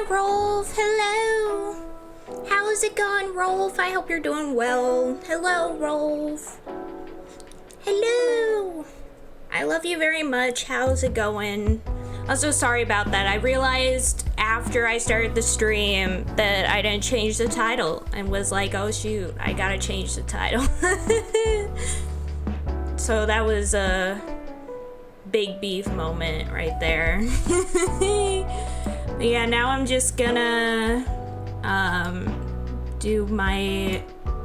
Rolf, hello. How's it going, Rolf? I hope you're doing well. Hello, Rolf. Hello. I love you very much. How's it going? I'm so sorry about that. I realized after I started the stream that I didn't change the title and was like, oh shoot, I gotta change the title. So that was a big beef moment right there. But yeah, now I'm just gonna do my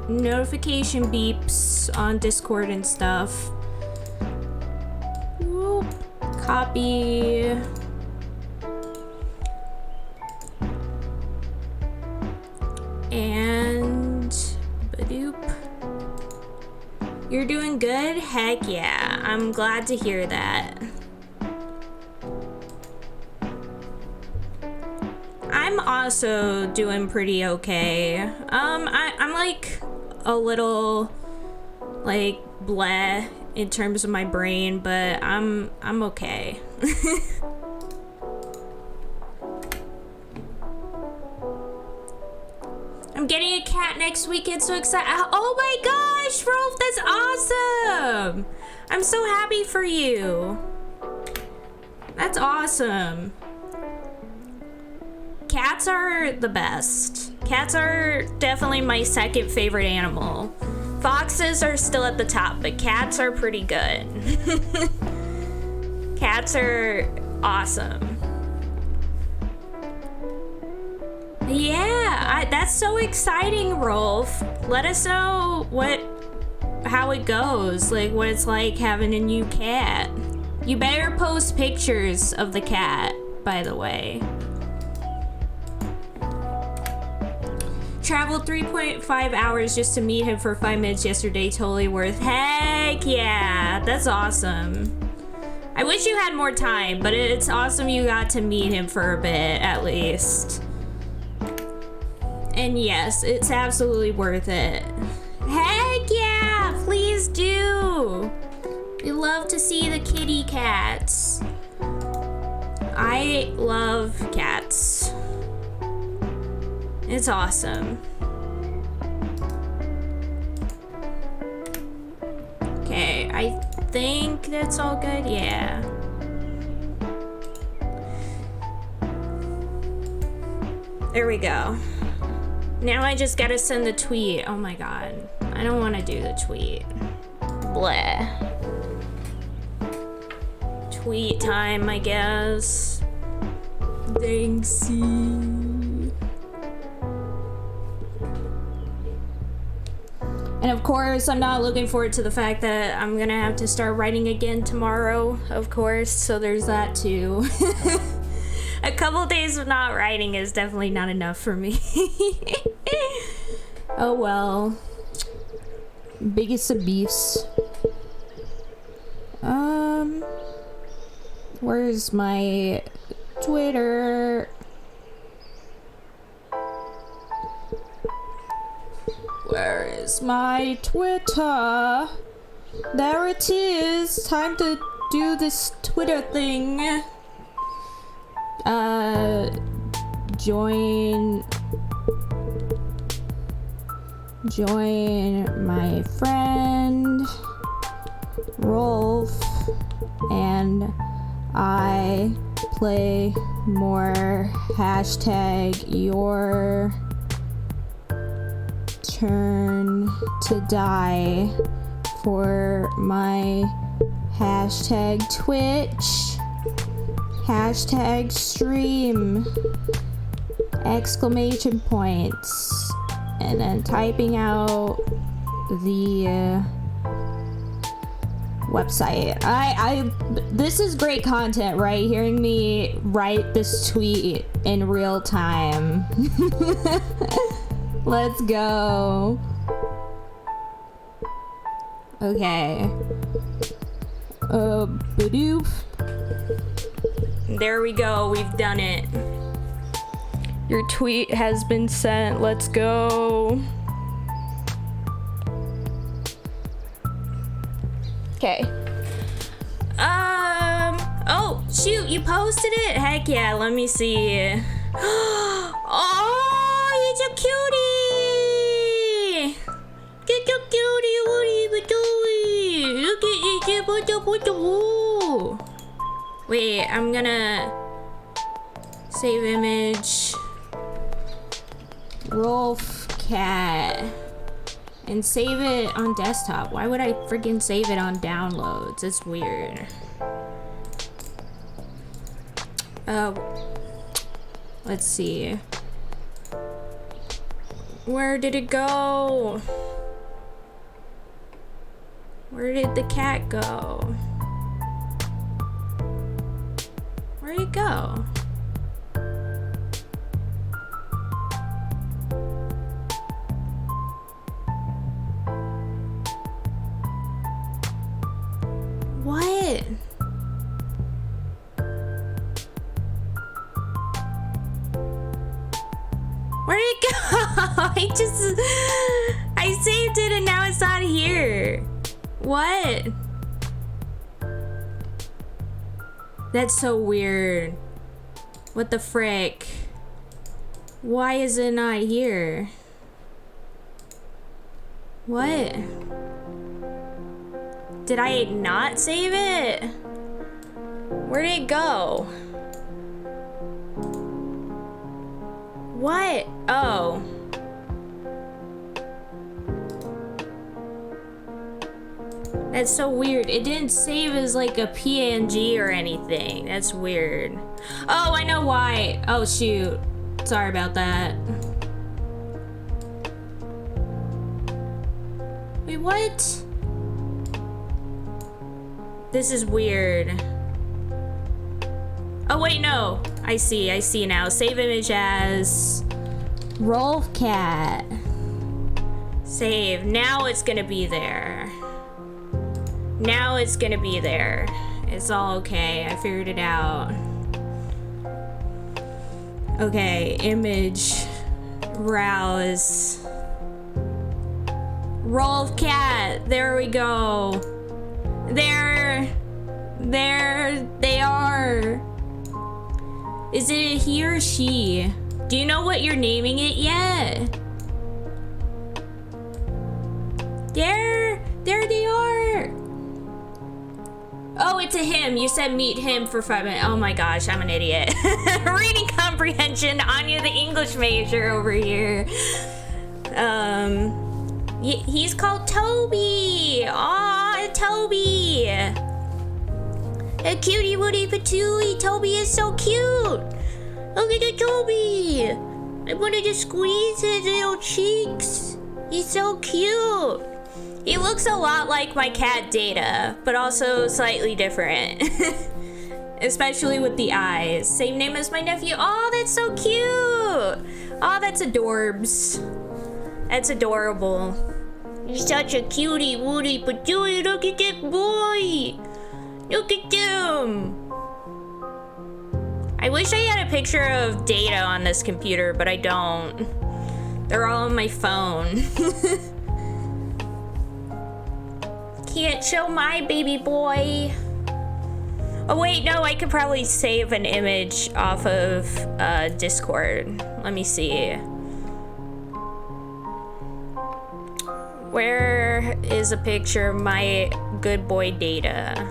notification beeps on Discord and stuff. Whoop. Copy. And badoop. You're doing good? Heck yeah. I'm glad to hear that. I'm also doing pretty okay. I'm like a little like bleh in terms of my brain, but I'm okay. I'm getting a cat next weekend, so excited. Oh my gosh, Rolf, that's awesome. I'm so happy for you. That's awesome. Cats are the best. Cats are definitely my second favorite animal. Foxes are still at the top, but cats are pretty good. Cats are awesome. Yeah, that's so exciting, Rolf. Let us know how it goes, like what it's like having a new cat. You better post pictures of the cat, by the way. Traveled 3.5 hours just to meet him for 5 minutes yesterday. Totally worth. Heck yeah, that's awesome. I wish you had more time, but it's awesome you got to meet him for a bit at least. And yes, it's absolutely worth it. Heck yeah, please do. We love to see the kitty cats. I love cats. It's awesome. Okay, I think that's all good. Yeah. There we go. Now I just gotta send the tweet. Oh my god. I don't want to do the tweet. Bleh. Tweet time, I guess. Thanksy. And of course, I'm not looking forward to the fact that I'm gonna have to start writing again tomorrow, of course, so there's that too. A couple days of not writing is definitely not enough for me. Oh well. Biggest of beefs. Where's my Twitter? Where is my Twitter? There it is. Time to do this Twitter thing. Join my friend Rolf and I play more hashtag your turn to die for my hashtag Twitch, hashtag stream, exclamation points, and then typing out the website. This is great content, right? Hearing me write this tweet in real time. Let's go. Okay. Badoof. There we go. We've done it. Your tweet has been sent. Let's go. Okay. Oh, shoot, you posted it? Heck yeah, let me see. Oh, you're so cutie! Get so cutie, what are you doing? Look at you, wait, I'm gonna save image. Rolf cat. And save it on desktop. Why would I freaking save it on downloads? It's weird. Let's see. Where did it go? Where did the cat go? Where'd it go? What? Where'd it go? I saved it and now it's not here. What? That's so weird. What the frick? Why is it not here? What? Did I not save it? Where did it go? What? Oh. That's so weird. It didn't save as like a PNG or anything. That's weird. Oh, I know why. Oh, shoot. Sorry about that. Wait, what? This is weird. Oh, wait, no. I see now. Save image as Rolf cat. Save. Now it's gonna be there. Now it's gonna be there. It's all okay. I figured it out. Okay, image. Browse. Rolf cat. There we go. There they are. Is it a he or she? Do you know what you're naming it yet? There they are. Oh, it's a him. You said meet him for 5 minutes. Oh my gosh, I'm an idiot. Reading comprehension. Anya the English major over here. He's called Toby. Aw, Toby. A cutie woody patooey. Toby is so cute. Look at the Toby. I wanted to squeeze his little cheeks. He's so cute. He looks a lot like my cat Data, but also slightly different. Especially with the eyes. Same name as my nephew. Oh, that's so cute. Oh, that's adorbs. That's adorable. You're such a cutie woody patooey. Look at that boy. Look at them. I wish I had a picture of Data on this computer, but I don't. They're all on my phone. Can't show my baby boy. Oh wait, no, I could probably save an image off of Discord. Let me see. Where is a picture of my good boy Data?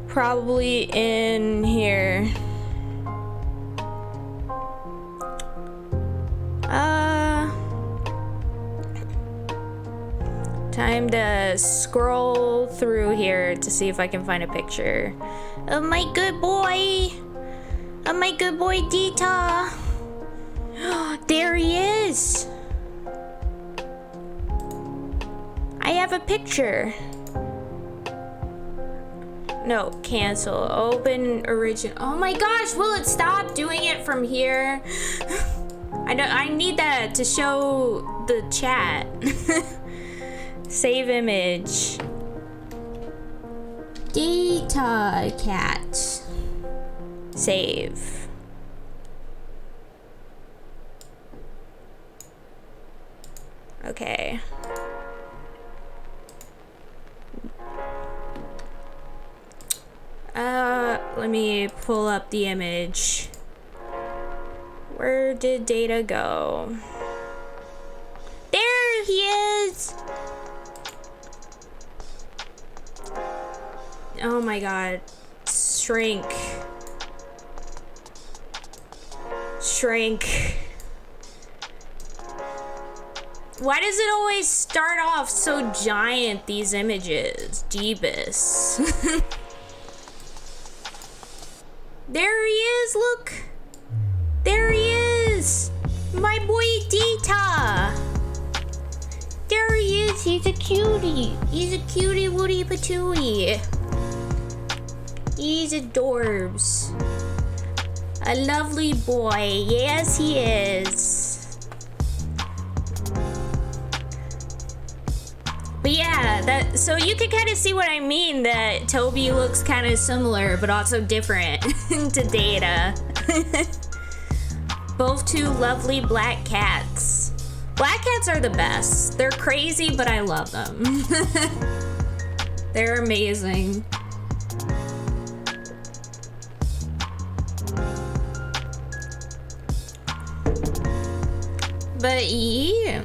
Probably in here. Time to scroll through here to see if I can find a picture of my good boy. Of my good boy Dita. There he is. I have a picture. No, cancel. Open original. Oh my gosh, will it stop doing it from here? I need that to show the chat. Save image. Data cat. Save. Okay. Let me pull up the image. Where did data go? There he is! Oh my god. Shrink. Shrink. Why does it always start off so giant, these images? Jeebus. There he is, look! There he is! My boy Dita! There he is, he's a cutie! He's a cutie woody patootie! He's adorbs. A lovely boy, yes he is. But yeah, so you can kind of see what I mean, that Toby looks kind of similar, but also different to Data. Both two lovely black cats. Black cats are the best. They're crazy, but I love them. They're amazing. But yeah.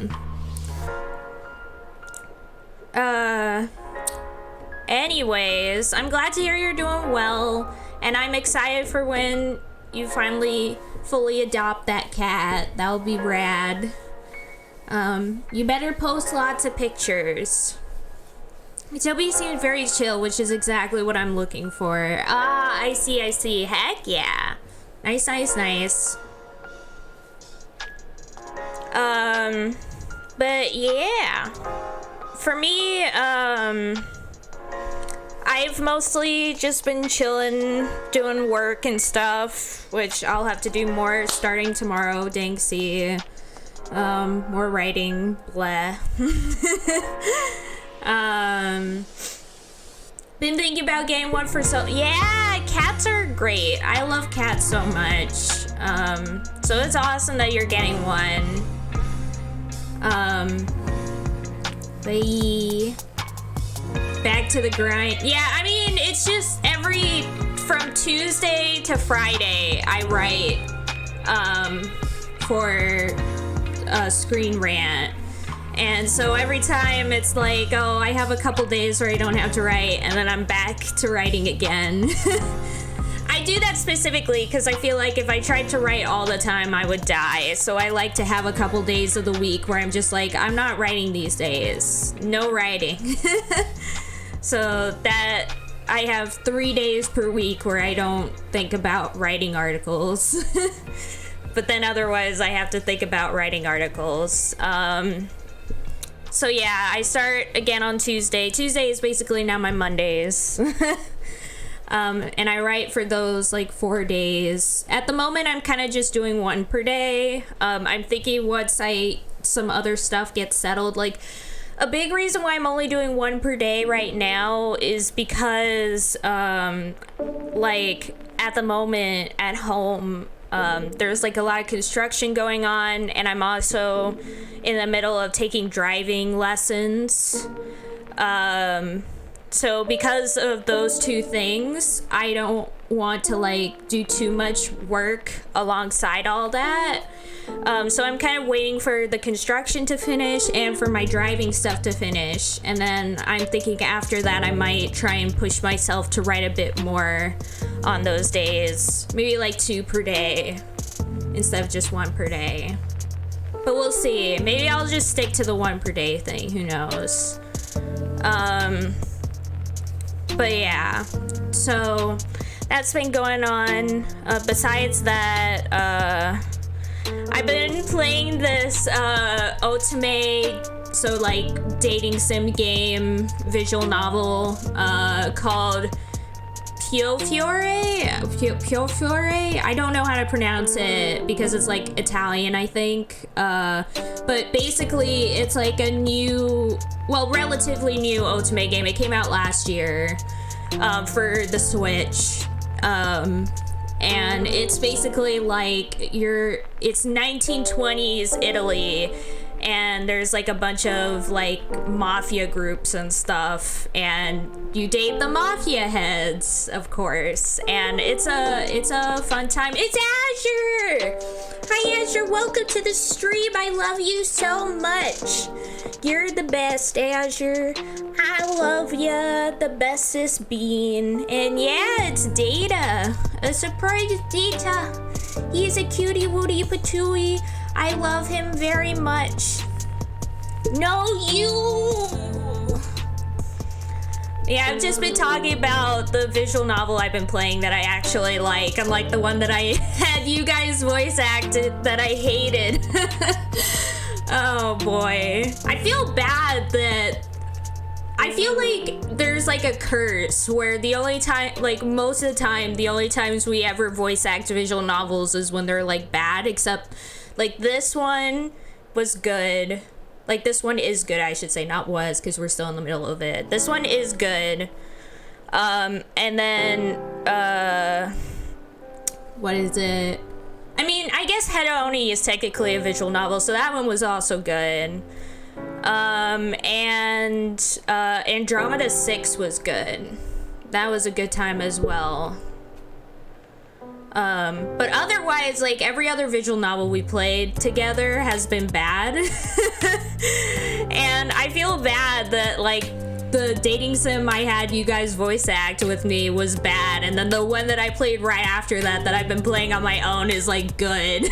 Anyways, I'm glad to hear you're doing well, and I'm excited for when you finally fully adopt that cat. That'll be rad. You better post lots of pictures. Toby seemed very chill, which is exactly what I'm looking for. Ah, I see. Heck yeah. Nice. But yeah. For me, I've mostly just been chilling, doing work and stuff, which I'll have to do more starting tomorrow, Danksy. More writing, blah. Been thinking about getting one for yeah, cats are great. I love cats so much. So it's awesome that you're getting one. Bye. Back to the grind. Yeah, I mean, it's just from Tuesday to Friday, I write, for Screen Rant. And so every time it's like, oh, I have a couple days where I don't have to write, and then I'm back to writing again. I do that specifically because I feel like if I tried to write all the time, I would die. So I like to have a couple days of the week where I'm just like, I'm not writing these days. No writing. So that I have 3 days per week where I don't think about writing articles. But then otherwise I have to think about writing articles. So yeah, I start again on Tuesday. Tuesday is basically now my Mondays. And I write for those like 4 days. At the moment, I'm kind of just doing one per day. I'm thinking once some other stuff gets settled, like a big reason why I'm only doing one per day right now is because, like at the moment at home, there's like a lot of construction going on, and I'm also in the middle of taking driving lessons. So because of those two things, I don't want to like do too much work alongside all that. So I'm kind of waiting for the construction to finish and for my driving stuff to finish. And then I'm thinking after that I might try and push myself to write a bit more on those days. Maybe like 2 per day instead of just 1 per day. But we'll see. Maybe I'll just stick to the 1 per day thing. Who knows? But yeah, so that's been going on. Besides that, I've been playing this otome, so like dating sim game, visual novel, called Piofiore. I don't know how to pronounce it because it's like Italian, I think. But basically, it's like a new, well, relatively new Ultimate game. It came out last year for the Switch. And it's basically like it's 1920s Italy, and there's like a bunch of like mafia groups and stuff, and you date the mafia heads, of course, and it's a fun time. It's Azure! Hi Azure, welcome to the stream. I love you so much. You're the best, Azure. I love ya, the bestest bean. And yeah, it's Data. A surprise Data. He's a cutie wootie patooey. I love him very much. No, you! Yeah, I've just been talking about the visual novel I've been playing that I actually like. Unlike the one that I had you guys voice acted that I hated. Oh boy. I feel bad that I feel like there's like a curse where the only time, like most of the time, the only times we ever voice act visual novels is when they're like bad, except like this one was good. Like this one is good, I should say, not was, because we're still in the middle of it. This one is good. And then, what is it? I mean, I guess Hedoni is technically a visual novel, so that one was also good. And Andromeda 6 was good. That was a good time as well. But otherwise, like, every other visual novel we played together has been bad. And I feel bad that, like, the dating sim I had you guys voice act with me was bad, and then the one that I played right after that I've been playing on my own is like good.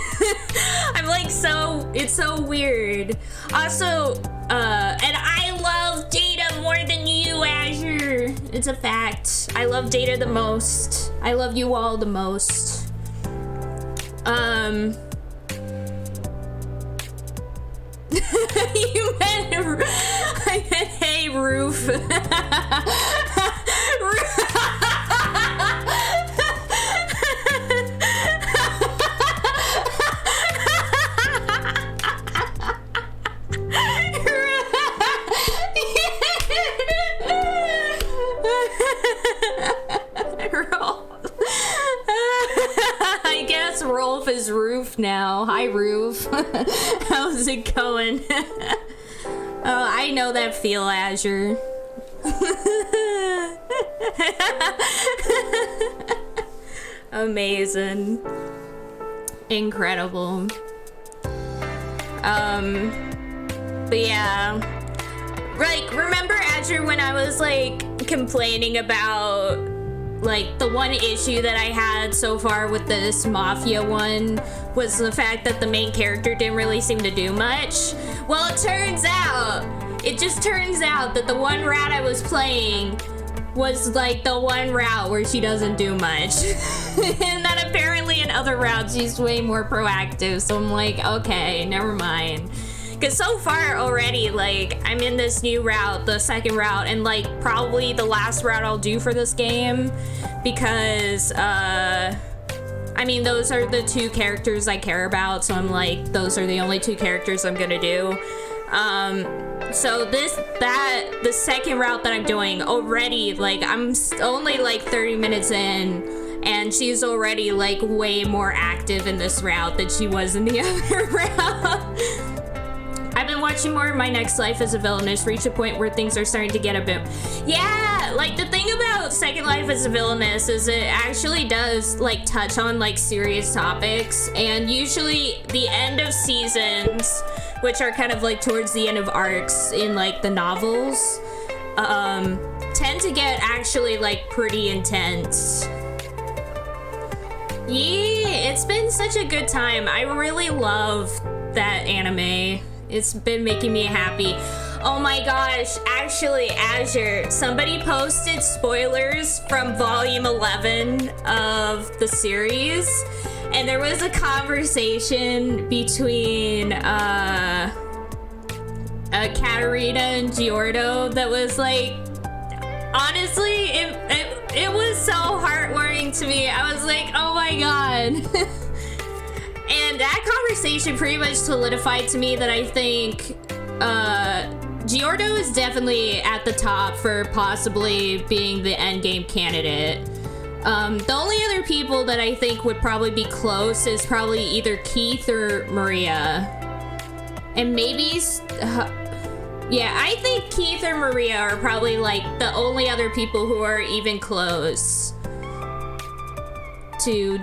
I'm like it's so weird. Also, and I love Data more than you, Azure. It's a fact. I love Data the most. I love you all the most. You meant, I meant, hey, Roof. I guess Rolf is Roof now. Hi, Roof. How's it going? Oh, I know that feel, Azure. Amazing. Incredible. But yeah. Like, remember, Azure, when I was, like, complaining about, like, the one issue that I had so far with this Mafia one was the fact that the main character didn't really seem to do much? Well, it just turns out that the one route I was playing was, like, the one route where she doesn't do much. And then apparently in other routes she's way more proactive, so I'm like, okay, never mind. Because so far already, like, I'm in this new route, the second route, and, like, probably the last route I'll do for this game. Because, I mean, those are the two characters I care about, so I'm like, those are the only two characters I'm gonna do. So the second route that I'm doing already, like, I'm only, like, 30 minutes in, and she's already, like, way more active in this route than she was in the other route. I've been watching more of My Next Life as a Villainess, reach a point where things are starting to get a bit... Yeah, like, the thing about Second Life as a Villainess is it actually does, like, touch on, like, serious topics, and usually the end of seasons, which are kind of, like, towards the end of arcs in, like, the novels, tend to get actually, like, pretty intense. Yeah, it's been such a good time. I really love that anime. It's been making me happy. Oh my gosh, actually, Azure, somebody posted spoilers from volume 11 of the series, and there was a conversation between Katarina and Giordo that was like, honestly, it was so heartwarming to me. I was like, oh my god. And that conversation pretty much solidified to me that I think Giordo is definitely at the top for possibly being the endgame candidate. The only other people that I think would probably be close is probably either Keith or Maria. And maybe... yeah, I think Keith or Maria are probably, like, the only other people who are even close to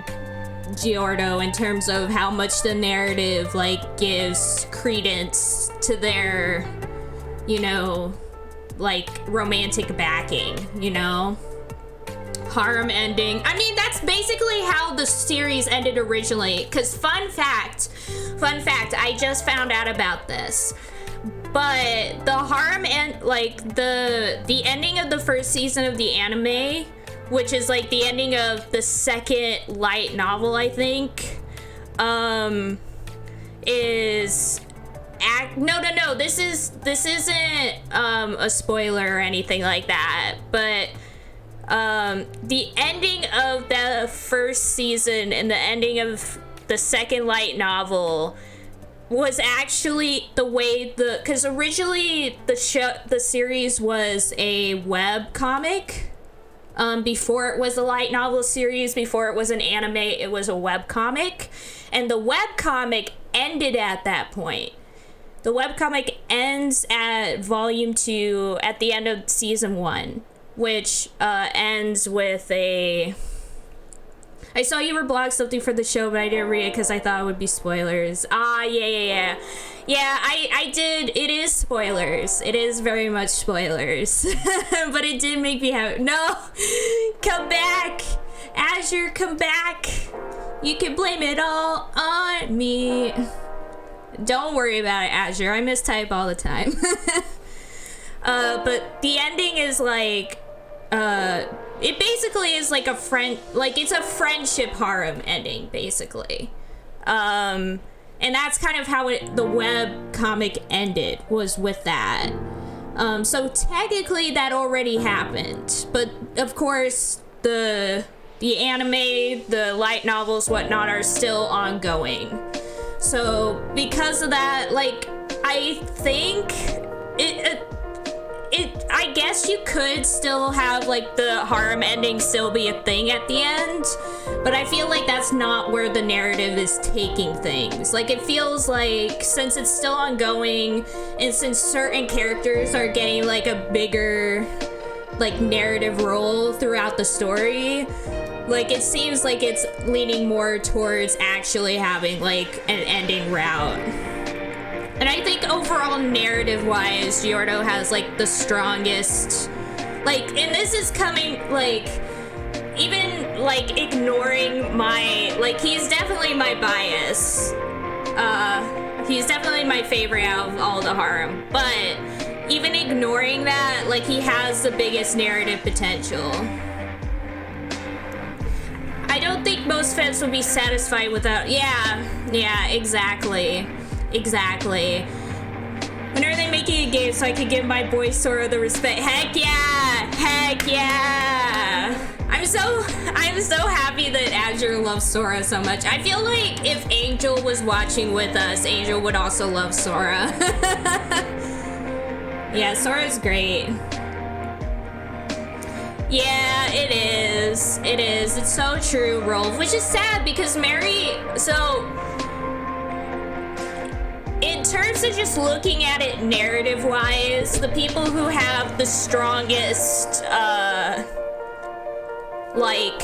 Giordo in terms of how much the narrative, like, gives credence to their, you know, like, romantic backing, you know? Harem ending. I mean, that's basically how the series ended originally. Because fun fact, I just found out about this. But the harem and like the ending of the first season of the anime, which is like the ending of the second light novel, I think, is no. This isn't a spoiler or anything like that, but. The ending of the first season and the ending of the second light novel was actually the way because originally the series was a web comic. Before it was a light novel series, before it was an anime, it was a web comic, and the web comic ended at that point. The web comic ends at volume 2 at the end of season 1. Which ends with a... I saw you were blogging something for the show, but I didn't read it because I thought it would be spoilers. Yeah, I did. It is spoilers. It is very much spoilers. But it did make me happy. No! Come back! Azure, come back! You can blame it all on me. Don't worry about it, Azure. I mistype all the time. But the ending is like... it basically is like it's a friendship harem ending, basically. And that's kind of how the web comic ended, was with that. So technically that already happened, but of course the anime, the light novels, whatnot, are still ongoing. So because of that, like, I think I guess you could still have, like, the harem ending still be a thing at the end, but I feel like that's not where the narrative is taking things. Like, it feels like, since it's still ongoing, and since certain characters are getting, like, a bigger, like, narrative role throughout the story, like, it seems like it's leaning more towards actually having, like, an ending route. And I think overall narrative-wise, Giordo has, like, the strongest... Like, and this is coming, like... Even, like, ignoring my... Like, he's definitely my bias. He's definitely my favorite out of all the harem. But even ignoring that, like, he has the biggest narrative potential. I don't think most fans would be satisfied without... Yeah, exactly. Exactly. When are they making a game so I can give my boy Sora the respect? Heck yeah! Heck yeah! I'm so happy that Azure loves Sora so much. I feel like if Angel was watching with us, Angel would also love Sora. Yeah, Sora's great. Yeah, it is. It is. It's so true, Rolf. Which is sad because Mary... So... In terms of just looking at it narrative-wise, the people who have the strongest, like,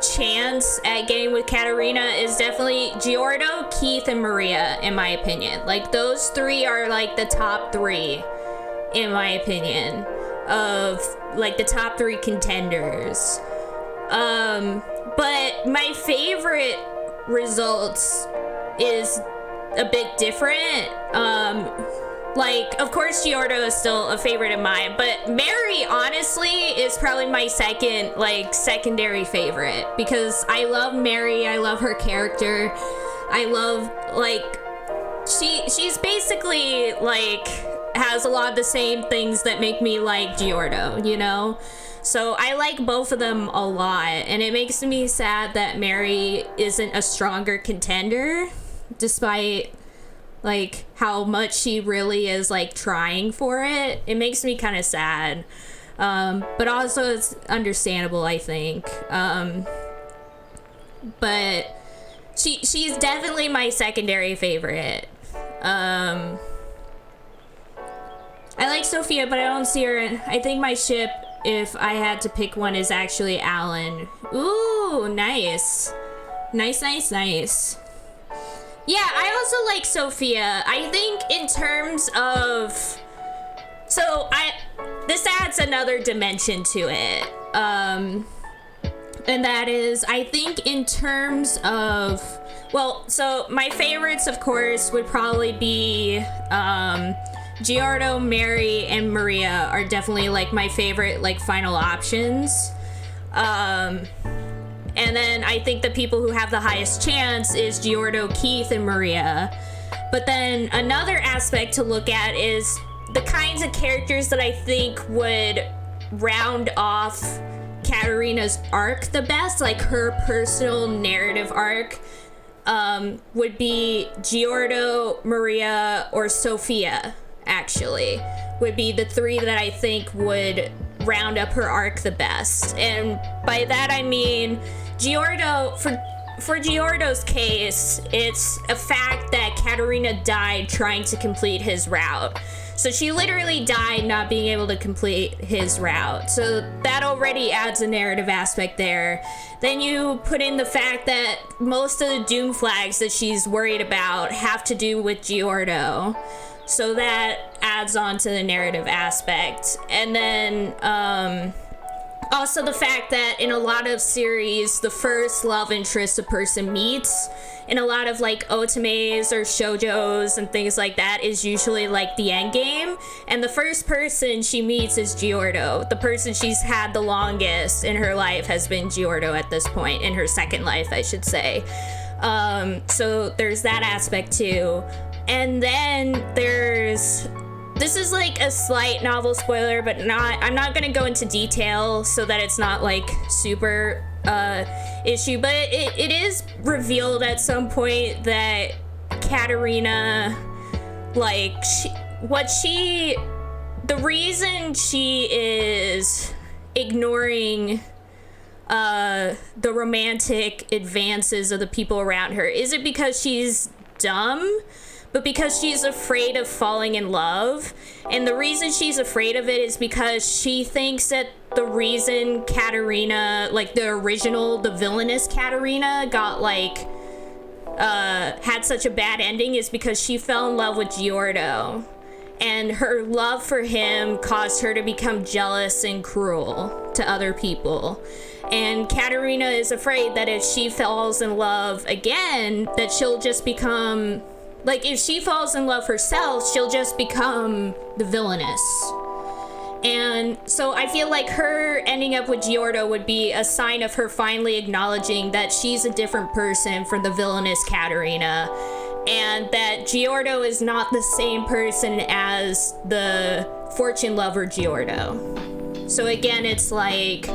chance at getting with Katarina is definitely Giordo, Keith, and Maria, in my opinion. Like, those three are, like, the top 3, in my opinion, of, like, the top 3 contenders. But my favorite results is a bit different. Like, of course, Giordo is still a favorite of mine, but Mary, honestly, is probably my secondary favorite, because I love Mary, I love her character, I love, like, she's basically, like, has a lot of the same things that make me like Giordo, you know? So I like both of them a lot, and it makes me sad that Mary isn't a stronger contender, despite like how much she really is like trying for it. It makes me kind of sad, but also it's understandable, I think. But she's definitely my secondary favorite. I like Sophia, but I don't see her. I think my ship, if I had to pick one, is actually Alan. Ooh, nice. Nice. Yeah, I also like Sophia. I think in terms of... this adds another dimension to it. And that is, I think in terms of... Well, so my favorites, of course, would probably be... Giordo, Mary, and Maria are definitely like my favorite like final options. And then I think the people who have the highest chance is Giordo, Keith, and Maria. But then another aspect to look at is the kinds of characters that I think would round off Katerina's arc the best, like her personal narrative arc, would be Giordo, Maria, or Sophia. Actually, would be the three that I think would round up her arc the best. And by that I mean Giordo, for Giordo's case, it's a fact that Katerina died trying to complete his route. So she literally died not being able to complete his route. So that already adds a narrative aspect there. Then you put in the fact that most of the doom flags that she's worried about have to do with Giordo. So that adds on to the narrative aspect. And then also the fact that in a lot of series, the first love interest a person meets, in a lot of like otames or shoujos and things like that, is usually like the end game. And the first person she meets is Giordo. The person she's had the longest in her life has been Giordo at this point, in her second life, I should say. So there's that aspect too. And then this is like a slight novel spoiler, but I'm not gonna go into detail so that it's not like super issue, but it is revealed at some point that Katerina, like, the reason she is ignoring the romantic advances of the people around her isn't because she's dumb, but because she's afraid of falling in love. And the reason she's afraid of it is because she thinks that the reason Katerina, like the villainous Katerina, got like had such a bad ending is because she fell in love with Giordo, and her love for him caused her to become jealous and cruel to other people. And Katerina is afraid that if she falls in love again, that she'll just become... Like, if she falls in love herself, she'll just become the villainess. And so I feel like her ending up with Giordo would be a sign of her finally acknowledging that she's a different person from the villainous Katerina, and that Giordo is not the same person as the fortune lover Giordo. So again, it's like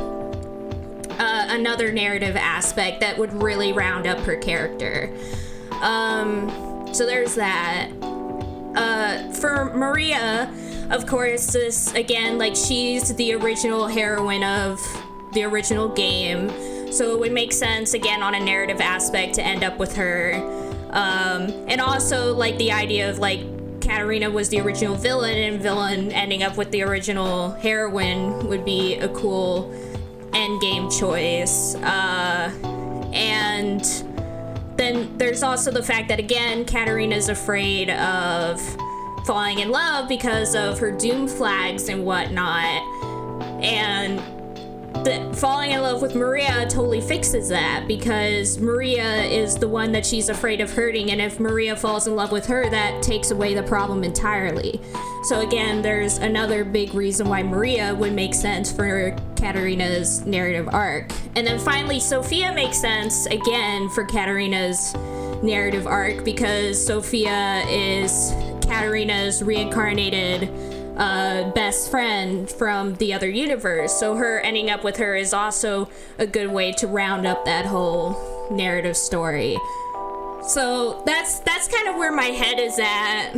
another narrative aspect that would really round up her character. So there's that. For Maria, of course, this, again, like, she's the original heroine of the original game, so it would make sense, again, on a narrative aspect to end up with her. And also, like, the idea of, like, Katerina was the original villain, and villain ending up with the original heroine would be a cool endgame choice. And then there's also the fact that, again, Katerina's afraid of falling in love because of her doom flags and whatnot. And falling in love with Maria totally fixes that, because Maria is the one that she's afraid of hurting, and if Maria falls in love with her, that takes away the problem entirely. So again, there's another big reason why Maria would make sense for Katerina's narrative arc. And then finally, Sophia makes sense, again, for Katerina's narrative arc, because Sophia is Katerina's reincarnated best friend from the other universe. So her ending up with her is also a good way to round up that whole narrative story. So that's kind of where my head is at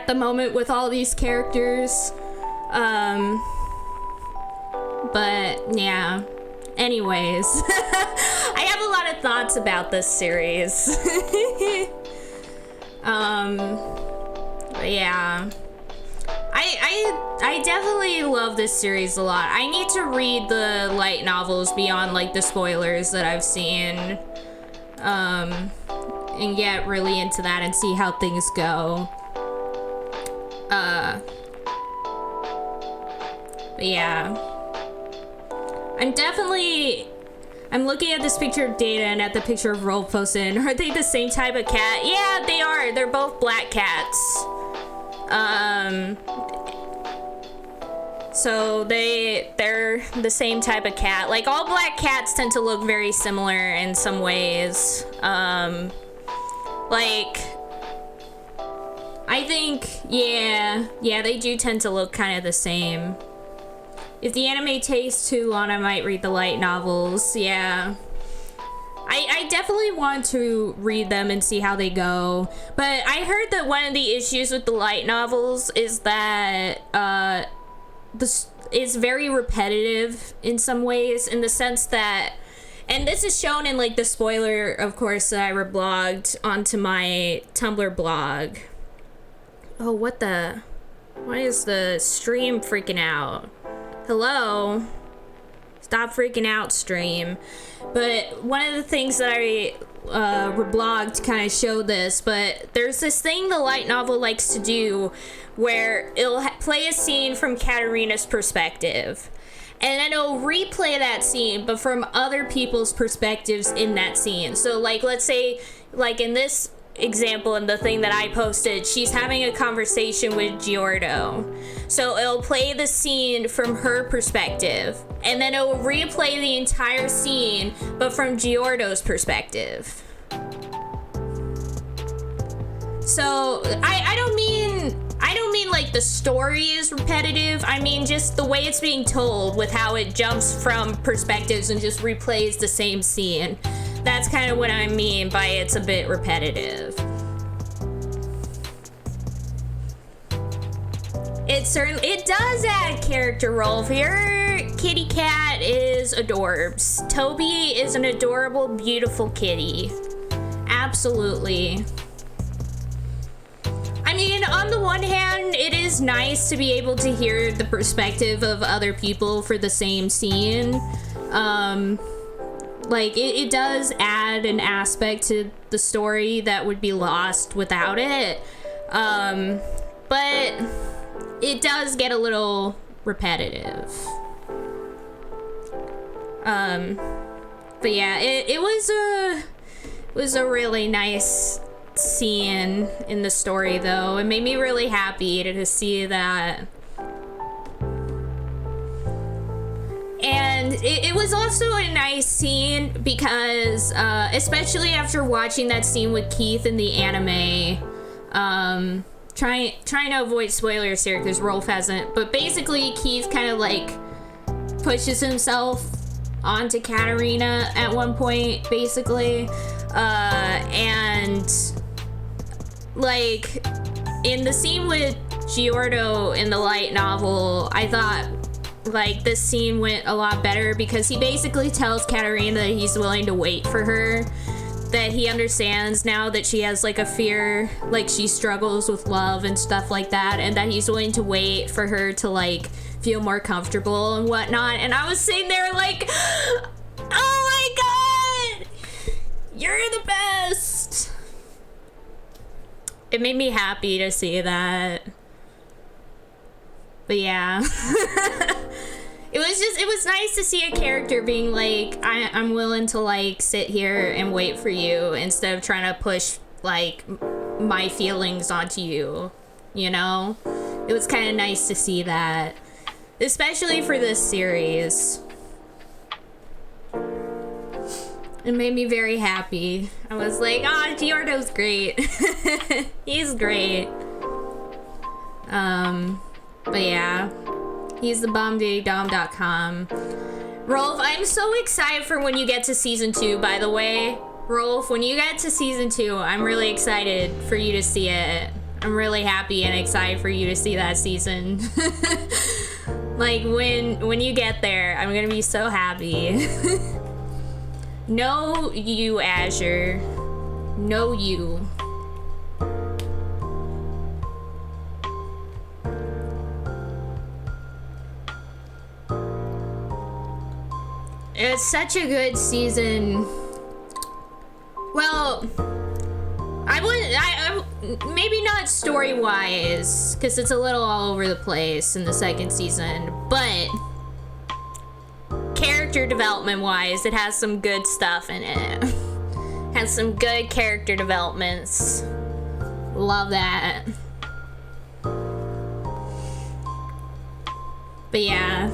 the moment with all these characters. But yeah. Anyways, I have a lot of thoughts about this series. But yeah. I definitely love this series a lot. I need to read the light novels beyond like the spoilers that I've seen. And get really into that and see how things go. But yeah. I'm looking at this picture of Data and at the picture of Rolf posted. Are they the same type of cat? Yeah, they are. They're both black cats. So they're the same type of cat. Like, all black cats tend to look very similar in some ways. Like, I think, yeah, they do tend to look kind of the same. If the anime takes too long, I might read the light novels. Yeah. I definitely want to read them and see how they go. But I heard that one of the issues with the light novels is that it's very repetitive in some ways, in the sense that, and this is shown in like the spoiler, of course, that I reblogged onto my Tumblr blog. Oh, why is the stream freaking out? Hello? Stop freaking out, stream. But one of the things that I reblogged kind of showed this, but there's this thing the light novel likes to do where it'll play a scene from Katarina's perspective, and then it'll replay that scene, but from other people's perspectives in that scene. So, like, let's say, like in this example in the thing that I posted, she's having a conversation with Giordo. So it'll play the scene from her perspective, and then it'll replay the entire scene, but from Giordo's perspective. So I don't mean like the story is repetitive. I mean just the way it's being told, with how it jumps from perspectives and just replays the same scene. That's kind of what I mean by it's a bit repetitive. It does add character, Rolf. Your kitty cat is adorbs. Toby is an adorable, beautiful kitty. Absolutely. I mean, on the one hand, it is nice to be able to hear the perspective of other people for the same scene. Like, it does add an aspect to the story that would be lost without it. But it does get a little repetitive. But yeah, it was a really nice scene in the story, though. It made me really happy to see that. And it was also a nice scene because, especially after watching that scene with Keith in the anime, trying to avoid spoilers here because Rolf hasn't, but basically Keith kind of like pushes himself onto Katarina at one point, basically, and like in the scene with Giordo in the light novel, I thought like this scene went a lot better because he basically tells Katarina that he's willing to wait for her, that he understands now that she has like a fear, like she struggles with love and stuff like that, and that he's willing to wait for her to like feel more comfortable and whatnot. And I was sitting there like, oh my god, you're the best. It made me happy to see that. But yeah. It was nice to see a character being like, I'm willing to like sit here and wait for you instead of trying to push like my feelings onto you, you know? It was kind of nice to see that, especially for this series. It made me very happy. I was like, Giordo's great. He's great. But yeah, he's the bombdaydom.com. Rolf, I'm so excited for when you get to season 2, by the way. Rolf, when you get to season 2, I'm really excited for you to see it. I'm really happy and excited for you to see that season. Like, when you get there, I'm gonna be so happy. No you, Azure. No you. It's such a good season. Well, I maybe not story-wise, because it's a little all over the place in the second season, but character development-wise, it has some good stuff in it. Has some good character developments. Love that. But yeah,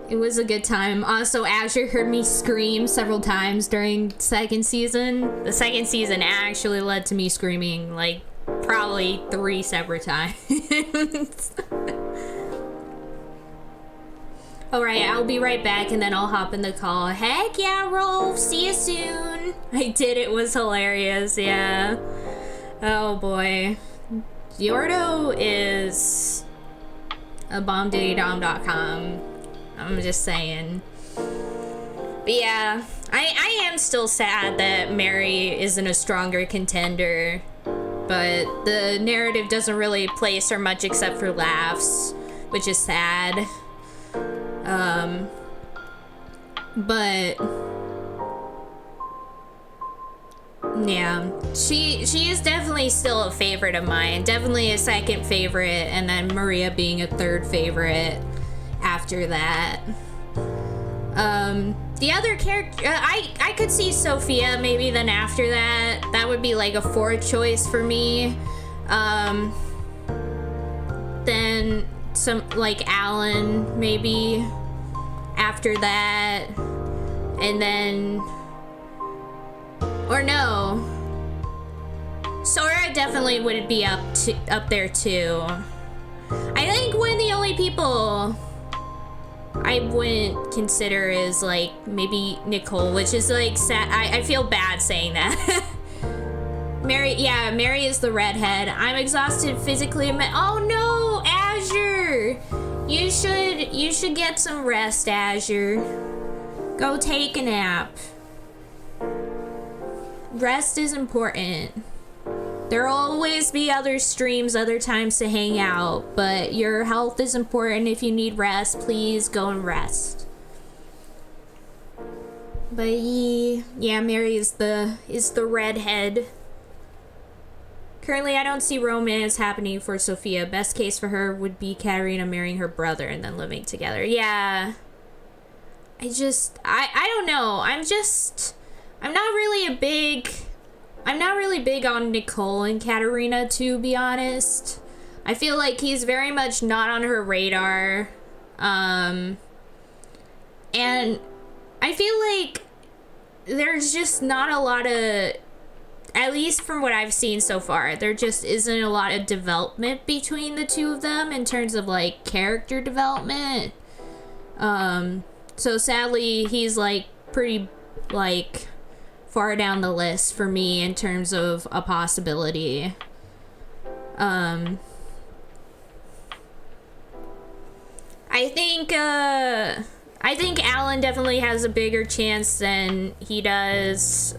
it was a good time. Also, Azure heard me scream several times during second season. The second season actually led to me screaming like probably 3 separate times. Alright, I'll be right back and then I'll hop in the call. Heck yeah, Rolf, see you soon. I did, it was hilarious, yeah. Oh boy. Yordo is a bombdaydom.com. I'm just saying. But yeah, I am still sad that Mary isn't a stronger contender. But the narrative doesn't really place her much except for laughs, which is sad. But yeah, she is definitely still a favorite of mine. Definitely a second favorite, and then Maria being a third favorite after that. The other character, I could see Sophia maybe then after that. That would be like a 4th choice for me. Then some, like Alan maybe after that. And then, or no, Sora definitely would be up there too. I think one of the only people I wouldn't consider is like maybe Nicole, which is like sad. I feel bad saying that. Mary is the redhead. I'm exhausted physically. Oh no, Azure! You should get some rest, Azure. Go take a nap. Rest is important. There'll always be other streams, other times to hang out, but your health is important. If you need rest, please go and rest. But yeah, Mary is the redhead. Currently, I don't see romance happening for Sophia. Best case for her would be Katarina marrying her brother and then living together. Yeah. I don't know. I'm not really big on Nicole and Katarina, to be honest. I feel like he's very much not on her radar. And I feel like there's just not a lot of, at least from what I've seen so far, there just isn't a lot of development between the two of them in terms of like character development. So sadly, he's like pretty like far down the list for me in terms of a possibility. I think Alan definitely has a bigger chance than he does.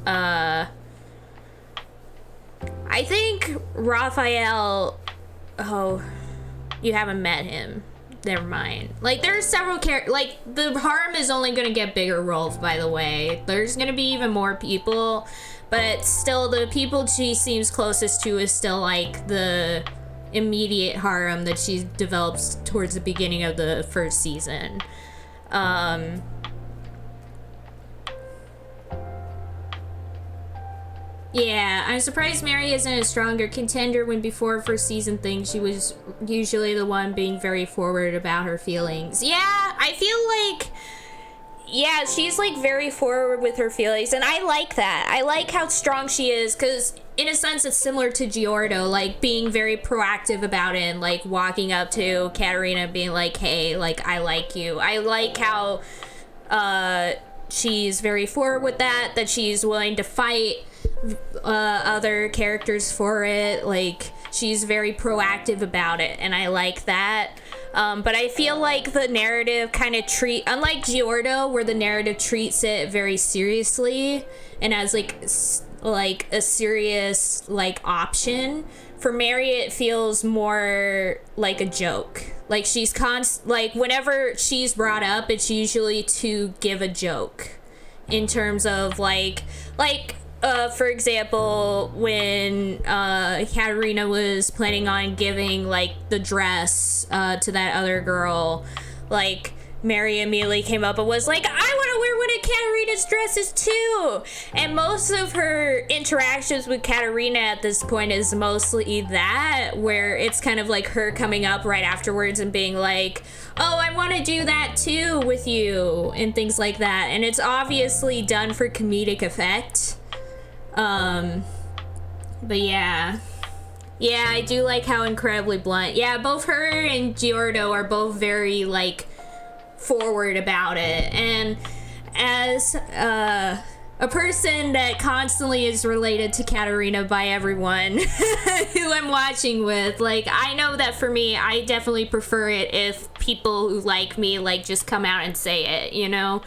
I think Raphael. Oh, you haven't met him. Never mind. Like, there's several characters. Like, the harem is only gonna get bigger, Rolf, by the way. There's gonna be even more people, but still, the people she seems closest to is still, like, the immediate harem that she develops towards the beginning of the first season. Yeah, I'm surprised Mary isn't a stronger contender when before first season things she was usually the one being very forward about her feelings. Yeah, I feel like, yeah, she's like very forward with her feelings, and I like that. I like how strong she is, because in a sense, it's similar to Giordo, like, being very proactive about it and, like, walking up to Katarina being like, hey, like, I like you. I like how she's very forward with that she's willing to fight other characters for it. Like, she's very proactive about it, and I like that. But I feel like the narrative kind of unlike Giordo, where the narrative treats it very seriously and as like a serious like option, for Mary it feels more like a joke. Like, she's like, whenever she's brought up, it's usually to give a joke in terms of like for example, when Katarina was planning on giving like the dress to that other girl, like, Mary immediately came up and was like, I want to wear one of Katarina's dresses too. And most of her interactions with Katarina at this point is mostly that, where it's kind of like her coming up right afterwards and being like, oh, I want to do that too with you, and things like that. And it's obviously done for comedic effect. But yeah, I do like how incredibly blunt. Yeah, both her and Giordo are both very like forward about it, and as a person that constantly is related to Katarina by everyone who I'm watching with, like, I know that for me, I definitely prefer it if people who like me like just come out and say it, you know,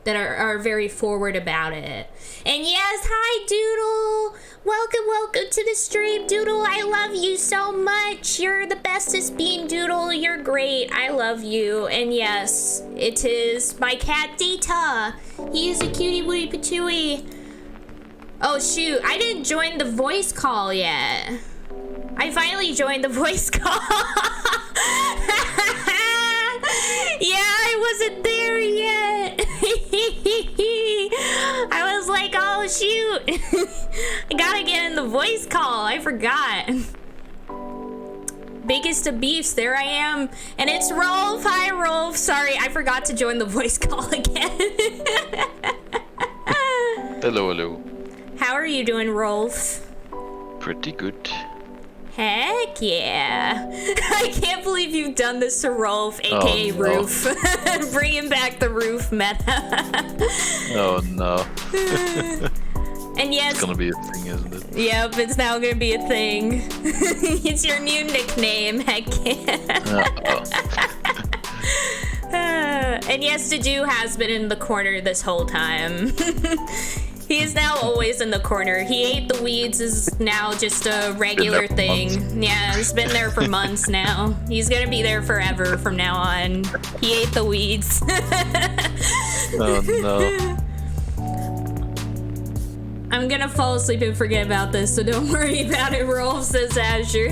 that are very forward about it. And yes, hi Doodle, welcome to the stream. Doodle, I love you so much. You're the bestest being, Doodle. You're great. I love you. And yes, it is my cat Dita. He is a cutie booty patooey. Oh shoot, I didn't join the voice call yet. I finally joined the voice call. Yeah, I wasn't there yet. I was like, oh shoot. I gotta get in the voice call. I forgot. Biggest of beefs, there I am. And it's Rolf. Hi Rolf. Sorry, I forgot to join the voice call again. Hello. How are you doing, Rolf? Pretty good. Heck yeah. I can't believe you've done this to Rolf, aka no. Roof. Bringing back the Roof meta. Oh no. And yes, it's gonna be a thing, isn't it? Yep, it's now gonna be a thing. It's your new nickname, heck yeah. And yes, Dedu has been in the corner this whole time. He is now always in the corner. He ate the weeds is now just a regular thing. Months. Yeah, it's been there for months now. He's gonna be there forever from now on. He ate the weeds. Oh no. I'm gonna fall asleep and forget about this, so don't worry about it, Rolf, says Azure.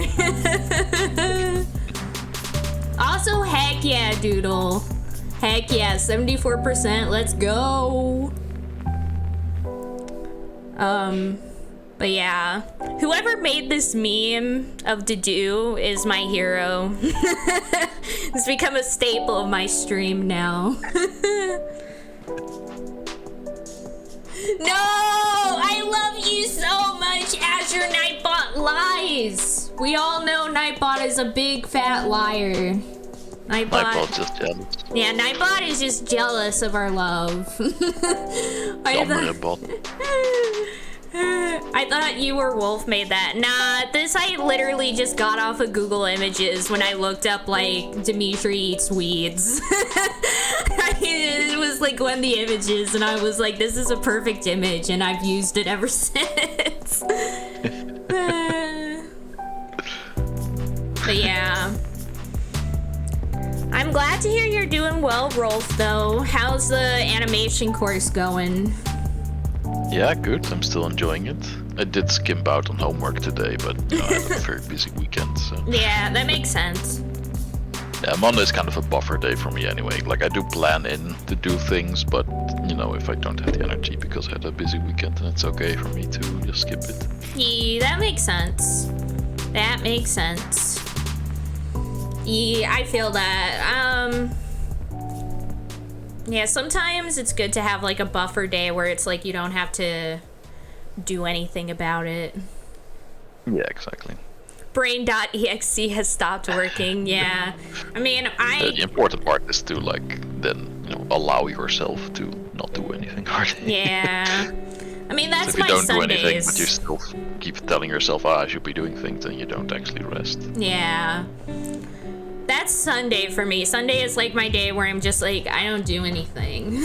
Also, heck yeah, Doodle. Heck yeah, 74%, let's go. But yeah, whoever made this meme of Dedu is my hero. It's become a staple of my stream now. No, I love you so much, Azure. Nightbot lies. We all know Nightbot is a big fat liar. Nightbot's just jealous. Yeah, Nightbot is just jealous of our love. I thought you or Wolf made that. Nah, this I literally just got off of Google Images when I looked up, like, Dimitri eats weeds. It was, like, one of the images, and I was like, this is a perfect image, and I've used it ever since. But yeah. I'm glad to hear you're doing well, Rolf, though. How's the animation course going? Yeah, good. I'm still enjoying it. I did skimp out on homework today, but I had a very busy weekend, so... Yeah, that makes sense. Yeah, Monday's kind of a buffer day for me anyway. Like, I do plan in to do things, but, you know, if I don't have the energy because I had a busy weekend, then it's okay for me to just skip it. Yeah, that makes sense. That makes sense. Yeah, I feel that. Yeah, sometimes it's good to have, like, a buffer day where it's like you don't have to do anything about it. Yeah, exactly. Brain.exe has stopped working. Yeah, I mean, The important part is to then allow yourself to not do anything hard. Yeah. I mean, that's So if you my don't Sundays. do anything, but you still keep telling yourself, I should be doing things, then you don't actually rest. Yeah. That's Sunday for me. Sunday is like my day where I'm just like, I don't do anything.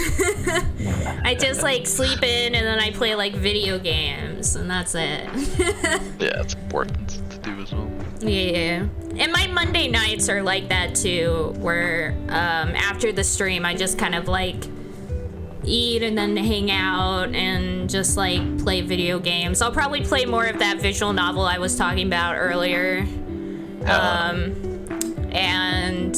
I just sleep in and then I play video games and that's it. Yeah, it's important to do as well. Yeah. And my Monday nights are like that too, where after the stream I just kind of eat and then hang out and just play video games. I'll probably play more of that visual novel I was talking about earlier. And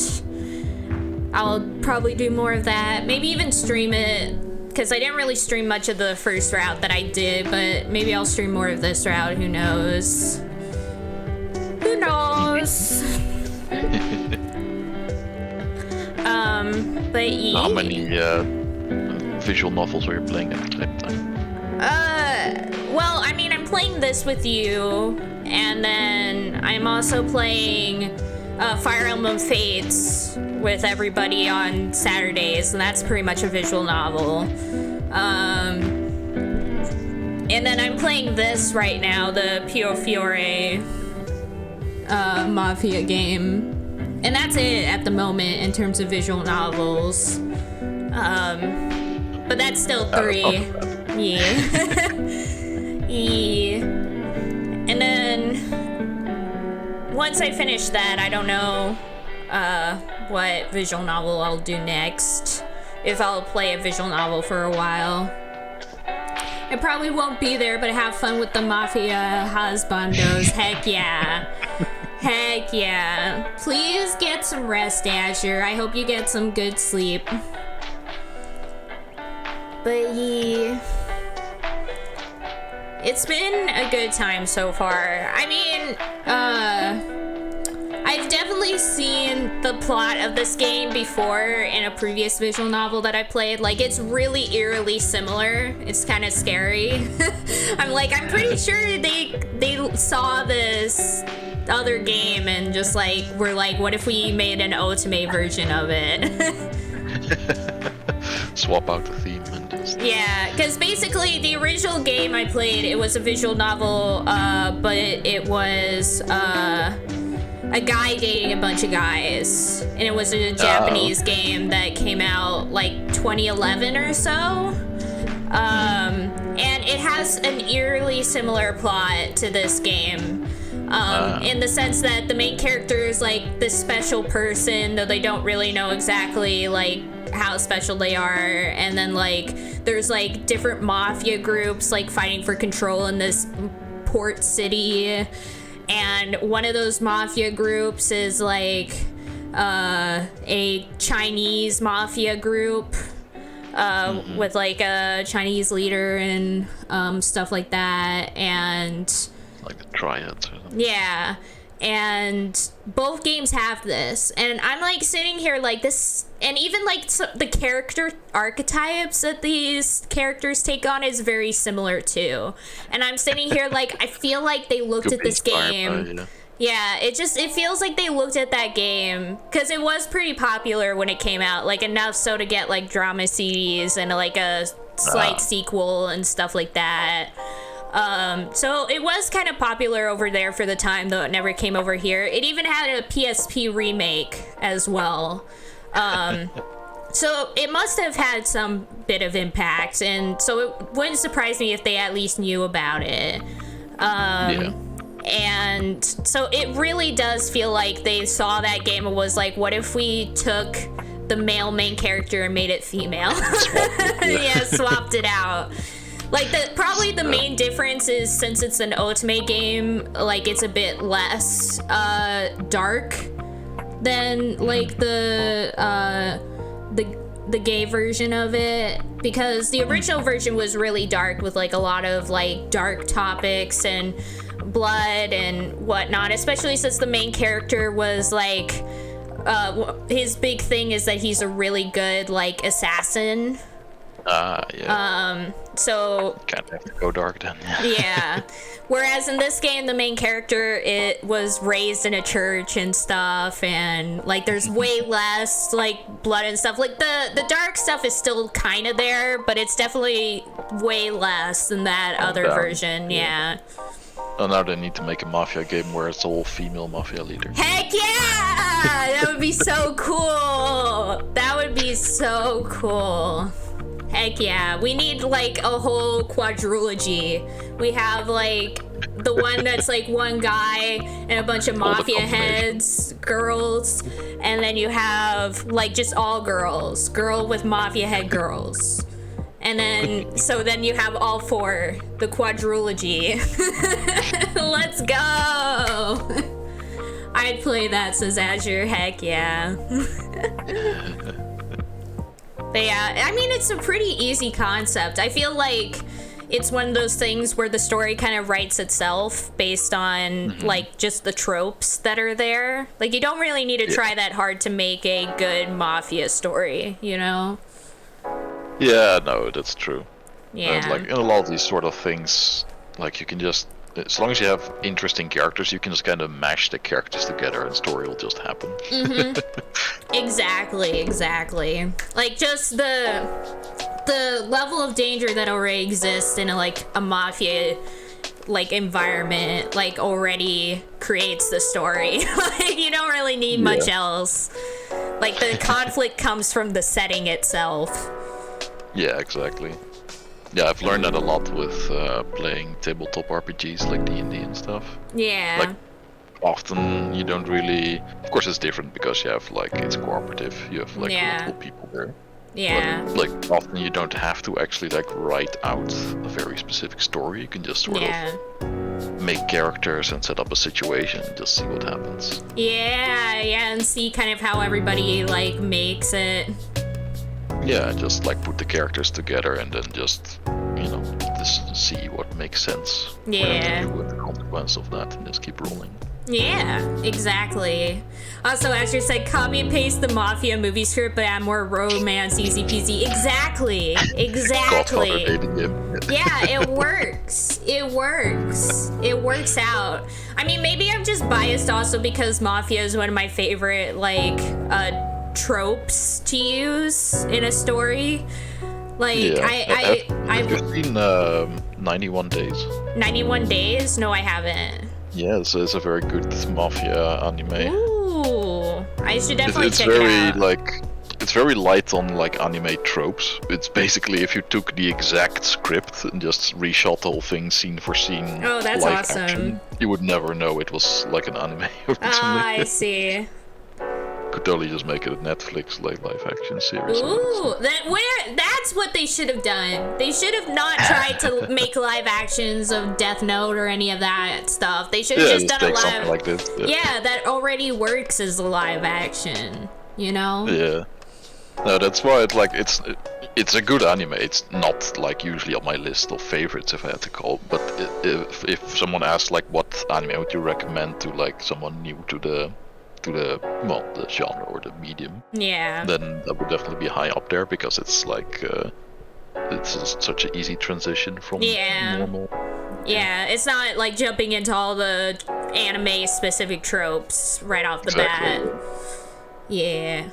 I'll probably do more of that. Maybe even stream it, because I didn't really stream much of the first route that I did, but maybe I'll stream more of this route. Who knows? Who knows? But yeah. How many visual novels are you playing at the same time? Well, I mean, I'm playing this with you, and then I'm also playing Fire Emblem Fates with everybody on Saturdays, and that's pretty much a visual novel. And then I'm playing this right now, the Pio Fiore Mafia game. And that's it at the moment in terms of visual novels. But that's still 3. Yeah. Yeah. And then once I finish that, I don't know what visual novel I'll do next. If I'll play a visual novel for a while. I probably won't be there, but have fun with the Mafia husbandos. Heck yeah. Heck yeah. Please get some rest, Asher. I hope you get some good sleep. But yeah. It's been a good time so far. I mean, I've definitely seen the plot of this game before in a previous visual novel that I played. It's really eerily similar. It's kind of scary. I'm pretty sure they saw this other game and just were what if we made an otome version of it? Swap out the theme and just... Yeah, because basically the original game I played, it was a visual novel, but it was a guy dating a bunch of guys, and it was a Japanese game that came out 2011 or so. And it has an eerily similar plot to this game. In the sense that the main character is this special person, though they don't really know exactly how special they are, and then there's different mafia groups fighting for control in this port city, and one of those mafia groups is a Chinese mafia group with a Chinese leader and stuff like that, and the triads or something. Yeah, and both games have this, and I'm sitting here this, and even the character archetypes that these characters take on is very similar too, and I'm sitting here I feel they looked at this game. Yeah, it feels like they looked at that game, because it was pretty popular when it came out, enough so to get drama CDs and a slight sequel and stuff like that. So it was kind of popular over there for the time, though it never came over here. It even had a PSP remake as well. So it must have had some bit of impact, and so it wouldn't surprise me if they at least knew about it. Yeah. And so it really does feel like they saw that game and was what if we took the male main character and made it female? Yeah, swapped it out. Probably the main difference is, since it's an otome game, it's a bit less dark than the gay version of it, because the original version was really dark with a lot of dark topics and blood and whatnot, especially since the main character was his big thing is that he's a really good assassin. Yeah. So Kind of have to go dark then. yeah. Whereas in this game, the main character, it was raised in a church and stuff, and like there's way less like blood and stuff. Like the dark stuff is still kind of there, but it's definitely way less than that other version. Yeah. Oh, now they need to make a mafia game where it's all female mafia leader. Heck yeah! That would be so cool. That would be so cool. Heck yeah. We need like a whole quadrilogy. We have like the one that's like one guy and a bunch of mafia heads, girls, and then you have like just all girls. Girl with mafia head girls. And then, so then you have all four, the quadrilogy. Let's go! I'd play that, says Azure. Heck yeah. But yeah, I mean, it's a pretty easy concept. I feel like it's one of those things where the story kind of writes itself based on like just the tropes that are there. Like you don't really need to try that hard to make a good mafia story, you know? Yeah, no, that's true. Yeah. And like in a lot of these sort of things, like you can just, as long as you have interesting characters, you can just kind of mash the characters together and story will just happen. Exactly. Like just the level of danger that already exists in a mafia like environment like already creates the story. Like you don't really need much else. Like the conflict comes from the setting itself. Yeah, exactly. Yeah, I've learned that a lot with playing tabletop RPGs like D&D and stuff. Yeah. Like, often you don't really... Of course it's different because you have, like, it's cooperative. You have, like, multiple people there. Yeah. But, like, often you don't have to actually, like, write out a very specific story. You can just sort of make characters and set up a situation and just see what happens. Yeah, and see kind of how everybody, like, makes it. Yeah, just like put the characters together and then just, you know, just see what makes sense. Yeah. With the consequence of that and just keep rolling. Yeah, exactly. Also, as you said, copy and paste the Mafia movie script, but add more romance, easy peasy. Exactly. Godfather dating game. Yeah, it works. It works out. I mean, maybe I'm just biased also because Mafia is one of my favorite, like, tropes to use in a story. Like, yeah. I've just seen 91 Days. 91 Days? No, I haven't. Yeah, so it's a very good mafia anime. Ooh, I should definitely it's check very, it out. like, it's very light on, like, anime tropes. It's basically if you took the exact script and just reshot the whole thing scene for scene. Oh, that's live awesome. Action, you would never know it was, like, an anime originally. I see. Could totally just make it a Netflix, like, live action series. Ooh, that's what they should have done. They should have not tried to make live actions of Death Note or any of that stuff. They should have just done a live, like this. Yeah, that already works as a live action. You know? Yeah. No, that's why it's a good anime. It's not like usually on my list of favorites if I had to call. But if someone asks like what anime would you recommend to like someone new to the genre or the medium, then that would definitely be high up there because it's like it's such an easy transition from normal. Yeah, it's not like jumping into all the anime specific tropes right off the bat. Yeah,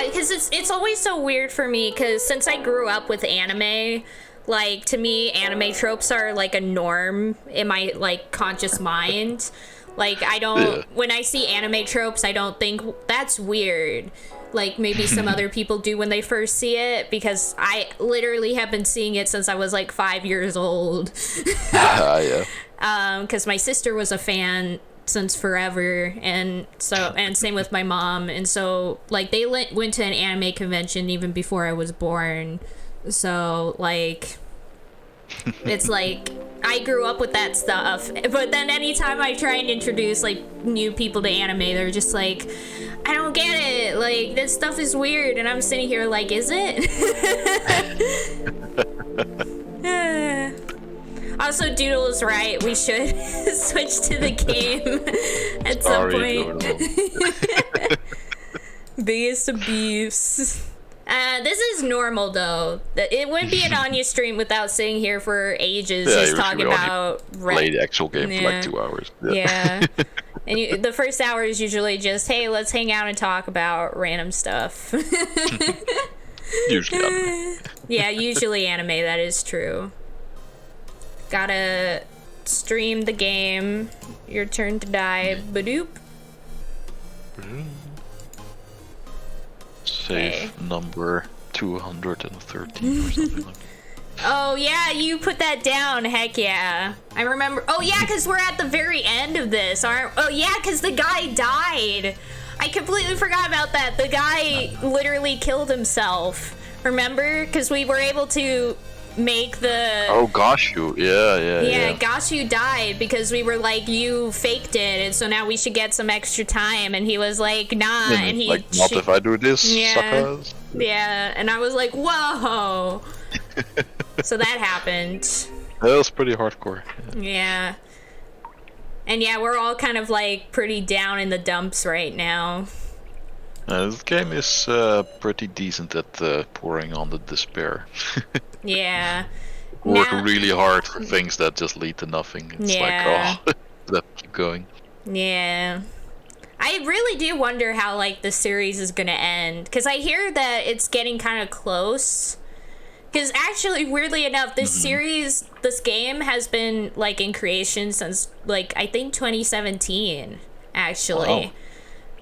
because it's always so weird for me because since I grew up with anime, like to me anime tropes are like a norm in my like conscious mind. Like, I don't, when I see anime tropes, I don't think, that's weird. Like, maybe some other people do when they first see it, because I literally have been seeing it since I was, like, 5 years old. Because my sister was a fan since forever, and same with my mom. And so, like, they went to an anime convention even before I was born. So, like, it's like... I grew up with that stuff, but then anytime I try and introduce like new people to anime, they're just like, I don't get it, like this stuff is weird, and I'm sitting here like, is it? Also, Doodle is right, we should switch to the game at some point. Biggest of beefs. This is normal though. It wouldn't be an Anya stream without sitting here for ages Yeah, just usually talking we only about play the actual game for like 2 hours. Yeah. And the first hour is usually just, hey, let's hang out and talk about random stuff. Usually anime. Yeah, usually anime, that is true. Gotta stream the game. Your turn to die. Badoop. Save number 213 or something like that. Oh, yeah, you put that down. Heck yeah. I remember. Oh, yeah, because we're at the very end of this, aren't... Oh, yeah, because the guy died. I completely forgot about that. The guy literally killed himself. Remember? Because we were able to make the... Oh, Gashu. Yeah. Gashu died because we were like, you faked it, and so now we should get some extra time. And he was like, nah. And he... Like, not if I do this, suckers. Yeah, and I was like, whoa. So that happened. That was pretty hardcore. Yeah. And yeah, we're all kind of like pretty down in the dumps right now. This game is pretty decent at pouring on the despair. Yeah. Work really hard for things that just lead to nothing. It's like, oh, let's keep going. Yeah. I really do wonder how like the series is gonna end, because I hear that it's getting kind of close. Because actually, weirdly enough, this game has been like in creation since like I think 2017, actually.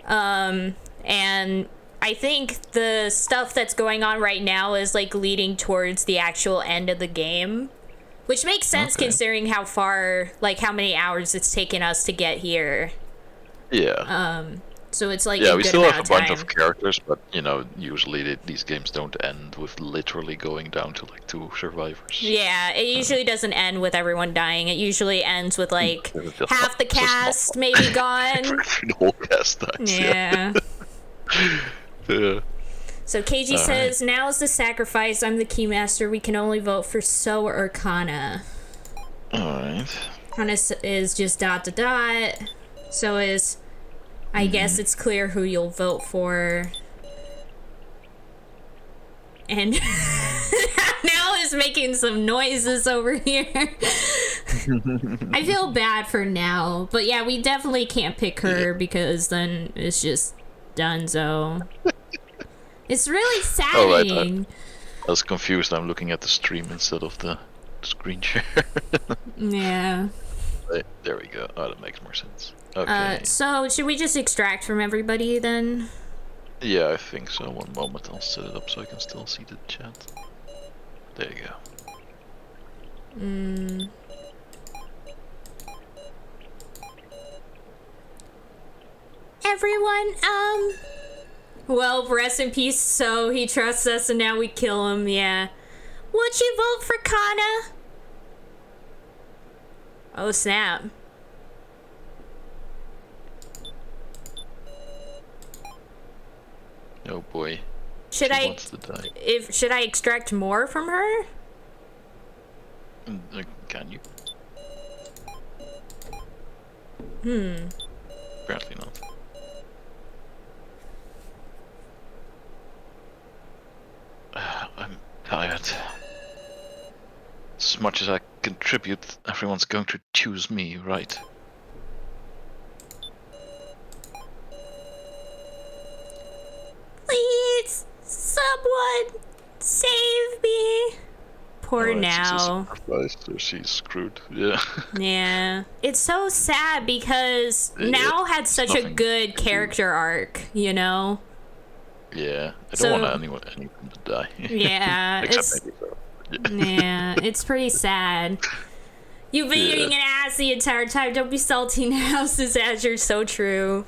Wow. And I think the stuff that's going on right now is like leading towards the actual end of the game, which makes sense considering how far, like how many hours it's taken us to get here. Yeah. So it's like we still have a bunch of characters, but you know, usually these games don't end with literally going down to like 2 survivors. Yeah, it usually doesn't end with everyone dying. It usually ends with like half the cast maybe gone. The whole cast dies. Yeah. Yeah. So KG says, now's the sacrifice. I'm the keymaster. We can only vote for So or Kana. Alright. Kana is just ... So is... I guess it's clear who you'll vote for. And now is making some noises over here. I feel bad for now. But yeah, we definitely can't pick her because then it's just donezo. It's really saddening. Right, I was confused. I'm looking at the stream instead of the screen share. Yeah. There we go. Oh, that makes more sense. Okay. So should we just extract from everybody then? Yeah, I think so. One moment, I'll set it up so I can still see the chat. There you go. Everyone, well, rest in peace. So he trusts us and now we kill him, yeah. Would you vote for Kana? Oh, snap. Oh boy. Should She wants to die. should I extract more from her? Can you? Apparently not. I'm tired. As much as I contribute, everyone's going to choose me, right? Please, someone save me. Poor now. So she's screwed. Yeah. Yeah. It's so sad because Now had such a good character arc, you know? Yeah. I don't want anyone to die. Yeah. Except maybe so. Yeah, it's pretty sad. You've been eating an ass the entire time. Don't be salty now, says Azure. So true.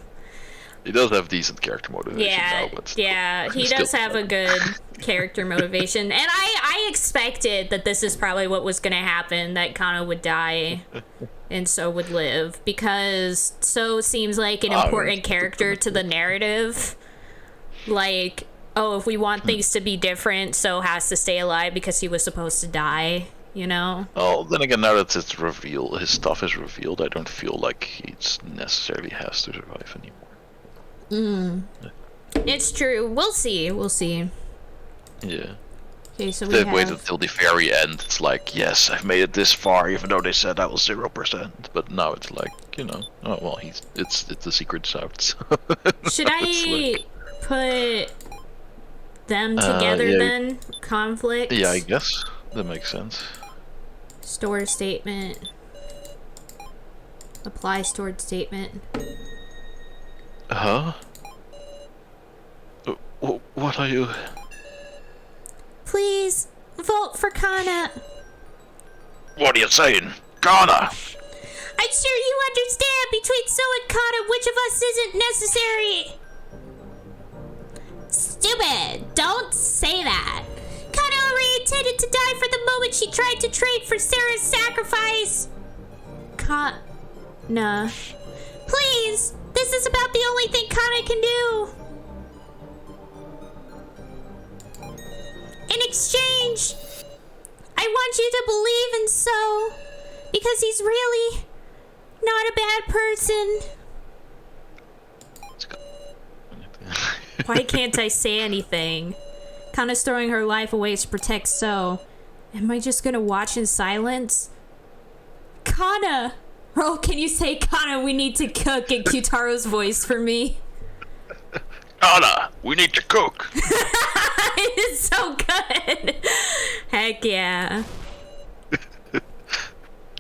He does have decent character motivation now, but he does have a good character motivation. And I expected that this is probably what was going to happen, that Kana would die and So would live, because So seems like an important character to the narrative. Like, oh, if we want things to be different, So has to stay alive because he was supposed to die, you know? Oh, then again, now that it's revealed, his stuff is revealed, I don't feel like he necessarily has to survive anymore. It's true. We'll see. Yeah. Okay, so we They have... waited until the very end. It's like, yes, I've made it this far, even though they said I was 0%. But now it's like, oh well, it's a secret shout. So Should I put them together yeah. then? Conflict? Yeah, I guess that makes sense. Store statement. Apply stored statement. Huh? What are you? Please, vote for Kana. What are you saying? Ghana! I'm sure you understand between So and Kana which of us isn't necessary. Stupid. Don't say that. Kana already intended to die for the moment she tried to trade for Sarah's sacrifice. Kana. Please, this is about the only thing Kana can do. In exchange, I want you to believe in So, because he's really not a bad person. Why can't I say anything? Kana's throwing her life away to protect So. Am I just gonna watch in silence? Kana! Rolf, can you say, Kana, we need to cook in Kutaro's voice for me? Ghana, we need to cook! It is so good! Heck yeah.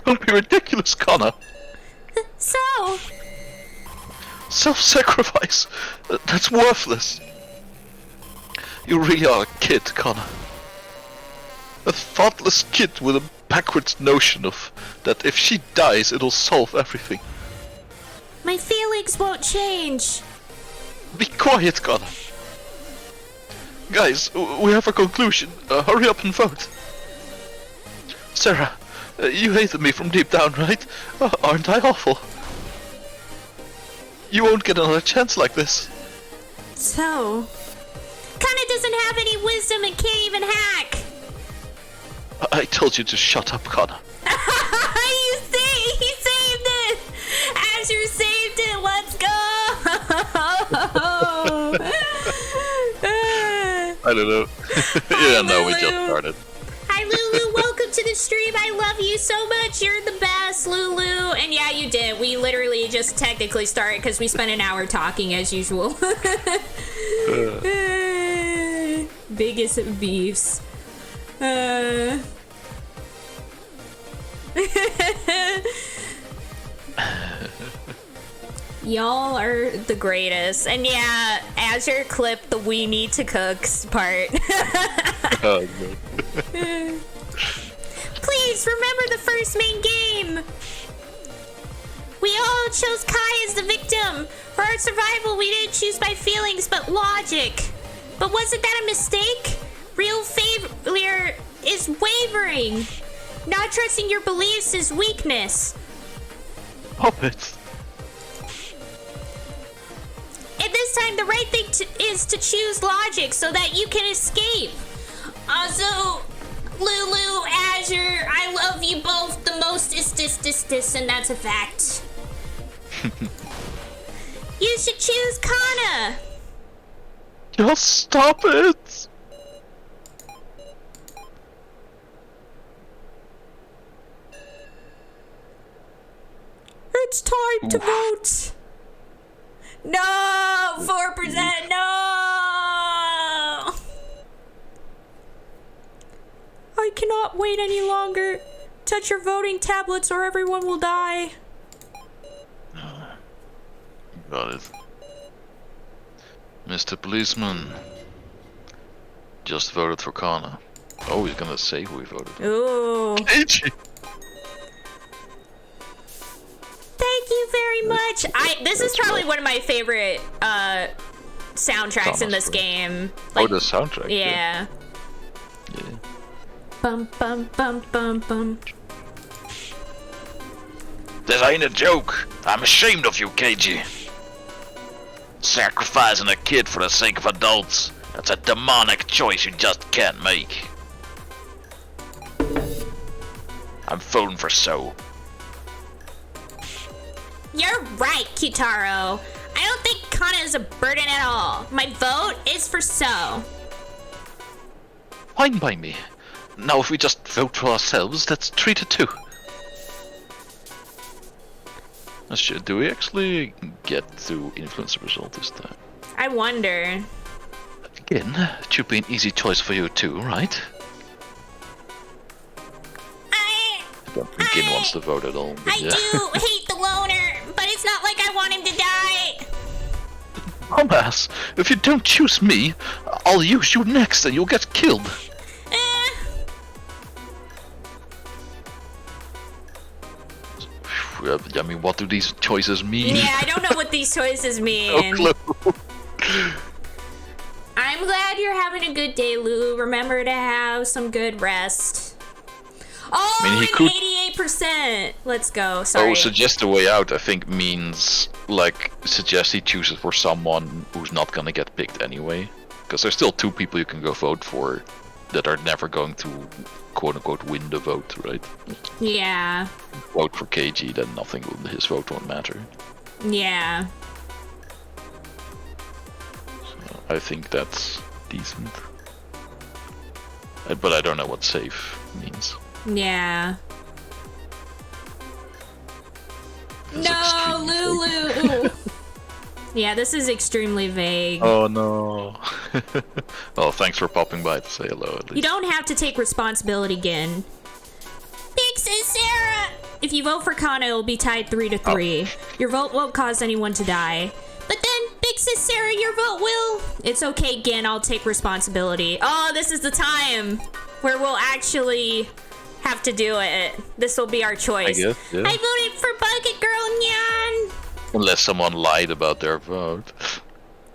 Don't be ridiculous, Connor. So... Self-sacrifice? That's worthless. You really are a kid, Connor. A thoughtless kid with a backwards notion of that if she dies, it'll solve everything. My feelings won't change. Be quiet, Connor. Guys, we have a conclusion. Hurry up and vote. Sarah, you hated me from deep down, right? Aren't I awful? You won't get another chance like this. So... Kana doesn't have any wisdom and can't even hack. I told you to shut up, Connor. You see, he saved it. Azure saved it. Let's go. I don't know. Yeah, no, we just started. Hi, Lulu. Welcome to the stream. I love you so much. You're the best, Lulu. And yeah, you did. We literally just technically started because we spent an hour talking as usual. Biggest beefs. Y'all are the greatest. And yeah, Azure clipped the we need to cook part. Oh, Please remember the first main game. We all chose Kai as the victim. For our survival, we didn't choose by feelings, but logic. But wasn't that a mistake? Real failure is wavering. Not trusting your beliefs is weakness. Puppets. And this time, the right thing is to choose logic so that you can escape. Also, Lulu, Azure, I love you both the most, and that's a fact. You should choose Kana. Just stop it. It's time to vote. No, 4%, no. I cannot wait any longer. Touch your voting tablets or everyone will die. Got it. Mr. Policeman. Just voted for Kana. Oh, he's gonna say who he voted for. Ooh. Keiji! Thank you very much. This is probably one of my favorite soundtracks in this game. Like, the soundtrack. Yeah. Yeah. Bum bum bum bum bum. This ain't a joke. I'm ashamed of you, Keiji. Sacrificing a kid for the sake of adults. That's a demonic choice you just can't make. I'm voting for So. You're right, Kitaro. I don't think Kana is a burden at all. My vote is for So. fine by me. Now if we just vote for ourselves, that's 3-2. Shit, do we actually get to influence the result this time? I wonder. Again, it should be an easy choice for you too, right? I Gin wants to vote at all. But yeah. do hate the loner, but it's not like I want him to die. Dumbass, if you don't choose me, I'll use you next and you'll get killed. I mean, what do these choices mean? Yeah, I don't know what these choices mean. No clue. I'm glad you're having a good day, Lulu. Remember to have some good rest. Oh, I mean, he and could... 88%. Let's go. Sorry. Oh, suggest a way out, I think, means, like, suggest he chooses for someone who's not gonna get picked anyway. Because there's still 2 people you can go vote for that are never going to, quote-unquote, win the vote, right? Yeah. Vote for KG, then nothing, his vote won't matter. Yeah. So I think that's decent. But I don't know what safe means. Yeah. It's No, Lulu! Yeah, this is extremely vague. Oh no. Well, thanks for popping by to say hello at least. You don't have to take responsibility again. Bix and Sarah! If you vote for Kana, it'll be tied 3-3. Oh. Your vote won't cause anyone to die. But then, Bix and Sarah, your vote will. It's okay, Gin, I'll take responsibility. Oh, this is the time where we'll actually have to do it. This will be our choice. I guess, yeah. I voted for Bucket Girl Nyan. Unless someone lied about their vote.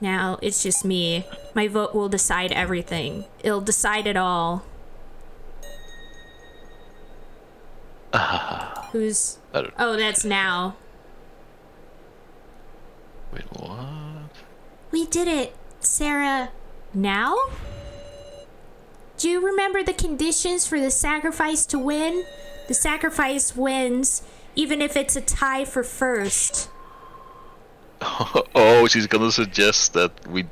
Now, it's just me. My vote will decide everything. It'll decide it all. Who's... Oh, that's now. Wait, what? We did it, Sarah. Now? Do you remember the conditions for the sacrifice to win? The sacrifice wins, even if it's a tie for first. Oh, she's gonna suggest that we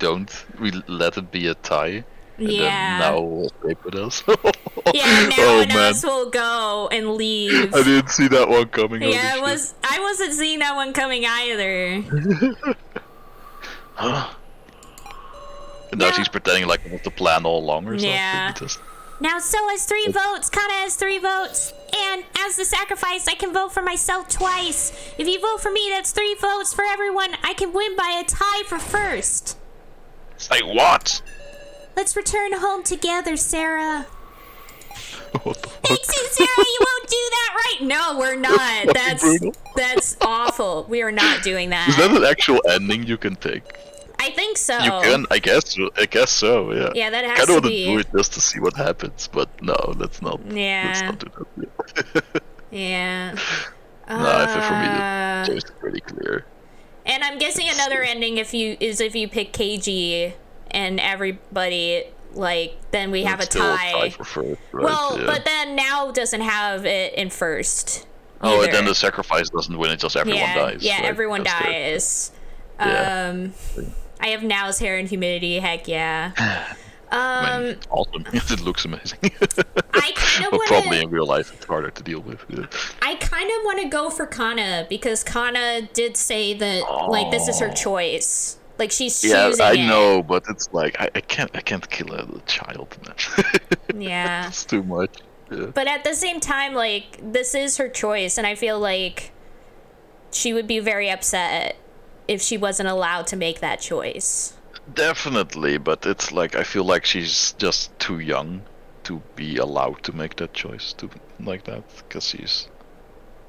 let it be a tie. And yeah. Then now we'll stay with us. Yeah, now one else will go and leave. I didn't see that one coming. Yeah, I wasn't seeing that one coming either. And now she's pretending like it was the plan all along or something. Yeah. Now So has 3 votes, Kana has 3 votes, and as the sacrifice, I can vote for myself twice. If you vote for me, that's 3 votes for everyone. I can win by a tie for first. Say what? Let's return home together, Sarah. What the fuck? Thanks, Sarah, you won't do that right. No, we're not. That's awful. We are not doing that. Is that an actual ending you can take? I think so. You can, I guess so, yeah. Yeah, that has to be. I don't want to be. do it just to see what happens, but no, let's not. Yeah. Let's not do that. Yeah. No, I think for me the choice is pretty clear. And I'm guessing another ending if you pick KG and everybody, like, then we have a tie. For first, right? Well, yeah. But then now doesn't have it in first. Oh, either. and then the sacrifice doesn't win, it's just everyone dies. Yeah, right? everyone dies. Yeah. I have Now's hair and humidity, heck yeah. Awesome. It looks amazing. I kind of want to... Probably in real life it's harder to deal with. Yeah. I kind of want to go for Kana, because Kana did say that, like, this is her choice. Like, she's choosing I it. know, but it's like, I can't kill a child, man. Yeah. It's too much. Yeah. But at the same time, like, this is her choice, and I feel like she would be very upset if she wasn't allowed to make that choice. Definitely, but it's like, I feel like she's just too young to be allowed to make that choice like that, because she's,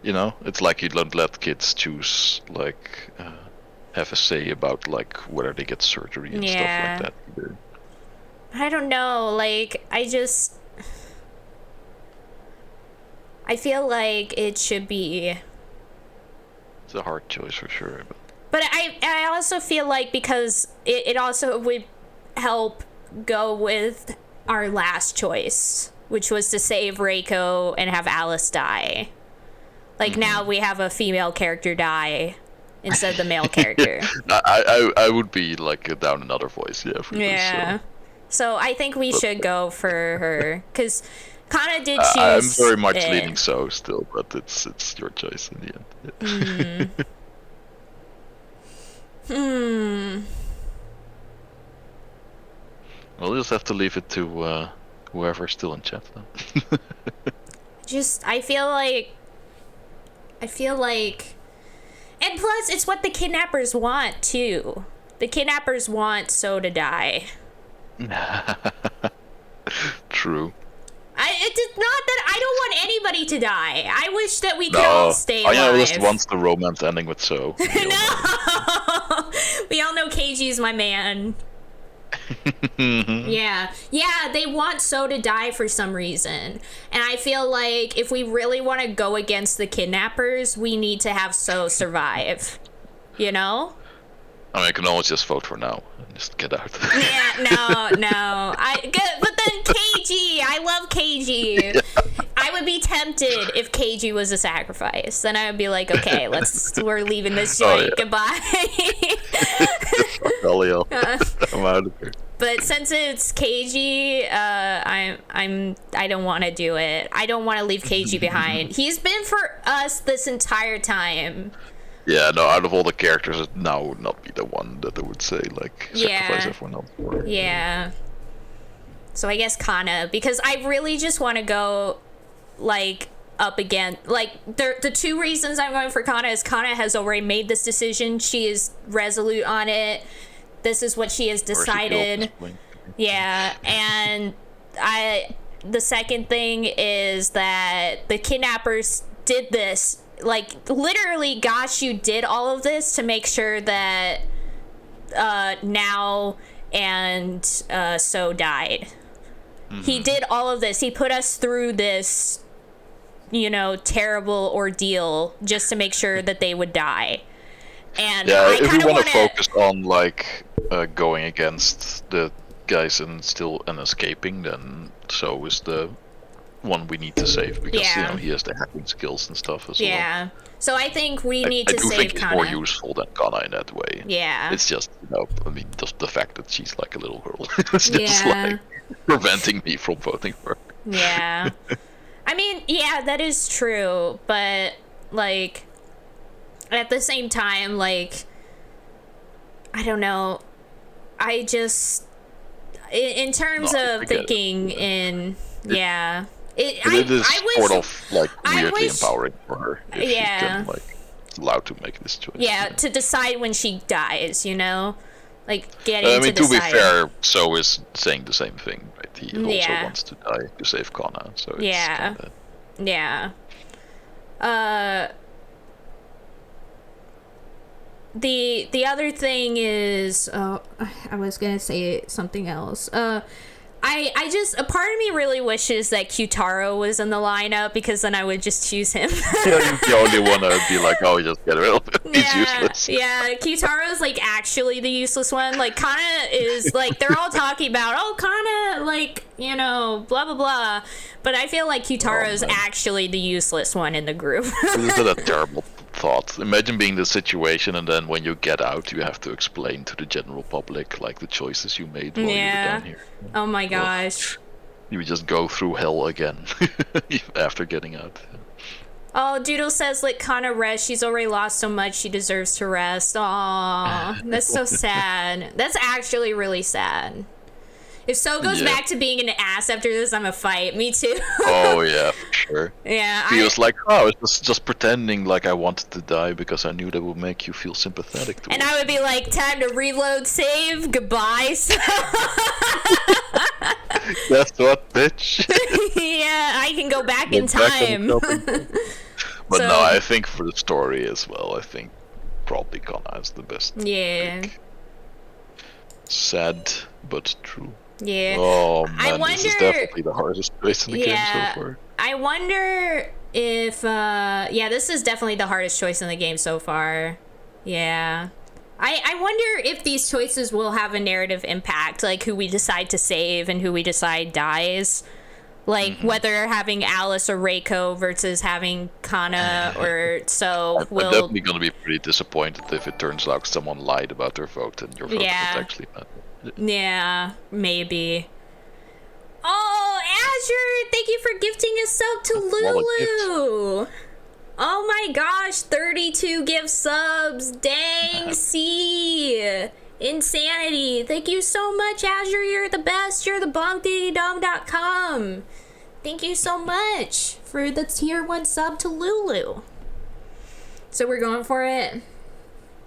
you know, it's like you don't let kids choose, like, have a say about, like, whether they get surgery and stuff like that either. I don't know, like, I feel like it should be... It's a hard choice for sure, But I also feel like, because it also would help go with our last choice, which was to save Reiko and have Alice die. Like, now we have a female character die instead of the male character. I would be, like, down another voice, yeah, for this, so. So I think we should go for her, because Kana did I'm choose very much it. leaning so still, but it's your choice in the end. We'll just have to leave it to whoever's still in chat then. I feel like, and plus it's what the kidnappers want too. The kidnappers want So to die. True. It's not that I don't want anybody to die. I wish that we could all stay alive. Anya just wants the romance ending with So. No! We all know KG's my man. Yeah, they want So to die for some reason. And I feel like if we really want to go against the kidnappers, we need to have So survive. You know? I mean, I can always just vote for now and just get out. Yeah, no. But then KG, I love KG. Yeah. I would be tempted if KG was a sacrifice. Then I would be like, okay, we're leaving this joint. Goodbye. Elio, I'm out of here. But since it's KG, I don't want to do it. I don't want to leave KG behind. He's been for us this entire time. Yeah, no, out of all the characters, now would not be the one that I would say, like, sacrifice everyone else for. Yeah. So I guess Kana, because I really just want to go, like, up again. Like, the two reasons I'm going for Kana is Kana has already made this decision. She is resolute on it. This is what she has decided. Yeah, and the second thing is that the kidnappers did this. Like, literally, gosh, you did all of this to make sure that Now and So died. Mm-hmm. He did all of this. He put us through this, terrible ordeal just to make sure that they would die. And I if kind we of want to focus on, like, going against the guys and escaping, then So is the one we need to save, because he has the hacking skills and stuff as well. Yeah. So I think we need to save Kana. I do think he's more useful than Kana in that way. Yeah. It's just, just the fact that she's like a little girl. It's just like preventing me from voting for her. Yeah. I mean, yeah, that is true, but like at the same time, like, I don't know. I just in terms of thinking It is sort of like weirdly empowering for her if she can, like, allowed to make this choice. Yeah, to decide when she dies, like getting to be fair, So is saying the same thing, right? He also wants to die to save Kana, so it's yeah. The other thing is, I was gonna say something else. I just, a part of me really wishes that Kyutaro was in the lineup, because then I would just choose him. The only one that would be like, oh, just get rid of him. He's useless. Yeah, Kyutaro's like actually the useless one. Like, Kana is like, they're all talking about, oh, Kana, like, blah, blah, blah. But I feel like Kyutaro's actually the useless one in the group. This is a terrible thought. Imagine being the situation, and then when you get out, you have to explain to the general public, like, the choices you made while you were down here. Oh my gosh. You just go through hell again after getting out. Oh, Doodle says, let Kana rest. She's already lost so much, she deserves to rest. Aw, that's so sad. That's actually really sad. If So goes back to being an ass after this, I'm a fight. Me too. Oh, yeah, for sure. Yeah. He was like, oh, I was just pretending like I wanted to die because I knew that would make you feel sympathetic to me. And I would be like, time to reload, save, goodbye. That's what, bitch. Yeah, I can go back in time. But no, I think for the story as well, I think probably Kana is the best. Yeah. Pick. Sad, but true. Yeah. Oh man, this is definitely the hardest choice in the game so far. I wonder if this is definitely the hardest choice in the game so far. Yeah. I wonder if these choices will have a narrative impact, like who we decide to save and who we decide dies. Like, whether having Alice or Reiko versus having Kana or so I'm will... definitely gonna be pretty disappointed if it turns out someone lied about their vote and your vote Yeah. was actually matter. Yeah, maybe. Oh, Azure, thank you for gifting a sub to Lulu. Oh my gosh, 32 gift subs. Dang, C. Insanity. Thank you so much, Azure. You're the best. You're the bombdiddydom.com. Thank you so much for the tier 1 sub to Lulu. So we're going for it?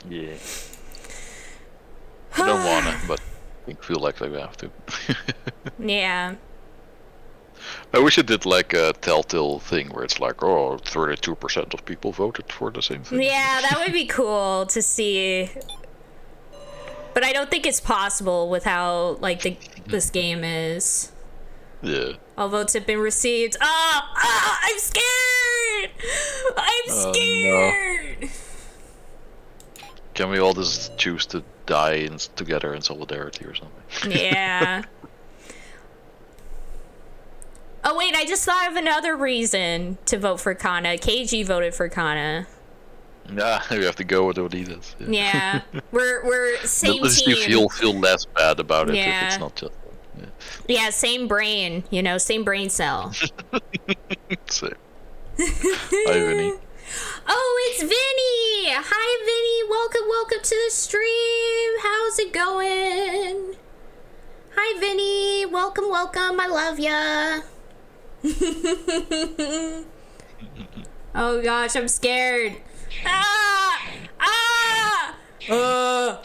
Yeah. I don't wanna, but I feel like we have to. Yeah. I wish it did like a telltale thing where it's like, oh, 32% of people voted for the same thing. Yeah, that would be cool to see. But I don't think it's possible with how, like, this game is. Yeah. All votes have been received. I'm scared! I'm scared! No. Can we all just choose to die together in solidarity or something? Yeah. Oh, wait, I just thought of another reason to vote for Kana. KG voted for Kana. Nah, we have to go with what he does. Yeah. We're same At least team. you feel less bad about it if Yeah. it's not just... Yeah, same brain, same brain cell. Same. Hi, Vinny. Oh, it's Vinny! Hi, Vinny! Welcome to the stream! How's it going? Hi, Vinny! Welcome, I love ya! Oh gosh, I'm scared. Ah! Ah! Ah!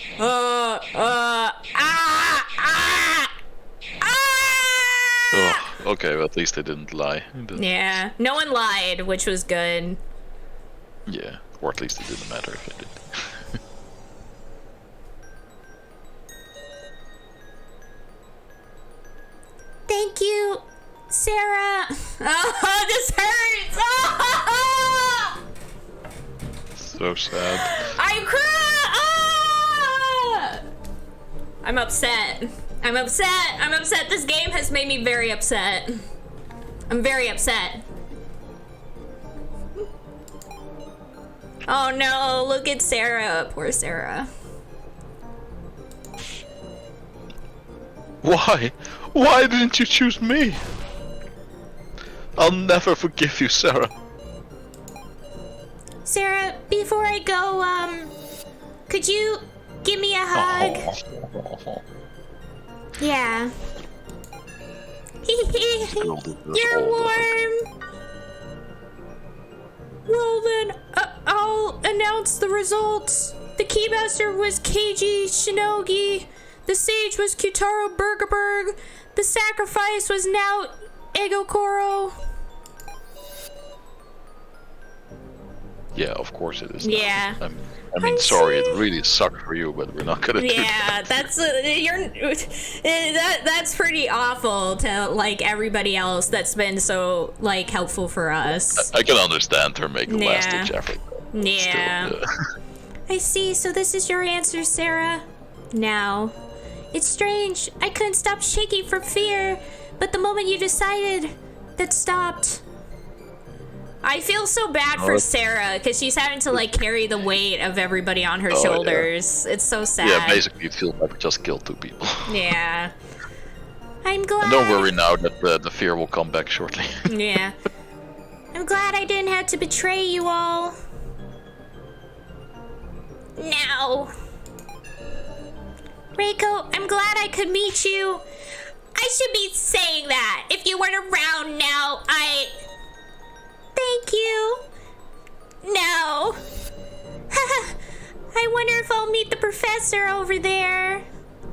Oh, okay, well, at least they didn't lie. Yeah, no one lied, which was good. Yeah, or at least it didn't matter if they did. Thank you, Sarah. Oh, this hurts. Oh! So sad. I'm crying. Ah! I'm upset. I'm upset. This game has made me very upset. I'm very upset. Oh no, look at Sarah. Poor Sarah. Why? Why didn't you choose me? I'll never forgive you, Sarah. Sarah, before I go, could you give me a hug? Yeah. You're warm. Well then, I'll announce the results. The Keymaster was KG Shinogi. The Sage was Kyutaro Bergerberg. The Sacrifice was now Ego Koro. Yeah, of course it is. Yeah. I mean, sorry, it really sucked for you, but we're not gonna do that. Yeah, that's pretty awful to like everybody else that's been so like helpful for us. I can understand her making last ditch effort. Yeah. Still, I see. So this is your answer, Sarah. Now, it's strange. I couldn't stop shaking from fear, but the moment you decided, that stopped. I feel so bad for Sarah because she's having to like carry the weight of everybody on her shoulders. Yeah. It's so sad. Yeah, basically it feels like we just killed 2 people. Yeah. I'm glad. And don't worry now that the fear will come back shortly. Yeah. I'm glad I didn't have to betray you all. Now. Reiko, I'm glad I could meet you. I should be saying that. If you weren't around now, Thank you. No. I wonder if I'll meet the professor over there.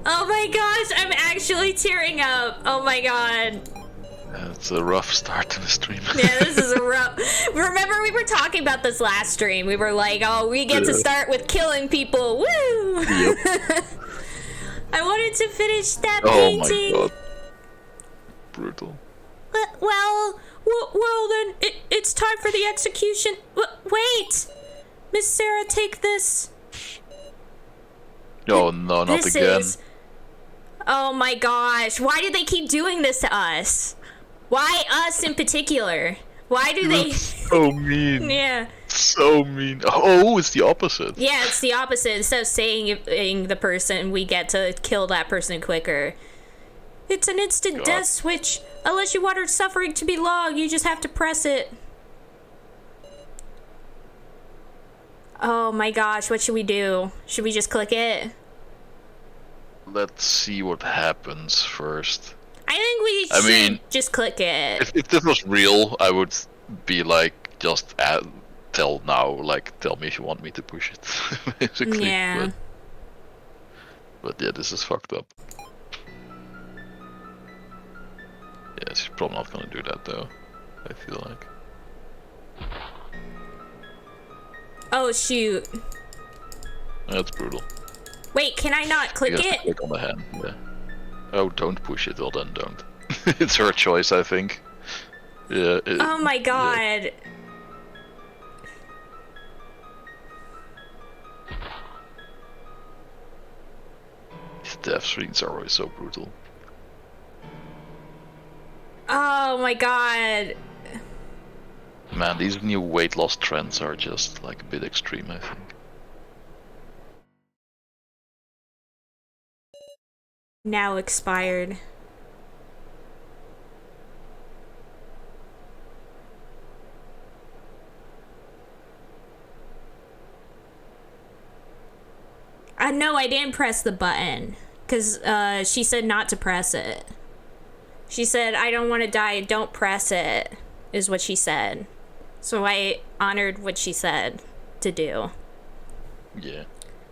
Oh my gosh, I'm actually tearing up. Oh my god. It's a rough start to the stream. Yeah, this is a rough... Remember we were talking about this last stream. We were like, oh, we get to start with killing people. Woo! Yep. I wanted to finish that painting. Oh my god. Brutal. Well then, it's time for the execution. Wait! Miss Sarah, take this. Oh no, not again. Oh my gosh, why do they keep doing this to us? Why us in particular? Why do they... So mean. Yeah. So mean. Oh, it's the opposite. Yeah, it's the opposite. Instead of saving the person, we get to kill that person quicker. It's an instant death switch. Unless you want our suffering to be long, you just have to press it. Oh my gosh, what should we do? Should we just click it? Let's see what happens first. I think we should just click it. If this was real, I would be like, just tell me if you want me to push it, basically. Yeah. But yeah, this is fucked up. Yeah, she's probably not gonna do that though, I feel like. Oh shoot. That's brutal. Wait, can I not click it? Click on the hand, yeah. Oh, don't push it, well then don't. It's her choice, I think. Yeah. Oh my god. Yeah. These death screens are always so brutal. Oh my god. Man, these new weight loss trends are just like a bit extreme, I think. Now expired. No, I didn't press the button. Because she said not to press it. She said, I don't want to die, don't press it, is what she said. So I honored what she said to do. Yeah.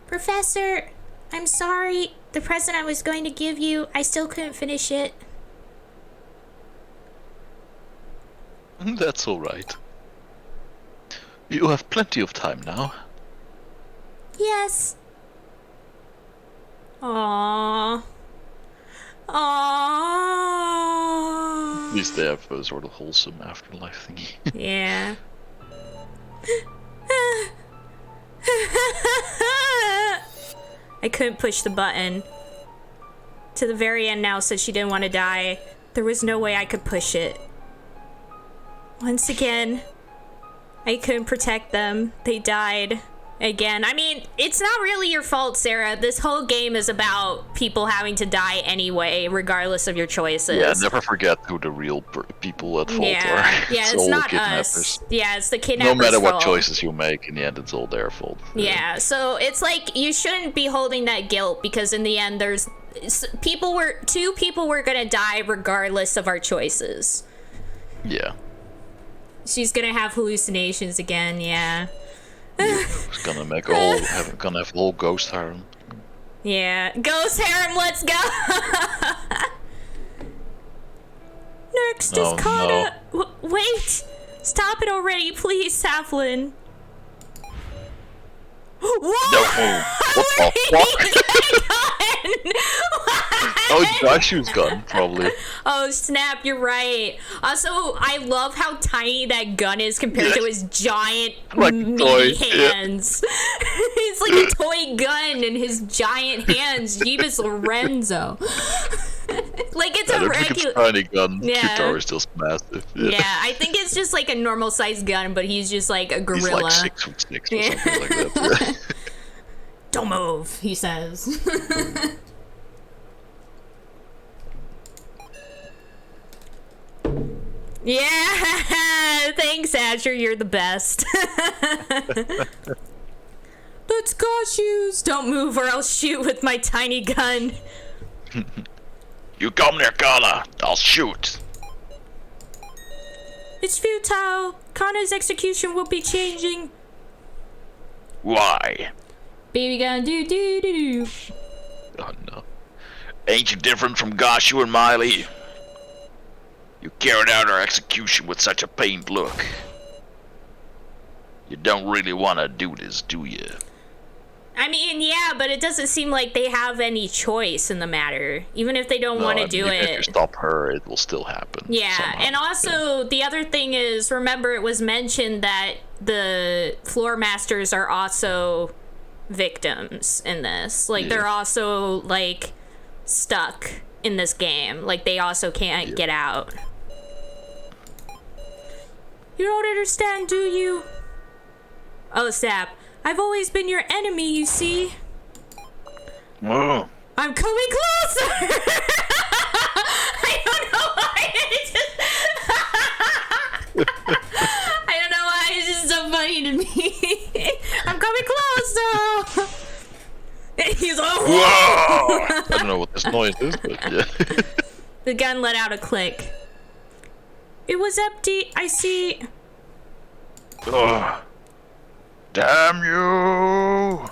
Professor, I'm sorry. The present I was going to give you, I still couldn't finish it. That's alright. You have plenty of time now. Yes. Aww. Aww. At least they have a sort of wholesome afterlife thingy. Yeah. I couldn't push the button. To the very end now said she didn't want to die. There was no way I could push it. Once again, I couldn't protect them. They died. Again, I mean, it's not really your fault, Sarah. This whole game is about people having to die anyway, regardless of your choices. Yeah, never forget who the real people at fault are. Yeah, it's not us. Yeah, it's the kidnappers' No matter what fault. choices you make, in the end, it's all their fault. Yeah, so it's like you shouldn't be holding that guilt because in the end, two people were gonna die regardless of our choices. Yeah. She's gonna have hallucinations again. Yeah. It's gonna make gonna have a whole ghost harem. Yeah, ghost harem, let's go! Next is Kana. No. Wait! Stop it already, please, Saflin. What? Don't move. What the fuck? Oh, Joshu's gun, probably. Oh, snap, you're right. Also, I love how tiny that gun is compared to his giant meaty hands. Yeah. It's like a toy gun in his giant hands. Jeebus Lorenzo. Like it's a regular tiny gun. Yeah. Guitar is just massive. Yeah, I think it's just like a normal sized gun, but he's just like a gorilla. He's like 6'6" or something like that. Don't move, he says. Yeah, thanks, Asher. You're the best. Let's go, shoes. Don't move, or I'll shoot with my tiny gun. You come near Kana, I'll shoot. It's futile. Kana's execution will be changing. Why? Baby gun, do do do do. Oh no. Ain't you different from Gashu and Miley? You carried out our execution with such a pained look. You don't really want to do this, do you? I mean, yeah, but it doesn't seem like they have any choice in the matter. Even if they don't want to do it. If you stop her, it will still happen. Yeah, somehow. and also the other thing is, remember it was mentioned that the floor masters are also victims in this. Like, they're also, like, stuck in this game. Like, they also can't get out. You don't understand, do you? Oh, Sap. I've always been your enemy, you see. Oh. I'm coming closer! I don't know why it just... I don't know why it's just so funny to me. I'm coming closer! And he's like, whoa! I don't know what this noise is, but yeah. The gun let out a click. It was empty, I see. Oh. Damn you!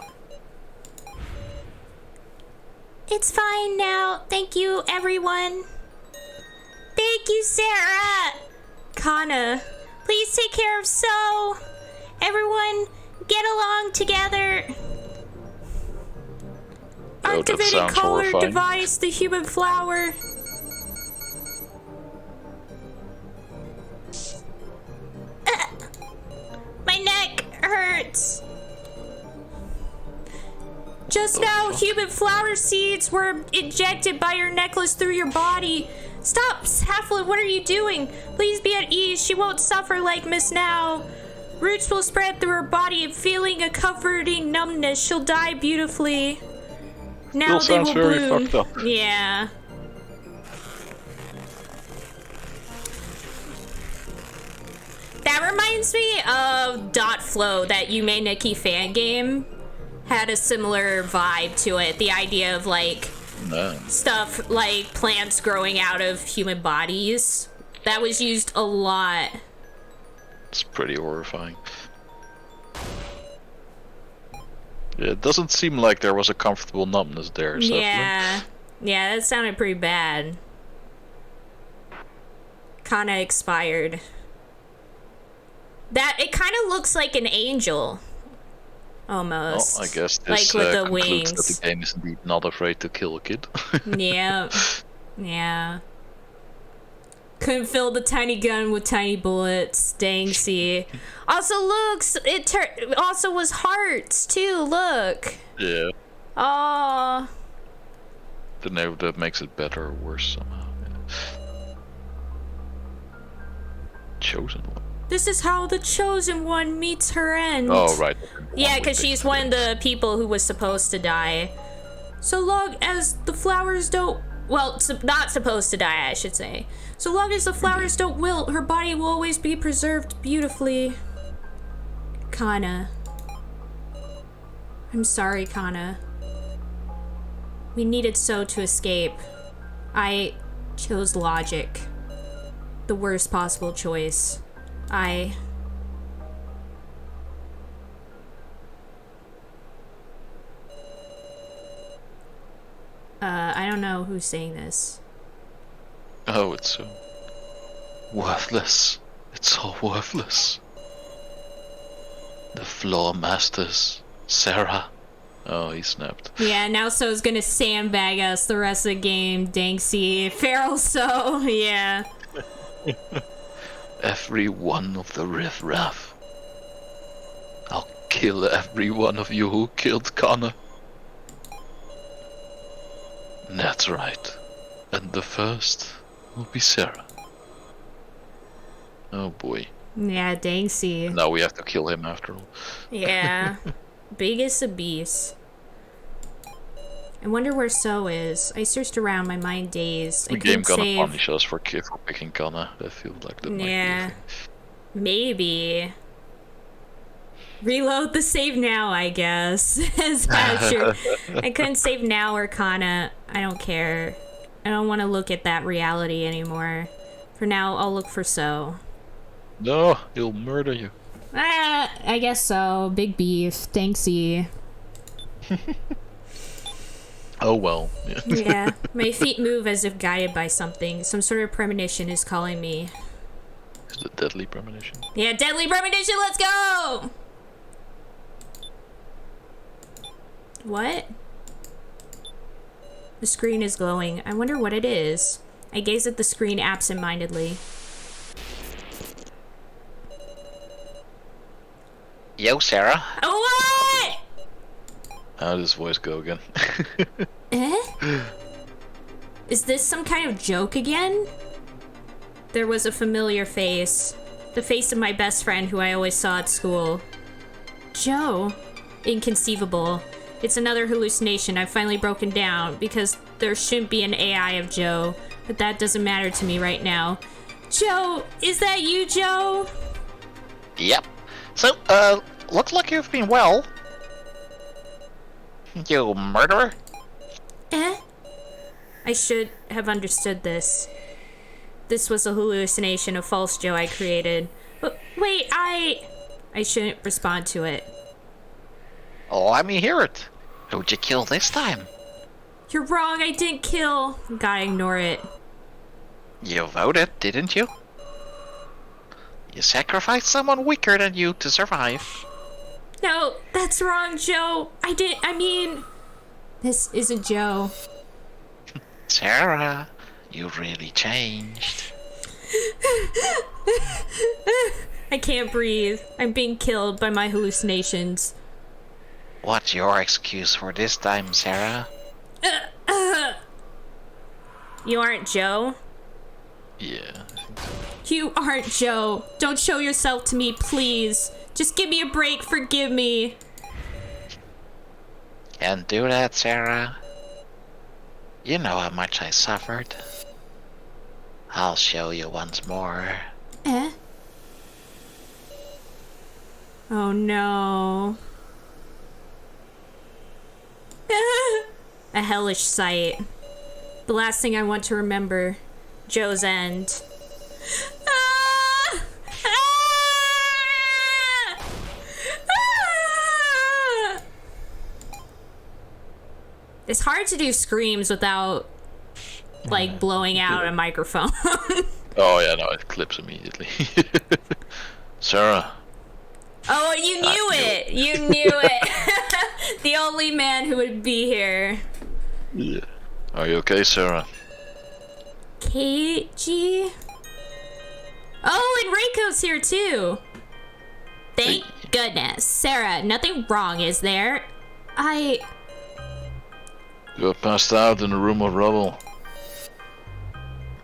It's fine now. Thank you, everyone. Thank you, Sarah. Kana, please take care of So. Everyone, get along together. Oh, Activating collar horrifying. device, the human flower. My neck hurts. Just now, human flower seeds were injected by your necklace through your body. Stop, Halfling, what are you doing? Please be at ease. She won't suffer like Miss Now. Roots will spread through her body and feeling a comforting numbness. She'll die beautifully. Now they Still will sounds very bloom. fucked up. Yeah. That reminds me of Dot Flow, that Yume Nikki fan game. Had a similar vibe to it. The idea of like stuff like plants growing out of human bodies. That was used a lot. It's pretty horrifying. Yeah, it doesn't seem like there was a comfortable numbness there. Yeah. Yeah, that sounded pretty bad. Kinda expired. That, it kind of looks like an angel. Almost. Well, I guess this like with the concludes wings. that the game is indeed not afraid to kill a kid. Yeah. Yeah. Couldn't fill the tiny gun with tiny bullets. Dang, see. Also, looks, it also was hearts, too, look. Yeah. Oh. Don't know if that makes it better or worse somehow. Yeah. Chosen one. This is how the chosen one meets her end. Oh, right. Yeah, because she's one of the people who was supposed to die. So long as the flowers don't... Well, not supposed to die, I should say. So long as the flowers don't wilt, her body will always be preserved beautifully. Kana. I'm sorry, Kana. We needed So to escape. I chose logic. The worst possible choice. I don't know who's saying this. Oh, it's so worthless. It's all worthless. The floor masters, Sarah. Oh, he snapped. Yeah, now So's gonna sandbag us the rest of the game. Danksy, feral So, yeah. Every one of the riffraff. I'll kill every one of you who killed Connor. That's right. And the first will be Sarah. Oh boy. Yeah, Danksy. Now we have to kill him after all. Yeah. Biggest of beasts. I wonder where So is. I searched around, my mind dazed. The I game couldn't gonna save. punish us for picking Connor. That feels like that might be a Yeah. thing. Maybe. Reload the save now, I guess. Is that true? I couldn't save now or Kana. I don't care. I don't want to look at that reality anymore. For now, I'll look for So. No, he'll murder you. I guess so. Big beef. Thanksy. Oh well. Yeah. Yeah. My feet move as if guided by something. Some sort of premonition is calling me. Is it deadly premonition? Yeah, deadly premonition, let's go! What? The screen is glowing. I wonder what it is. I gaze at the screen absent-mindedly. Yo, Sarah. Oh, what? How does his voice go again? Eh? Is this some kind of joke again? There was a familiar face. The face of my best friend who I always saw at school. Joe? Inconceivable. It's another hallucination. I've finally broken down because there shouldn't be an AI of Joe, but that doesn't matter to me right now. Joe, is that you, Joe? Yep. So, looks like you've been well. You murderer? Eh? I should have understood this. This was a hallucination, a false Joe I created. But wait, I shouldn't respond to it. Oh, let me hear it. Who'd you kill this time? You're wrong, I didn't kill. Gotta ignore it. You voted, didn't you? You sacrificed someone weaker than you to survive. No, that's wrong, Joe. I mean, this isn't Joe. Sarah, you really changed. I can't breathe. I'm being killed by my hallucinations. What's your excuse for this time, Sarah? You aren't Joe? Yeah. You aren't Joe. Don't show yourself to me, please. Just give me a break. Forgive me. Can't do that, Sarah. You know how much I suffered. I'll show you once more. Eh? Oh no. A hellish sight. The last thing I want to remember. Joe's end. Ah! Ah! Ah! It's hard to do screams without, like, blowing out a microphone. Oh yeah, no, it clips immediately. Sarah. Oh, you knew it! You knew it! The only man who would be here. Yeah. Are you okay, Sarah? KG? Oh, and Reiko's here too! Thank goodness. Sarah, nothing wrong, is there? You're passed out in a room of rubble.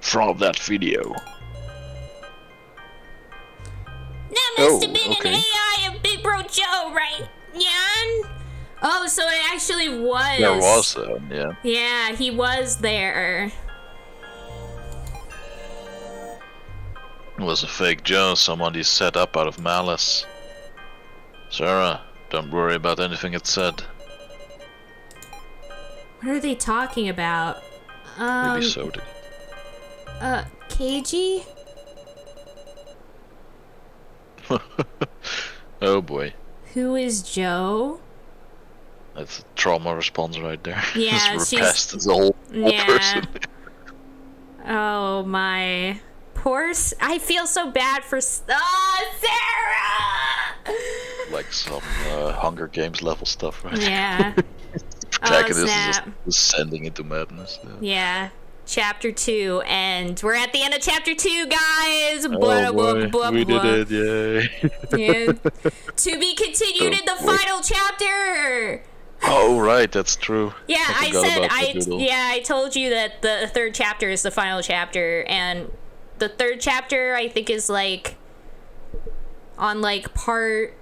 From that video. That must have been okay. an AI of Big Bro Joe, right, Jan? Oh, so it actually was. There was, yeah. Yeah, he was there. It was a fake Joe somebody set up out of malice. Sarah, don't worry about anything it said. What are they talking about? Maybe so did. KG? Oh boy. Who is Joe? That's a trauma response right there. Yeah, Just she's... repressed as a whole person. Oh my... I feel so bad for... Oh, Sarah! Like some Hunger Games level stuff, right? Yeah. Protagonist is snap. just descending into madness. Yeah. Chapter 2, and we're at the end of Chapter 2, guys! Oh boy, we did it, yay! Yeah. To be continued in the final chapter! Oh right, that's true. Yeah, I I told you that the third chapter is the final chapter, and the third chapter I think is like on like part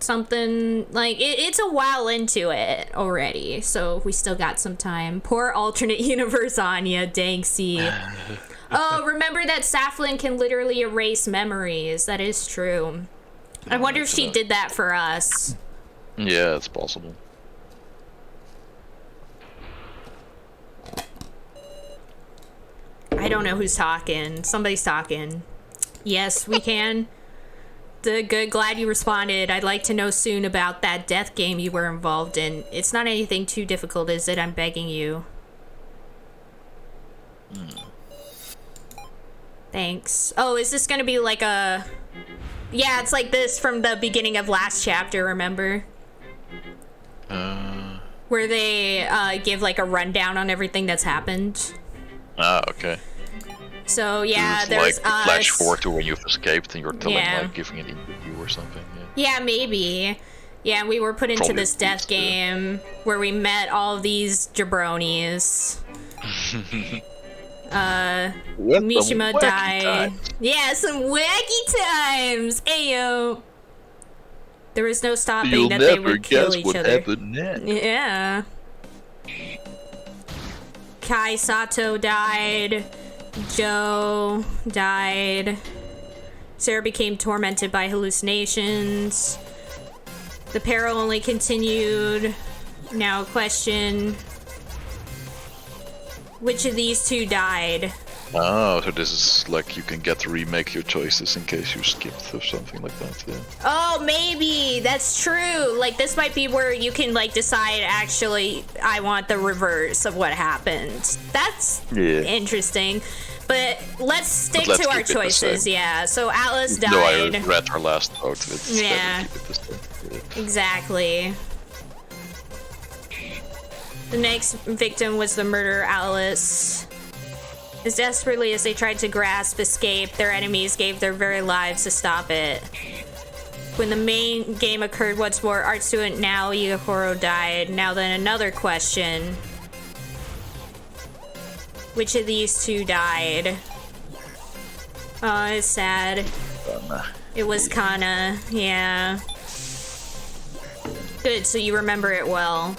something, like it's a while into it already, so we still got some time. Poor alternate universe Anya, dang C. Oh, remember that Saflin can literally erase memories. That is true. I wonder if she did that for us. Yeah, it's possible. I don't know who's talking. Somebody's talking. Yes, we can. Glad you responded. I'd like to know soon about that death game you were involved in. It's not anything too difficult, is it? I'm begging you. Thanks. Oh, is this gonna be like a... Yeah, it's like this from the beginning of last chapter, remember? Where they give like a rundown on everything that's happened. Ah, okay. So yeah, it's there's like flash forward to when you've escaped and you're telling, Yeah. like, giving an interview or something. Yeah. Yeah, maybe. Yeah, we were put into Probably this death too. game where we met all of these jabronis. What Mishima the wacky died. times. Yeah, some wacky times. Ayo. There was no stopping You'll that they never would kill guess each what other. happened next. Yeah. Kai Sato died. Joe died. Sarah became tormented by hallucinations. The peril only continued. Now question. Which of these two died? Oh, so this is like you can get to remake your choices in case you skipped or something like that, yeah. Oh, maybe. That's true. Like, this might be where you can, like, decide, actually, I want the reverse of what happened. That's interesting. But let's stick to our choices, yeah. So Atlas died. No, I read her last vote. It's Yeah. keep it the same. Yeah. Exactly. The next victim was the murderer Atlas. As desperately as they tried to grasp escape, their enemies gave their very lives to stop it. When the main game occurred once more, art student now Yahoro died. Now then another question. Which of these two died? Oh, it's sad. It was Kana, yeah. Good, so you remember it well.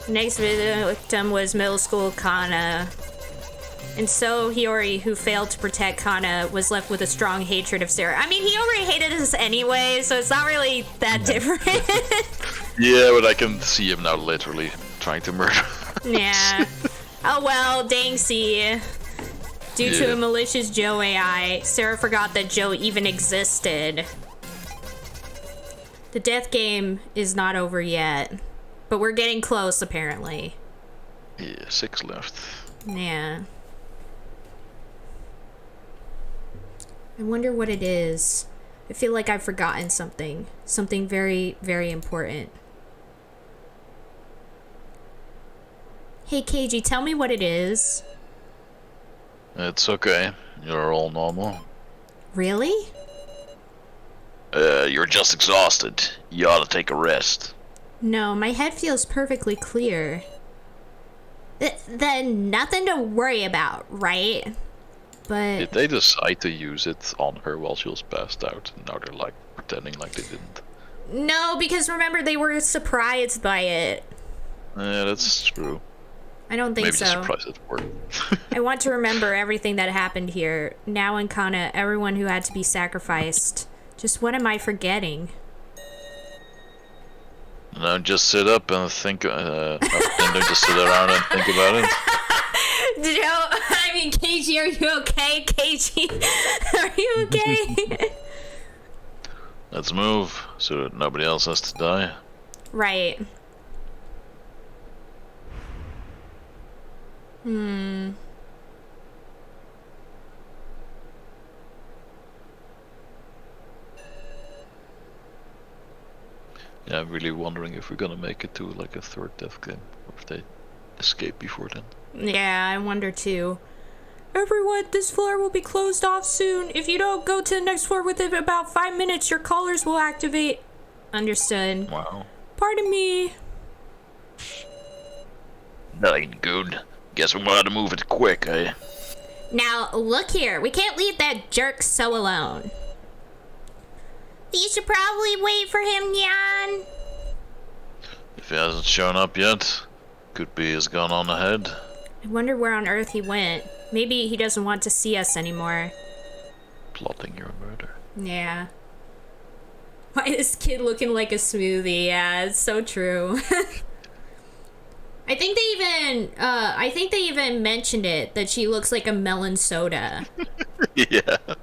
Next victim was middle school Kana. And so Hiyori, who failed to protect Kana, was left with a strong hatred of Sarah. I mean, he already hated us anyway, so it's not really that different. Yeah, but I can see him now literally trying to murder us. Yeah. Oh well, dang see. Due to a malicious Joe AI, Sarah forgot that Joe even existed. The death game is not over yet. But we're getting close, apparently. Yeah, 6 left. Yeah. I wonder what it is. I feel like I've forgotten something. Something very, very important. Hey, KG, tell me what it is. It's okay. You're all normal. Really? You're just exhausted. You ought to take a rest. No, my head feels perfectly clear. Then nothing to worry about, right? But Did they decide to use it on her while she was passed out? Now they're like pretending like they didn't. no, because remember they were surprised by it. Yeah, that's true. I don't think Maybe so. the surprise at work. I want to remember everything that happened here. Now in Kana, everyone who had to be sacrificed. Just what am I forgetting? No, just sit up and think. And don't just sit around and think about it. Joe, I mean, KG, are you okay? KG, are you okay? Let's move so that nobody else has to die. Right. Yeah, I'm really wondering if we're gonna make it to like a third death game, or if they escape before then. Yeah, I wonder too. Everyone, this floor will be closed off soon. If you don't go to the next floor within about 5 minutes, your collars will activate. Understood. Wow. Pardon me. That ain't good. Guess we're gonna have to move it quick, eh? Now, look here. We can't leave that jerk so alone. You should probably wait for him, Jan. If he hasn't shown up yet, could be he's gone on ahead. I wonder where on earth he went. Maybe he doesn't want to see us anymore. Plotting your murder. Yeah. Why is this kid looking like a smoothie? Yeah, it's so true. I think they even mentioned it, that she looks like a melon soda. Yeah. I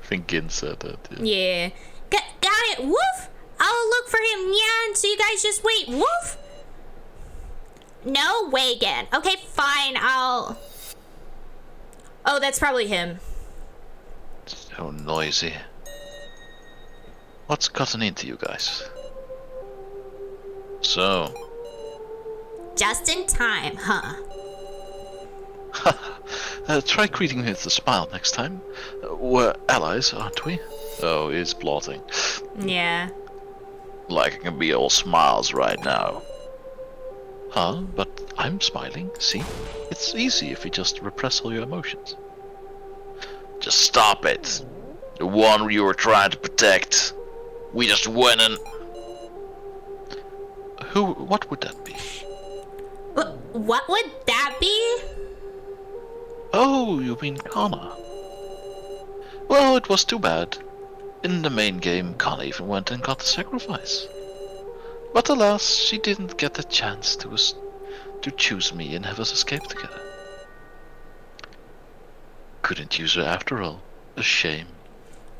think Gin said that, yeah. Yeah. Got it, woof! I'll look for him, Jan, so you guys just wait, woof! No way, again. Okay, fine, I'll... Oh, that's probably him. So noisy. What's gotten into you guys? So... Just in time, huh? try greeting me with a smile next time. We're allies, aren't we? Oh, he's plotting. Yeah. Like I can be all smiles right now. Huh? But I'm smiling, see? It's easy if you just repress all your emotions. Just stop it. The one you were trying to protect. We just went and... What would that be? What would that be? Oh, you mean Kana. Well, it was too bad. In the main game, Kana even went and got the sacrifice. But alas, she didn't get the chance to choose me and have us escape together. Couldn't use her after all. A shame.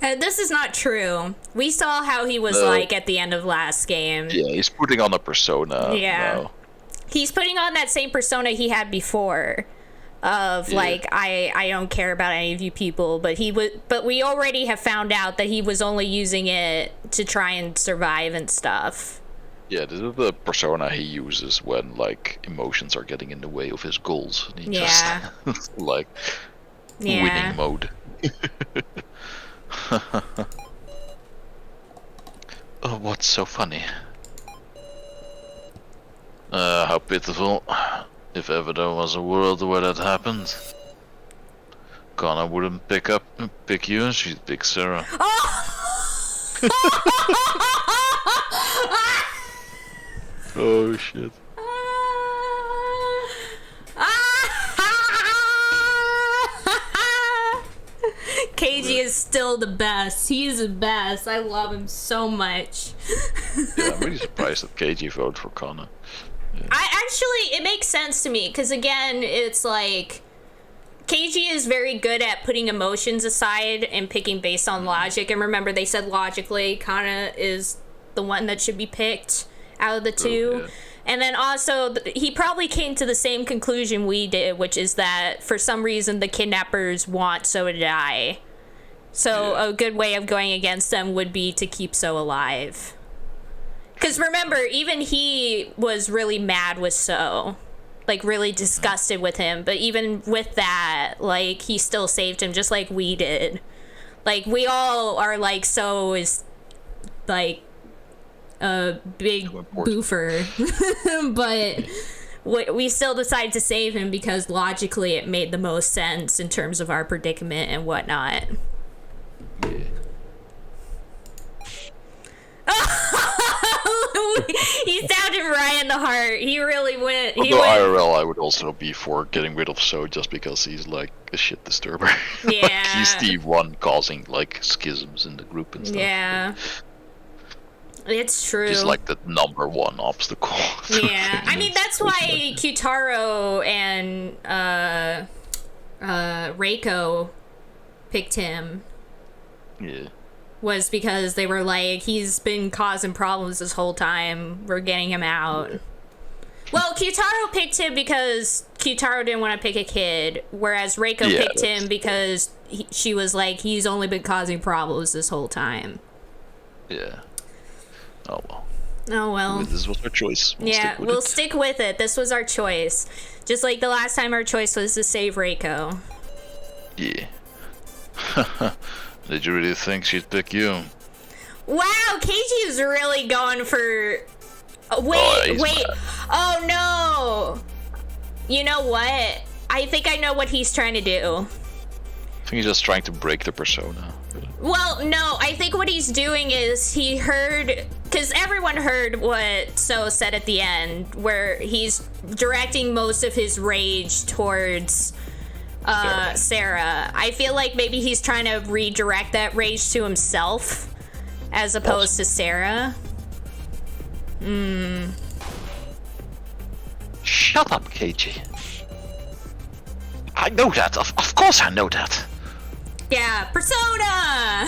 This is not true. We saw how he was like at the end of last game. Yeah, he's putting on a persona. Yeah. Now. He's putting on that same persona he had before. Of like, I don't care about any of you people, but we already have found out that he was only using it to try and survive and stuff. Yeah, this is the persona he uses when like emotions are getting in the way of his goals. And he just like winning mode. Oh, what's so funny? How pitiful. If ever there was a world where that happened, Connor wouldn't pick you, and she'd pick Sarah. Oh shit. KG is still the best. He's the best. I love him so much. Yeah, I'm really surprised that KG voted for Connor. Yeah. It makes sense to me, because again, it's like, KG is very good at putting emotions aside and picking based on logic. And remember, they said logically, Kana is the one that should be picked out of the two. Yeah. And then also, he probably came to the same conclusion we did, which is that for some reason the kidnappers want So to die. So a good way of going against them would be to keep So alive. Because remember, even he was really mad with So. Like, really disgusted with him. But even with that, like, he still saved him, just like we did. Like, we all are like, So is, like, a big boofer. But we still decided to save him because logically it made the most sense in terms of our predicament and whatnot. Yeah. He sounded right in the heart. He really went. Although IRL, I would also be for getting rid of So just because he's like a shit disturber. Yeah. Like, he's the one causing like schisms in the group and stuff. Yeah. It's true. He's like the number one obstacle. Yeah. I mean, that's why Kyutaro and Reiko picked him. Yeah. Was because they were like, he's been causing problems this whole time. We're getting him out. Yeah. Well, Kyutaro picked him because Kyutaro didn't want to pick a kid, whereas Reiko picked him because she was like, he's only been causing problems this whole time. Yeah. Oh well. Oh well. This was our choice. We'll stick with it. This was our choice. Just like the last time our choice was to save Reiko. Yeah. Did you really think she'd pick you? Wow, KG is really going for... Wait. Mad. Oh, no. You know what? I think I know what he's trying to do. I think he's just trying to break the persona. Well, no, I think what he's doing is he heard... Because everyone heard what So said at the end, where he's directing most of his rage towards... Sarah. I feel like maybe he's trying to redirect that rage to himself as opposed to Sarah. Shut up, KG. I know that. Of course I know that. Yeah, persona!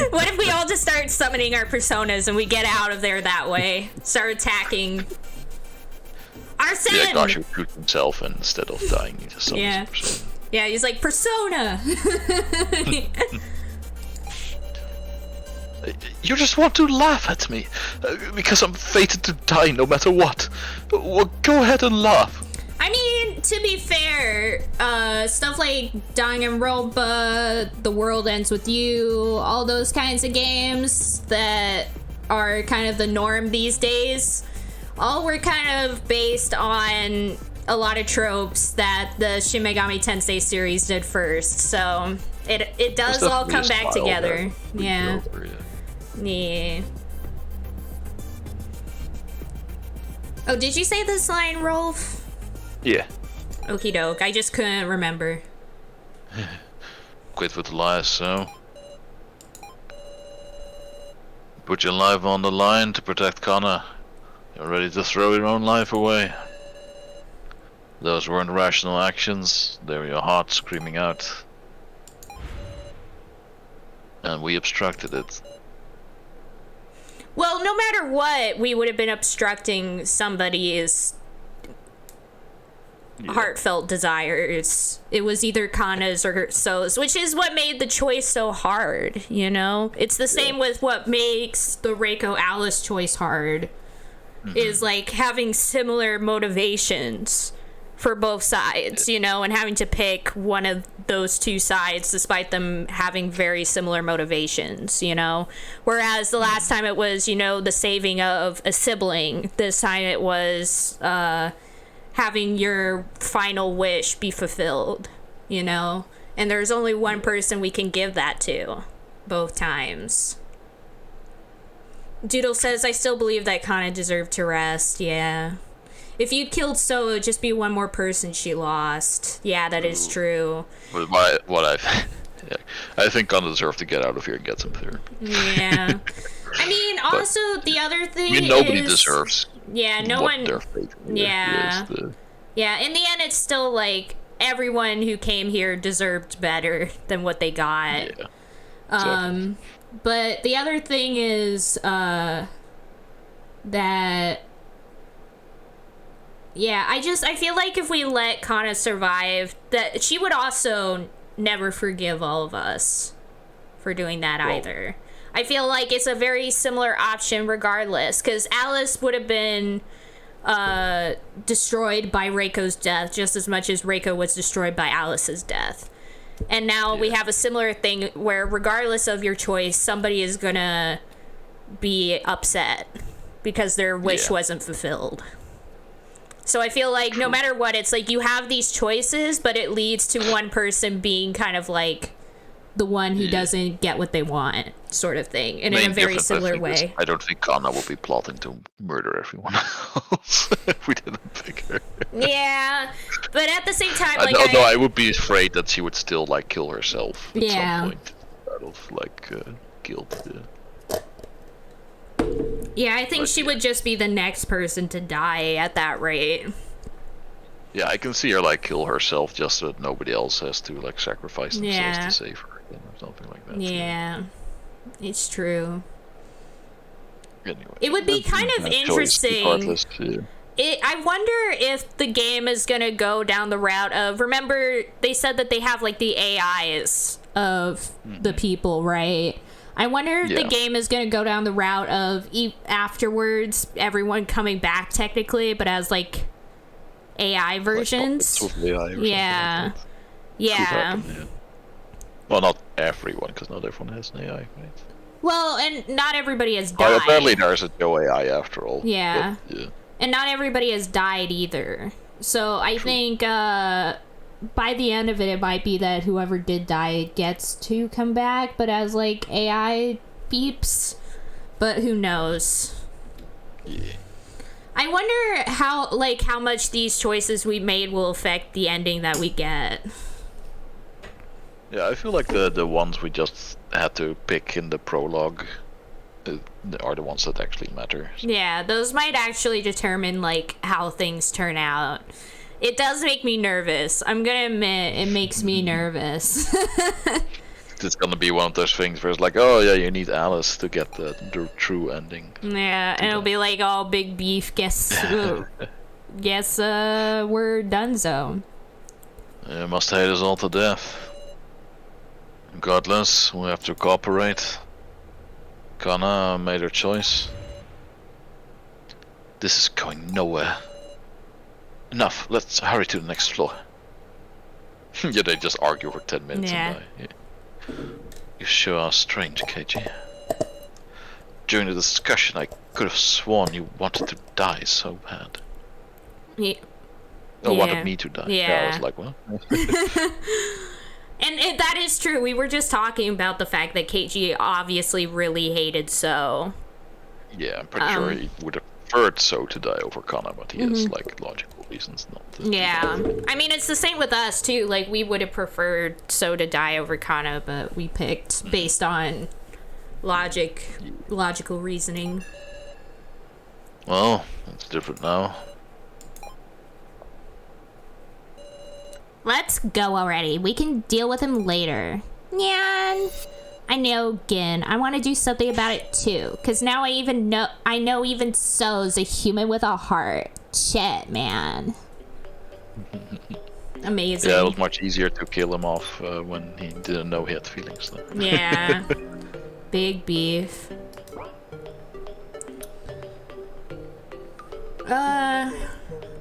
What if we all just start summoning our personas and we get out of there that way? Start attacking... Arsene! Yeah, gosh, he would shoot himself instead of dying. He just summons a persona. Yeah, he's like, persona! You just want to laugh at me because I'm fated to die no matter what. Well, go ahead and laugh. I mean, to be fair, stuff like Danganronpa, The World Ends With You, all those kinds of games that are kind of the norm these days all were kind of based on a lot of tropes that the Shin Megami Tensei series did first. So it does all come back together. Yeah. Yeah. Oh, did you say this line, Rolf? Yeah. Okie doke. I just couldn't remember. Quit with the lies, so. Put your life on the line to protect Kana. You're ready to throw your own life away. Those weren't rational actions, they were your heart screaming out. And we obstructed it. Well, no matter what, we would have been obstructing somebody's heartfelt desires. It was either Kana's or So's, which is what made the choice so hard, you know? It's the same with what makes the Reiko Alice choice hard, is like having similar motivations for both sides, you know, and having to pick one of those two sides despite them having very similar motivations, you know? Whereas the last time it was, you know, the saving of a sibling, this time it was having your final wish be fulfilled, you know? And there's only one person we can give that to, both times. Doodle says, I still believe that Kana deserved to rest, yeah. If you'd killed So, it would just be one more person she lost. Yeah, that is true. But I think Kana deserved to get out of here and get some therapy. Yeah. I mean, also, the other thing is... nobody deserves no what one... their fate Yeah. is. Yeah, in the end, it's still, like, everyone who came here deserved better than what they got. Yeah. Exactly. But the other thing is, that... Yeah, I feel like if we let Kana survive, that she would also never forgive all of us for doing that either. I feel like it's a very similar option regardless, because Alice would have been destroyed by Reiko's death just as much as Reiko was destroyed by Alice's death. And now we have a similar thing where regardless of your choice, somebody is gonna be upset because their wish wasn't fulfilled. So I feel like no matter what, it's like you have these choices, but it leads to one person being kind of like the one who doesn't get what they want, sort of thing, and in a very similar way. I don't think Kana will be plotting to murder everyone else if we didn't pick her. Yeah, but at the same time, like I would be afraid that she would still like kill herself at some point out of like guilt. Yeah, I think she would just be the next person to die at that rate. Yeah, I can see her like kill herself just so that nobody else has to like sacrifice themselves to save her again or something like that. Yeah, it's true. Anyway, it would be kind of interesting. I wonder if the game is gonna go down the route of, remember they said that they have like the AIs of the people, right? I wonder if the game is going to go down the route of afterwards everyone coming back technically, but as like AI versions. Like AI or yeah. Like yeah. Well, not everyone, because not everyone has an AI, right? Well, and not everybody has died. Oh, apparently there's a Joe AI after all. Yeah. But, and not everybody has died either. So I think by the end of it, it might be that whoever did die gets to come back, but as like AI beeps. But who knows? Yeah. I wonder how much these choices we made will affect the ending that we get. Yeah, I feel like the ones we just had to pick in the prologue are the ones that actually matter. Yeah, those might actually determine like how things turn out. It does make me nervous. I'm gonna admit, it makes me nervous. It's gonna be one of those things where it's like, oh yeah, you need Alice to get the true ending. Yeah, and it'll be like, oh, big beef, guess we're donezo. You must hate us all to death. Regardless, we have to cooperate. Kana made her choice. This is going nowhere. Enough, let's hurry to the next floor. Yeah, they just argue for 10 minutes and die. Yeah. You sure are strange, KG. during the discussion, I could have sworn you wanted to die so bad. Yeah. Or wanted me to die. Yeah. I was like, well. And that is true. We were just talking about the fact that KG obviously really hated So. Yeah, I'm pretty sure he would have preferred So to die over Connor, but he has like logical reasons not to. Yeah. I mean, it's the same with us too. Like, we would have preferred So to die over Kana, but we picked based on logical reasoning. Well, it's different now. Let's go already. We can deal with him later. Yeah. I know, Gin. I want to do something about it too. Cause now I know even So's a human with a heart. Shit, man. Amazing. Yeah, it was much easier to kill him off when he didn't know he had feelings. Though. Yeah. Big beef.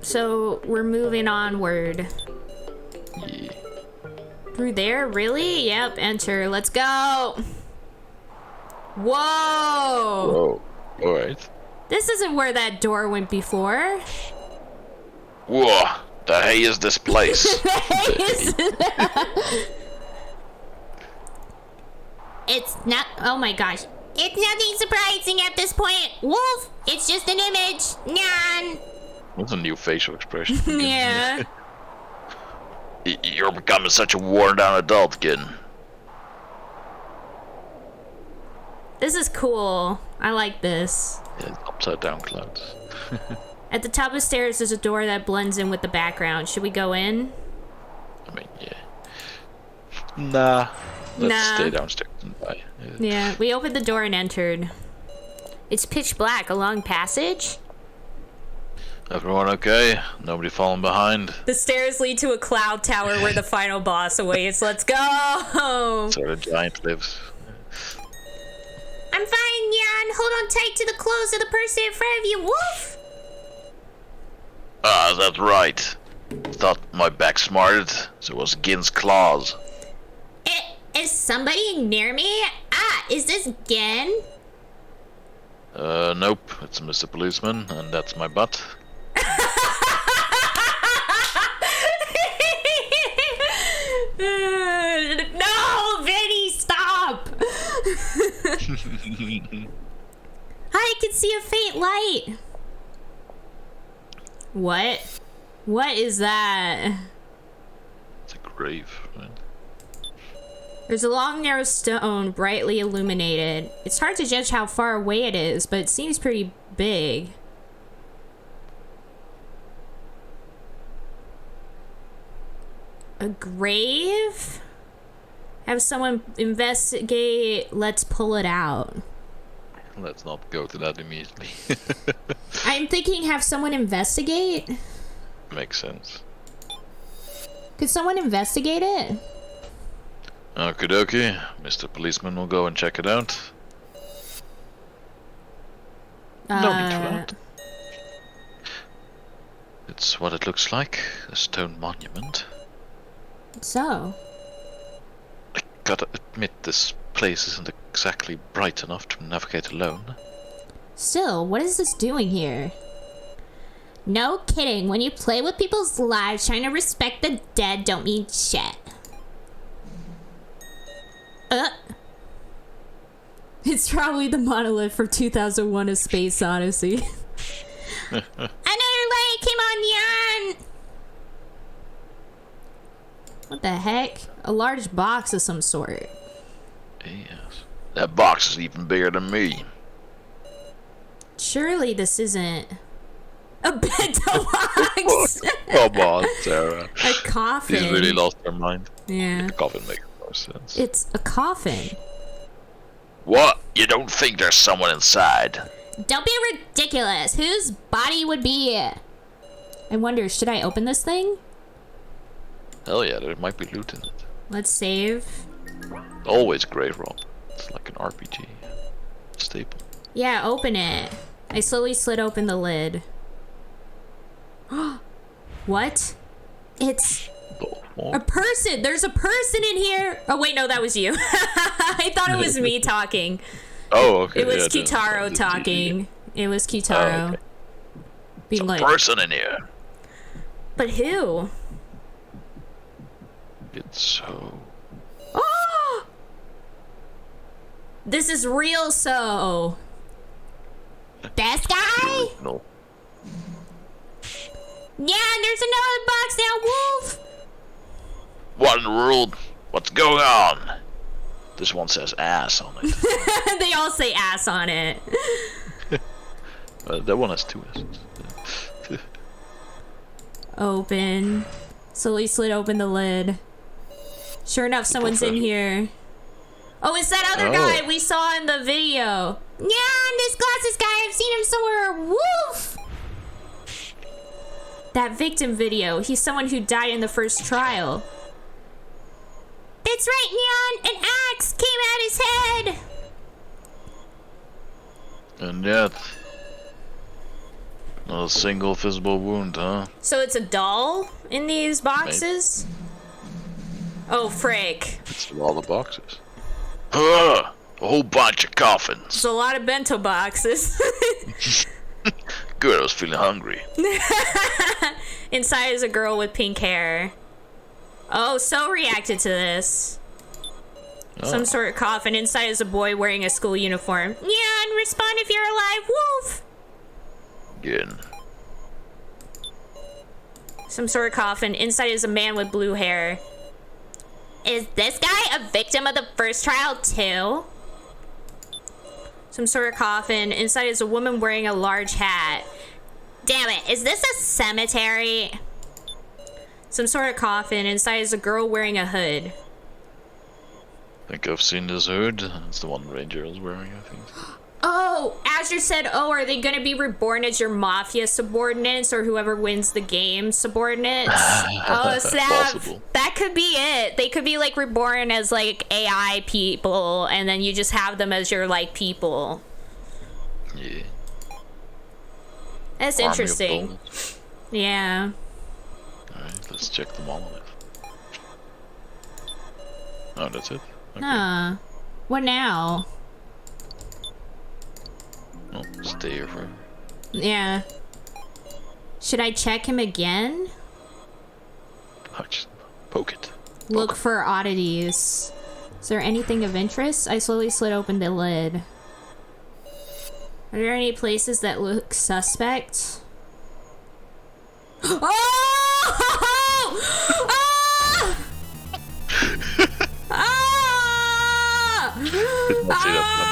So we're moving onward. Yeah. Through there? Really? Yep, enter. Let's go! Whoa! Whoa. Alright. This isn't where that door went before. Whoa. The hell is this place? It's not. Oh my gosh. It's nothing surprising at this point. Wolf, it's just an image. Nyan. That's a new facial expression. Yeah. You're becoming such a worn down adult, kid. This is cool. I like this. Yeah, it's upside down clouds. At the top of the stairs is a door that blends in with the background. Should we go in? I mean, yeah. Nah. Let's stay downstairs and die. Yeah, we opened the door and entered. It's pitch black. A long passage? Everyone okay? Nobody falling behind? The stairs lead to a cloud tower where the final boss awaits. Let's go! So the giant lives. I'm fine, Jan. Hold on tight to the clothes of the person in front of you. Woof! Ah, that's right. Thought my back smarted, so it was Gin's claws. Is somebody near me? Ah, is this Gin? Nope. It's Mr. Policeman, and that's my butt. No, Vinny, stop! I can see a faint light. What? What is that? It's a grave, right? There's a long, narrow stone, brightly illuminated. It's hard to judge how far away it is, but it seems pretty big. A grave? Have someone investigate. Let's pull it out. Let's not go to that immediately. I'm thinking have someone investigate. Makes sense. Could someone investigate it? Okie dokie. Mr. Policeman will go and check it out. No need for that. It's what it looks like. A stone monument. So? I gotta admit, this place isn't exactly bright enough to navigate alone. Still, what is this doing here? No kidding. When you play with people's lives, trying to respect the dead don't mean shit. It's probably the monolith from 2001: A Space Odyssey. Another light came on, Jan! What the heck? A large box of some sort. Yes. That box is even bigger than me. Surely this isn't a bento box. Come on, Sarah. A coffin. She's really lost her mind. Yeah. The coffin makes more sense. It's a coffin. What? You don't think there's someone inside? Don't be ridiculous. Whose body would be it? I wonder, should I open this thing? Hell yeah, there might be loot in it. Let's save. Always grave rob. It's like an RPG staple. Yeah, open it. I slowly slid open the lid. What? It's a person. There's a person in here. Oh wait, no, that was you. I thought it was me talking. Oh, okay. It was yeah, then Kitaro it's talking. It was Kitaro. okay. Being like, person in here. but who? It's so. Oh! This is real so. This guy? No. Yeah, and there's another box now, Wolf! What in the world? What's going on? This one says ass on it. They all say ass on it. That one has 2 S's. Open. Slowly slid open the lid. Sure enough, someone's in here. Oh, it's that other guy we saw in the video. Yeah, this glasses guy, I've seen him somewhere. Woof! That victim video. He's someone who died in the first trial. That's right, Neon! An axe came at his head! And yet, not a single visible wound, huh? So it's a doll in these boxes? Oh, frick. It's all the boxes. A whole bunch of coffins. It's a lot of bento boxes. Good, I was feeling hungry. Inside is a girl with pink hair. Oh, so reacted to this. Some sort of coffin. Inside is a boy wearing a school uniform. Yeah, and respond if you're alive, Wolf! Again. Some sort of coffin. Inside is a man with blue hair. Is this guy a victim of the first trial too? Some sort of coffin. Inside is a woman wearing a large hat. Damn it, is this a cemetery? Some sort of coffin. Inside is a girl wearing a hood. I think I've seen this hood. It's the one Ranger is wearing, I think. Oh, Azure said, oh, are they gonna be reborn as your Mafia subordinates or whoever wins the game subordinates? Oh, snap. Possible. That could be it. They could be like reborn as like AI people and then you just have them as your like people. Yeah. That's Army of interesting. bullets. Yeah. Alright, let's check them all. Oh, that's it? Okay. Huh. What now? Oh, stay here for. Yeah. Should I check him again? Oh, just poke it. Look for oddities. Is there anything of interest? I slowly slid open the lid. Are there any places that look suspect? Oh! Ah! Did not see that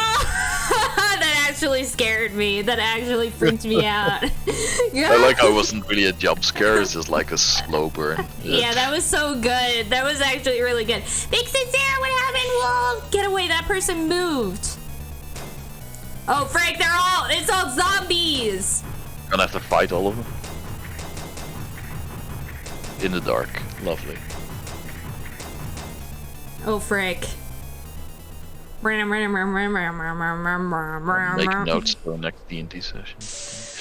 That actually scared me. That actually freaked me out. I like how it wasn't really a jump scare, it's just like a slow burn. Yeah, that was so good. That was actually really good. Big Sarah, what happened? Wolf? Get away, that person moved. Oh, Frank, it's all zombies. Gonna have to fight all of them. In the dark. Lovely. Oh, frick. Make notes for the next D&D session.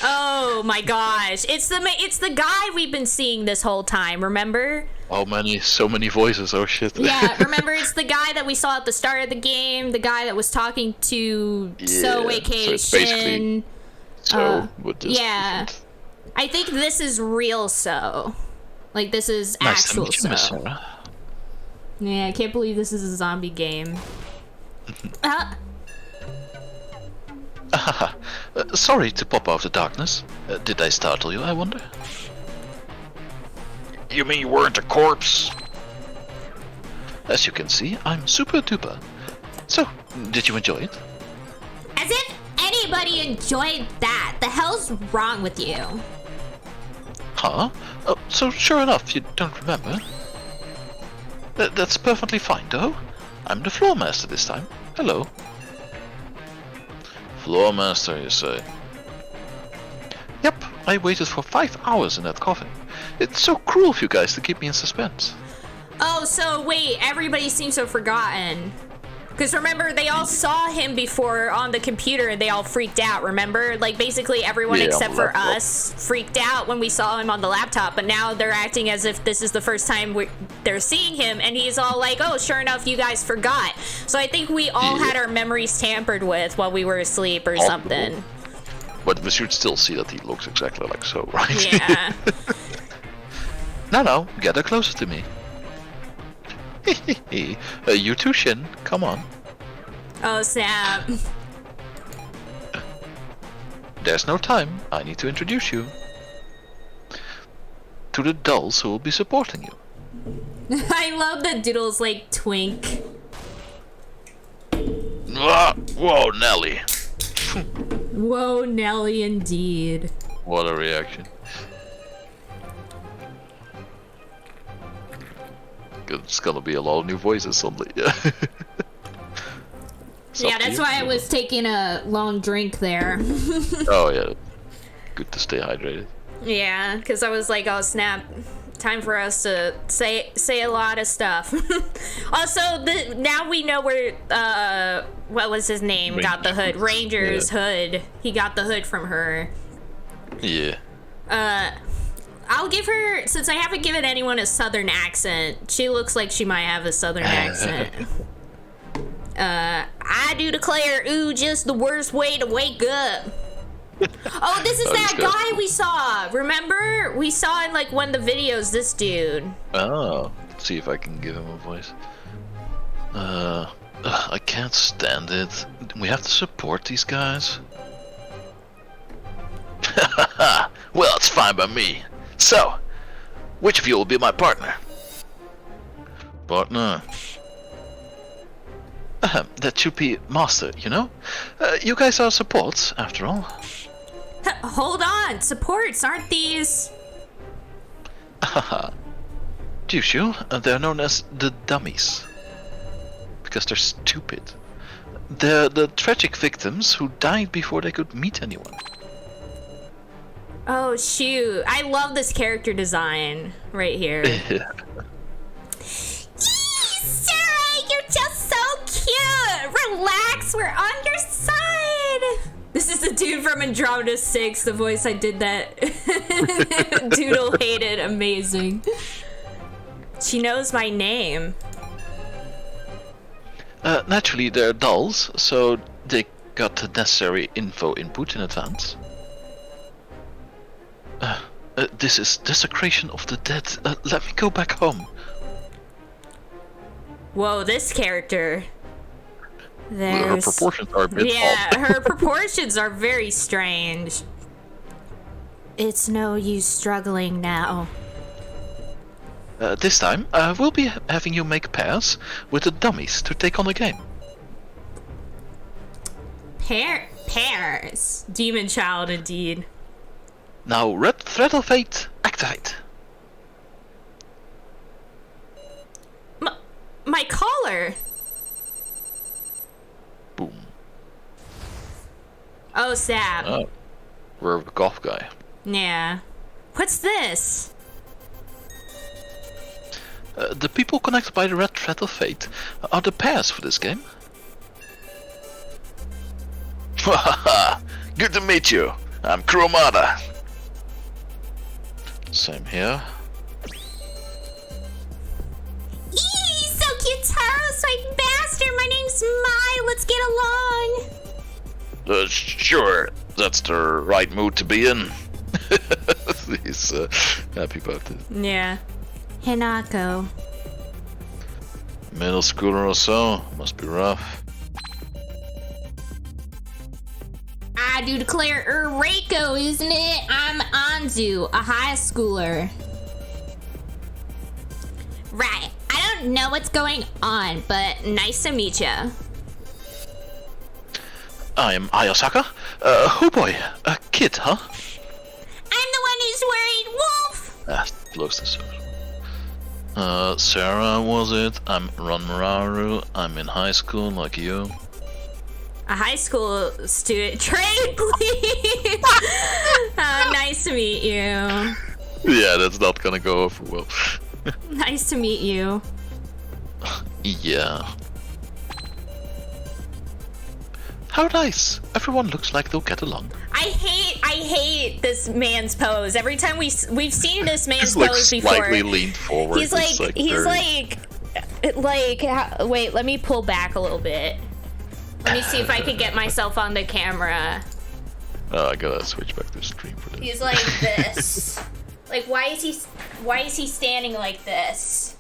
Oh my gosh. It's the guy we've been seeing this whole time, remember? So many voices, oh shit. Yeah, remember it's the guy that we saw at the start of the game, the guy that was talking to So Vacation. So it's basically with this. Yeah. I think this is real So. Like this is Nice actual to meet you, Miss So. Sarah. Yeah, I can't believe this is a zombie game. Sorry to pop out of the darkness. Did I startle you, I wonder? You mean you weren't a corpse? As you can see, I'm super duper. So, did you enjoy it? As if anybody enjoyed that. The hell's wrong with you? Huh? So sure enough, you don't remember? That's perfectly fine, though. I'm the floor master this time. Hello. Floor master, you say? Yep, I waited for 5 hours in that coffin. It's so cruel of you guys to keep me in suspense. Oh, so wait, everybody seems to have forgotten. Because remember, they all saw him before on the computer and they all freaked out, remember? Like, basically everyone except for us freaked out when we saw him on the laptop, but now they're acting as if this is the first time they're seeing him, and he's all like, oh, sure enough, you guys forgot. So I think we all had our memories tampered with while we were asleep or something. But we should still see that he looks exactly like so, right? Yeah. No, get her closer to me. You too, Shin. Come on. Oh, snap. There's no time. I need to introduce you to the dolls who will be supporting you. I love that Doodles, like, twink. Whoa, Nelly. Whoa, Nelly, indeed. What a reaction. It's gonna be a lot of new voices suddenly. Yeah. Yeah, that's why I was taking a long drink there. Oh yeah, good to stay hydrated. Yeah, because I was like, oh snap, time for us to say a lot of stuff. Also, now we know where what was his name? Got the hood. Ranger's hood. He got the hood from her. Yeah. I'll give her, since I haven't given anyone a southern accent, she looks like she might have a southern accent. I do declare, ooh, just the worst way to wake up. Oh, this is that guy we saw. Remember? We saw in like one of the videos, this dude. Oh, let's see if I can give him a voice. I can't stand it. We have to support these guys. Well, it's fine by me. So, which of you will be my partner? Partner? That should be Master, you know? You guys are supports, after all. Hold on, supports, aren't these? Haha. Jushu, they're known as the dummies. Because they're stupid. They're the tragic victims who died before they could meet anyone. Oh shoot, I love this character design right here. Yeah. Sarah, you're just so cute! Relax, we're on your side! This is the dude from Andromeda 6, the voice I did that Doodle hated. Amazing. She knows my name. Naturally, they're dolls, so they got the necessary info input in advance. This is desecration of the dead. Let me go back home. Whoa, this character. Her proportions are a bit off. Her proportions are very strange. It's no use struggling now. This time, we'll be having you make pairs with the dummies to take on the game. Pairs? Demon Child, indeed. Now, Red Thread of Fate, activate. My collar. Boom. Oh, Sab. Oh, we're a golf guy. Yeah. What's this? The people connected by the Red Thread of Fate are the pairs for this game. Good to meet you. I'm Kuromada. Same here. Eee, so cute, Taro, sweet bastard. My name's Mai. Let's get along. Sure. That's the right mood to be in. He's happy about it. Yeah. Hinako. Middle schooler or so. Must be rough. I do declare Reiko, isn't it? I'm Anzu, a high schooler. Right. I don't know what's going on, but nice to meet ya. I'm Ayosaka. Oh boy, a kid, huh? I'm the one who's worried, Wolf! Close this one. Sarah, was it? I'm Ranmaru. I'm in high school, like you. A high school student. Trade, please! Nice to meet you. Yeah, that's not gonna go over well. Nice to meet you. Yeah. How nice. Everyone looks like they'll get along. I hate this man's pose. Every time we've seen this man's He's like pose before. slightly leaned forward. He's wait, let me pull back a little bit. Let me see if I can get myself on the camera. Oh, I gotta switch back to stream for this. He's like this. Like, why is he standing like this?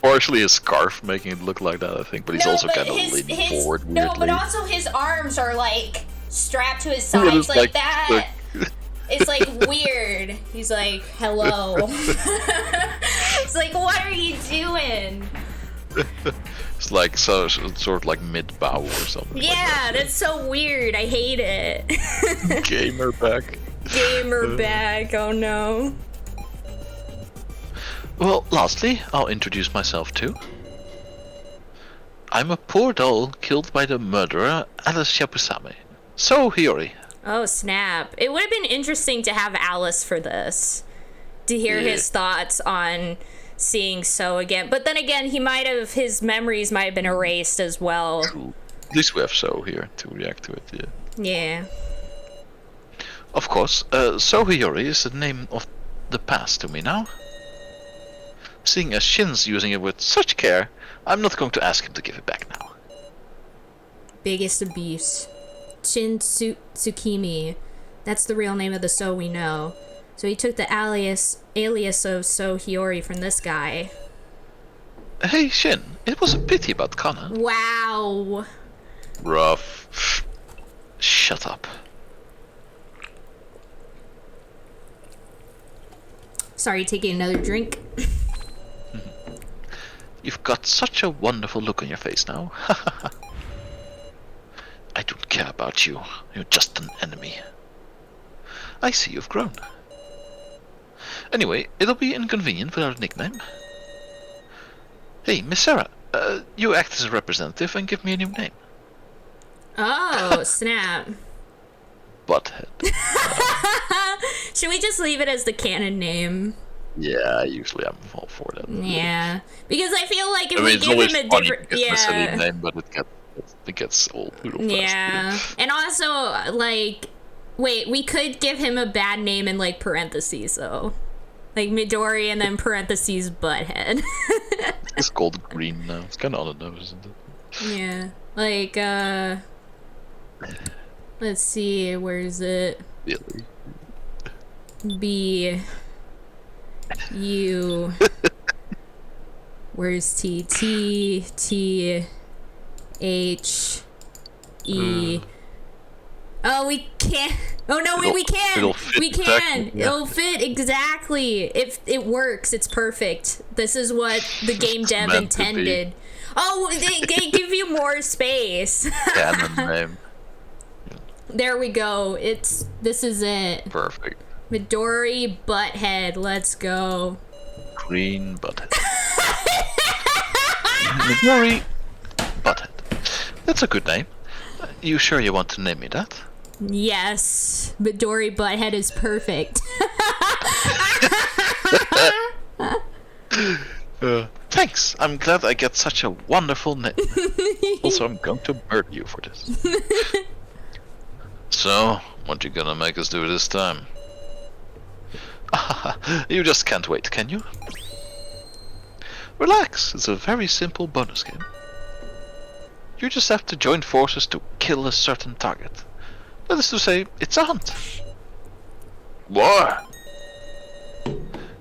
Partially his scarf making it look like that, I think, but he's also kind of leaning forward weirdly. No, but also his arms are like strapped to his sides like that. It's like weird. He's like, hello. It's like, what are you doing? It's like sort of like mid-bow or something. Yeah, like that. That's so weird. I hate it. Gamer back. Gamer bag, oh no. Well, lastly, I'll introduce myself too. I'm a poor doll killed by the murderer Alice Shapusame. So Hiyori. Oh snap. It would have been interesting to have Alice for this. To hear his thoughts on seeing So again. But then again, his memories might have been erased as well. True. At least we have So here to react to it, yeah. Yeah. Of course, So Hiyori is the name of the past to me now. Seeing as Shin's using it with such care, I'm not going to ask him to give it back now. Biggest abuse. Shin Tsukimi. That's the real name of the So we know. So he took the alias of So Hiyori from this guy. Hey Shin, it was a pity about Kana. Wow. Rough. Shut up. Sorry, taking another drink. You've got such a wonderful look on your face now. I don't care about you. You're just an enemy. I see you've grown. Anyway, it'll be inconvenient without a nickname. Hey, Miss Sarah, you act as a representative and give me a new name. Oh, snap. Butthead. Should we just leave it as the canon name? Yeah, usually I'm all for that. Yeah, because I feel like if I mean, we it's give always him a funny different, because it's a silly name, but it gets old real fast. Yeah, and also like, wait, we could give him a bad name in like parentheses though, like Midori and then parentheses Butthead. It's called Green now. It's kind of on the nose, isn't it? Yeah, like let's see, where is it? Billy. B. U. Where's T? T. H. E. Oh, we can't. Oh no, wait, we can. We can. Exactly, yeah. It'll fit exactly. If it works, it's perfect. This is what the game dev intended. Oh, they give you more space. Canon name. There we go. This is it. Perfect. Midori Butthead, let's go. Green Butthead. Midori Butthead. That's a good name. You sure you want to name me that? Yes, Midori Butthead is perfect. Thanks. I'm glad I get such a wonderful name. Also, I'm going to murder you for this. So, what you gonna make us do this time? You just can't wait, can you? Relax, it's a very simple bonus game. You just have to join forces to kill a certain target. That is to say, it's a hunt. War!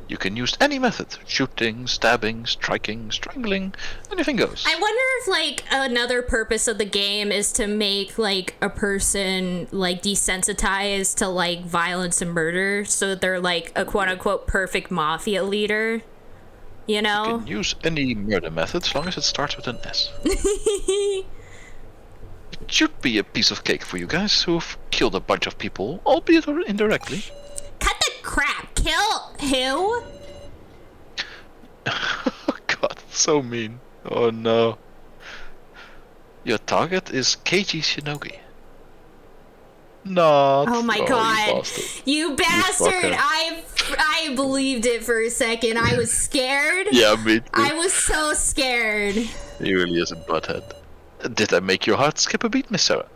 You can use any method. Shooting, stabbing, striking, strangling, anything goes. I wonder if, like, another purpose of the game is to make, like, a person, like, desensitized to, like, violence and murder, so they're, like, a quote-unquote perfect mafia leader. You know? You can use any murder method as long as it starts with an S. It should be a piece of cake for you guys who've killed a bunch of people, albeit indirectly. Cut the crap! Kill who? Oh god, so mean. Oh no. Your target is Keiji Shinogi. Not. Oh my god. You bastard! fucker. I believed it for a second. I was scared. Yeah, me too. I was so scared. He really is a butthead. Did I make your heart skip a beat, Miss Sarah?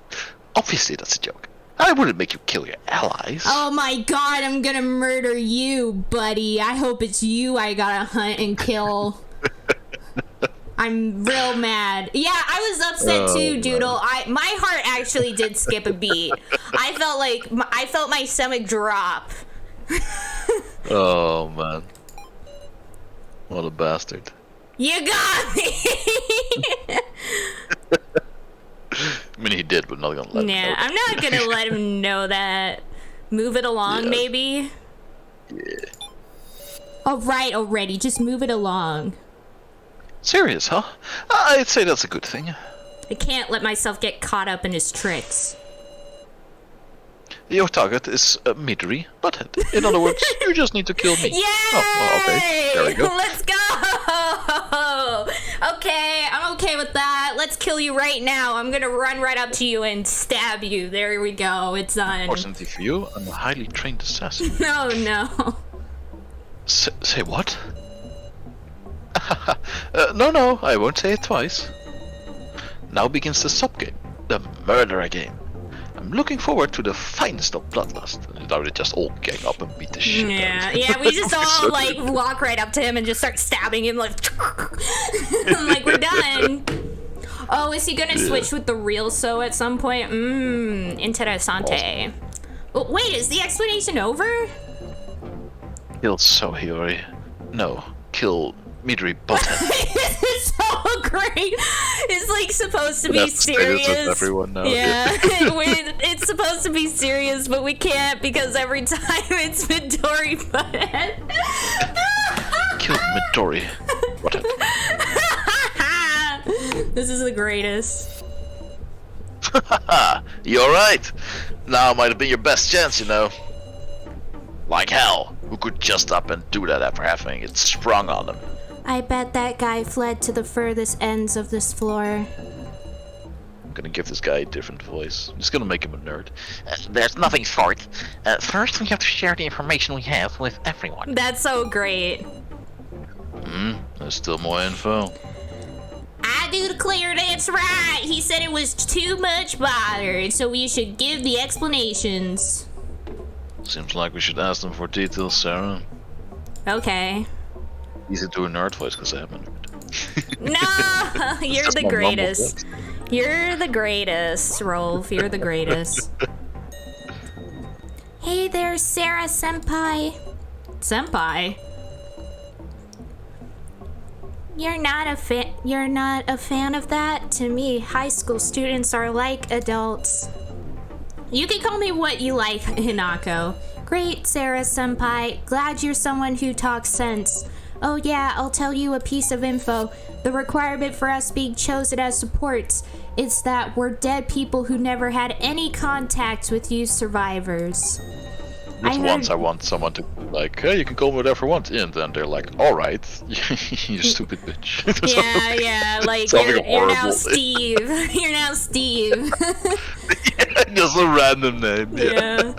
Obviously that's a joke. I wouldn't make you kill your allies. Oh my god, I'm gonna murder you, buddy. I hope it's you I gotta hunt and kill. I'm real mad. Yeah, I was upset too, Doodle. My heart actually did skip a beat. I felt my stomach drop. Oh man. What a bastard. You got me! I mean, he did, but not gonna let him know. I'm not gonna let him know that. Move it along, maybe? Yeah. Alright, already. Just move it along. Serious, huh? I'd say that's a good thing. I can't let myself get caught up in his tricks. Your target is Midori, butthead. In other words, you just need to kill me. Yay! Oh, okay. There we go. Let's go! Okay, I'm okay with that. Let's kill you right now. I'm gonna run right up to you and stab you. There we go. It's done. Fortunately for you, I'm a highly trained assassin. No. Say what? No, I won't say it twice. Now begins the sub-game, the murderer game. I'm looking forward to the finest of bloodlust. Now they just all gang up and beat the shit out of him. Yeah, we just all like walk right up to him and just start stabbing him like like we're done. Oh, is he gonna switch with the real So at some point? Interessante. Well, wait, is the explanation over? Kill So Hiyori. No, kill Midori Butthead. This is so great. It's like supposed to be serious. Everyone knows. Yeah, it's supposed to be serious, but we can't because every time it's Midori Butthead. Kill Midori Butthead. This is the greatest. You're right. Now might have been your best chance, you know. Like hell. Who could just up and do that after having it sprung on them? I bet that guy fled to the furthest ends of this floor. I'm gonna give this guy a different voice. I'm just gonna make him a nerd. There's nothing short. First, we have to share the information we have with everyone. That's so great. There's still more info. I do declare that's right. He said it was too much bother, so we should give the explanations. Seems like we should ask them for details, Sarah. Okay. Easy to do a nerd voice because I am a nerd. No, you're the greatest. You're the greatest, Rolf. You're the greatest. Hey there, Sarah Senpai. Senpai? You're not a fan of that? To me, high school students are like adults. You can call me what you like, Hinako. Great, Sarah Senpai. Glad you're someone who talks sense. Oh yeah, I'll tell you a piece of info. The requirement for us being chosen as supports is that we're dead people who never had any contact with you survivors. Once I want someone to be like, hey, you can call me whatever you want, and then they're like, alright, you stupid bitch. Yeah, like you're now Steve. You're now Steve. Yeah, just a random name. Yeah.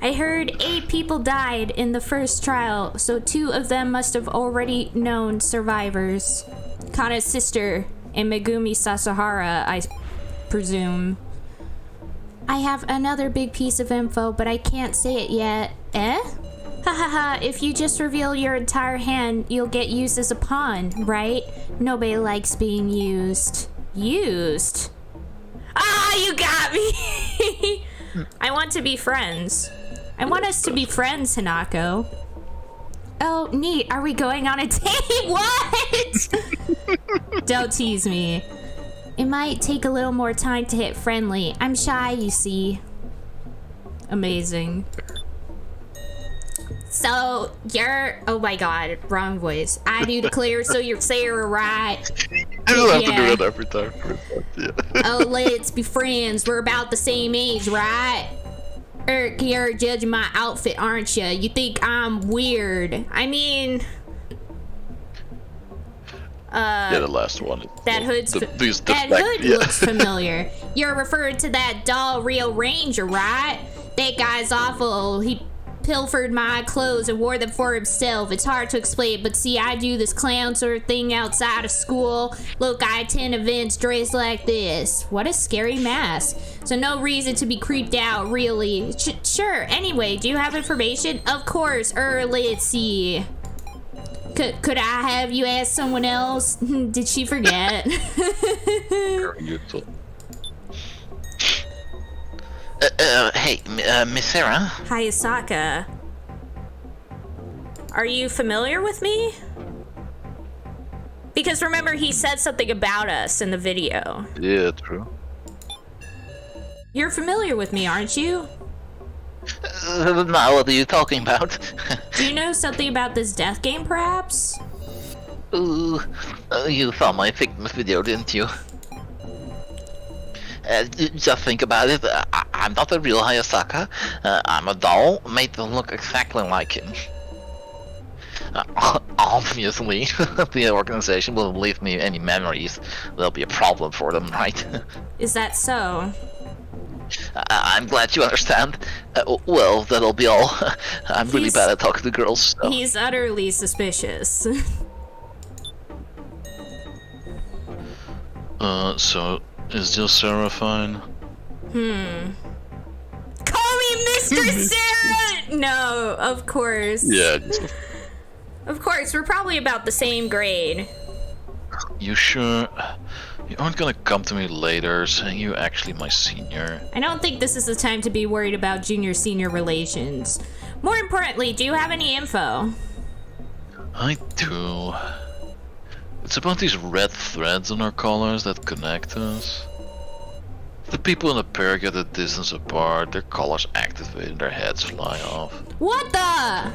I heard 8 people died in the first trial, so 2 of them must have already known survivors. Kana's sister and Megumi Sasahara, I presume. I have another big piece of info, but I can't say it yet. Eh? Hahaha, if you just reveal your entire hand, you'll get used as a pawn, right? Nobody likes being used. Used? Ah, you got me! I want to be friends. I want us to be friends, Hinako. Oh, neat. Are we going on a date? What? Don't tease me. It might take a little more time to hit friendly. I'm shy, you see. Amazing. So, you're... Oh my god, wrong voice. I do declare, so you're Sarah, right? I don't have to do that every time. Yeah. Oh, let's be friends. We're about the same age, right? You're judging my outfit, aren't you? You think I'm weird. I mean... yeah, the last one. That hood Yeah. looks familiar. You're referring to that doll Real Ranger, right? That guy's awful. He pilfered my clothes and wore them for himself. It's hard to explain, but see, I do this clown sort of thing outside of school. Look, I attend events dressed like this. What a scary mask. So no reason to be creeped out, really. Sure, anyway, do you have information? Of course, let's see. Could I have you ask someone else? Did she forget? Hey, Miss Sarah? Hi, Asaka. Are you familiar with me? Because remember, he said something about us in the video. Yeah, true. You're familiar with me, aren't you? Now, what are you talking about? Do you know something about this death game, perhaps? Ooh, you saw my fitness video, didn't you? Just think about it. I'm not a real Hayasaka. I'm a doll made to look exactly like him. Obviously, the organization will leave me any memories. There'll be a problem for them, right? Is that so? I'm glad you understand. Well, that'll be all. I'm really bad at talking to girls. So. He's utterly suspicious. So is just Sarah fine? Call me Mr. Sarah! No, of course. Yeah. Of course, we're probably about the same grade. You sure? You aren't gonna come to me later saying you're actually my senior? I don't think this is the time to be worried about junior-senior relations. More importantly, do you have any info? I do. It's about these red threads on our collars that connect us. If the people in a pair get a distance apart, their collars activate and their heads fly off. What the?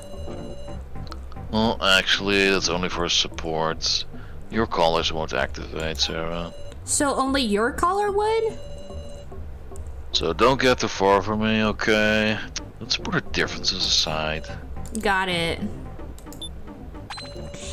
Well, actually, that's only for supports. Your collars won't activate, Sarah. So only your collar would? So don't get too far from me, okay? Let's put our differences aside. Got it.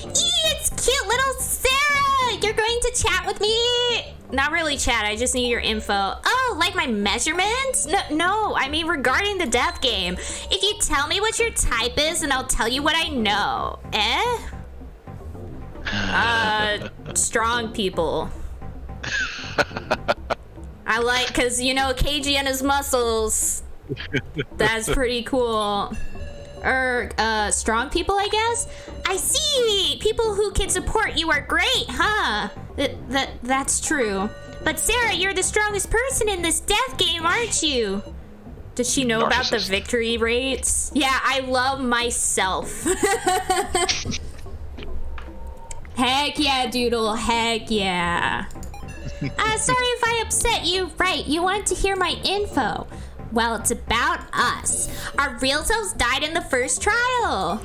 It's cute little Sarah! You're going to chat with me? Not really chat, I just need your info. Oh, like my measurements? No, I mean regarding the death game. If you tell me what your type is, then I'll tell you what I know. Strong people. I like, cause you know, KG and his muscles. That's pretty cool. Strong people, I guess? I see! People who can support you are great, huh? That's true. But Sarah, you're the strongest person in this death game, aren't you? Does she know about the victory rates? Yeah, I love myself. Heck yeah, Doodle, heck yeah. Sorry if I upset you. Right, you wanted to hear my info. Well, it's about us. Our real selves died in the first trial.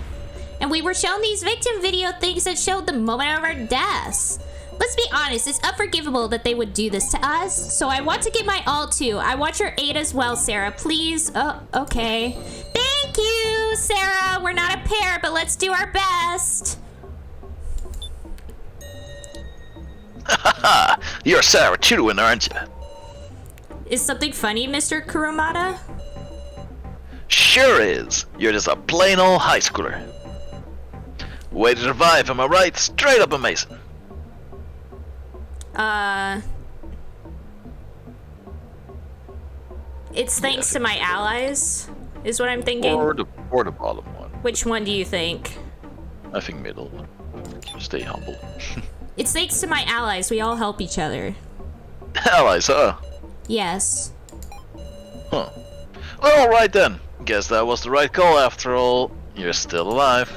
And we were shown these victim video things that showed the moment of our deaths. Let's be honest, it's unforgivable that they would do this to us. So I want to give my all too. I want your aid as well, Sarah, please. Oh, okay. Thank you, Sarah. We're not a pair, but let's do our best. Haha, you're Sarah Chiruin, aren't you? Is something funny, Mr. Kurumada? Sure is. You're just a plain old high schooler. Way to survive, am I right? Straight up amazing. It's thanks to my allies, is what I'm thinking. Or the bottom one. Which one do you think? I think middle. Stay humble. It's thanks to my allies. We all help each other. Allies, huh? Yes. Huh. Well, alright then. Guess that was the right call after all. You're still alive.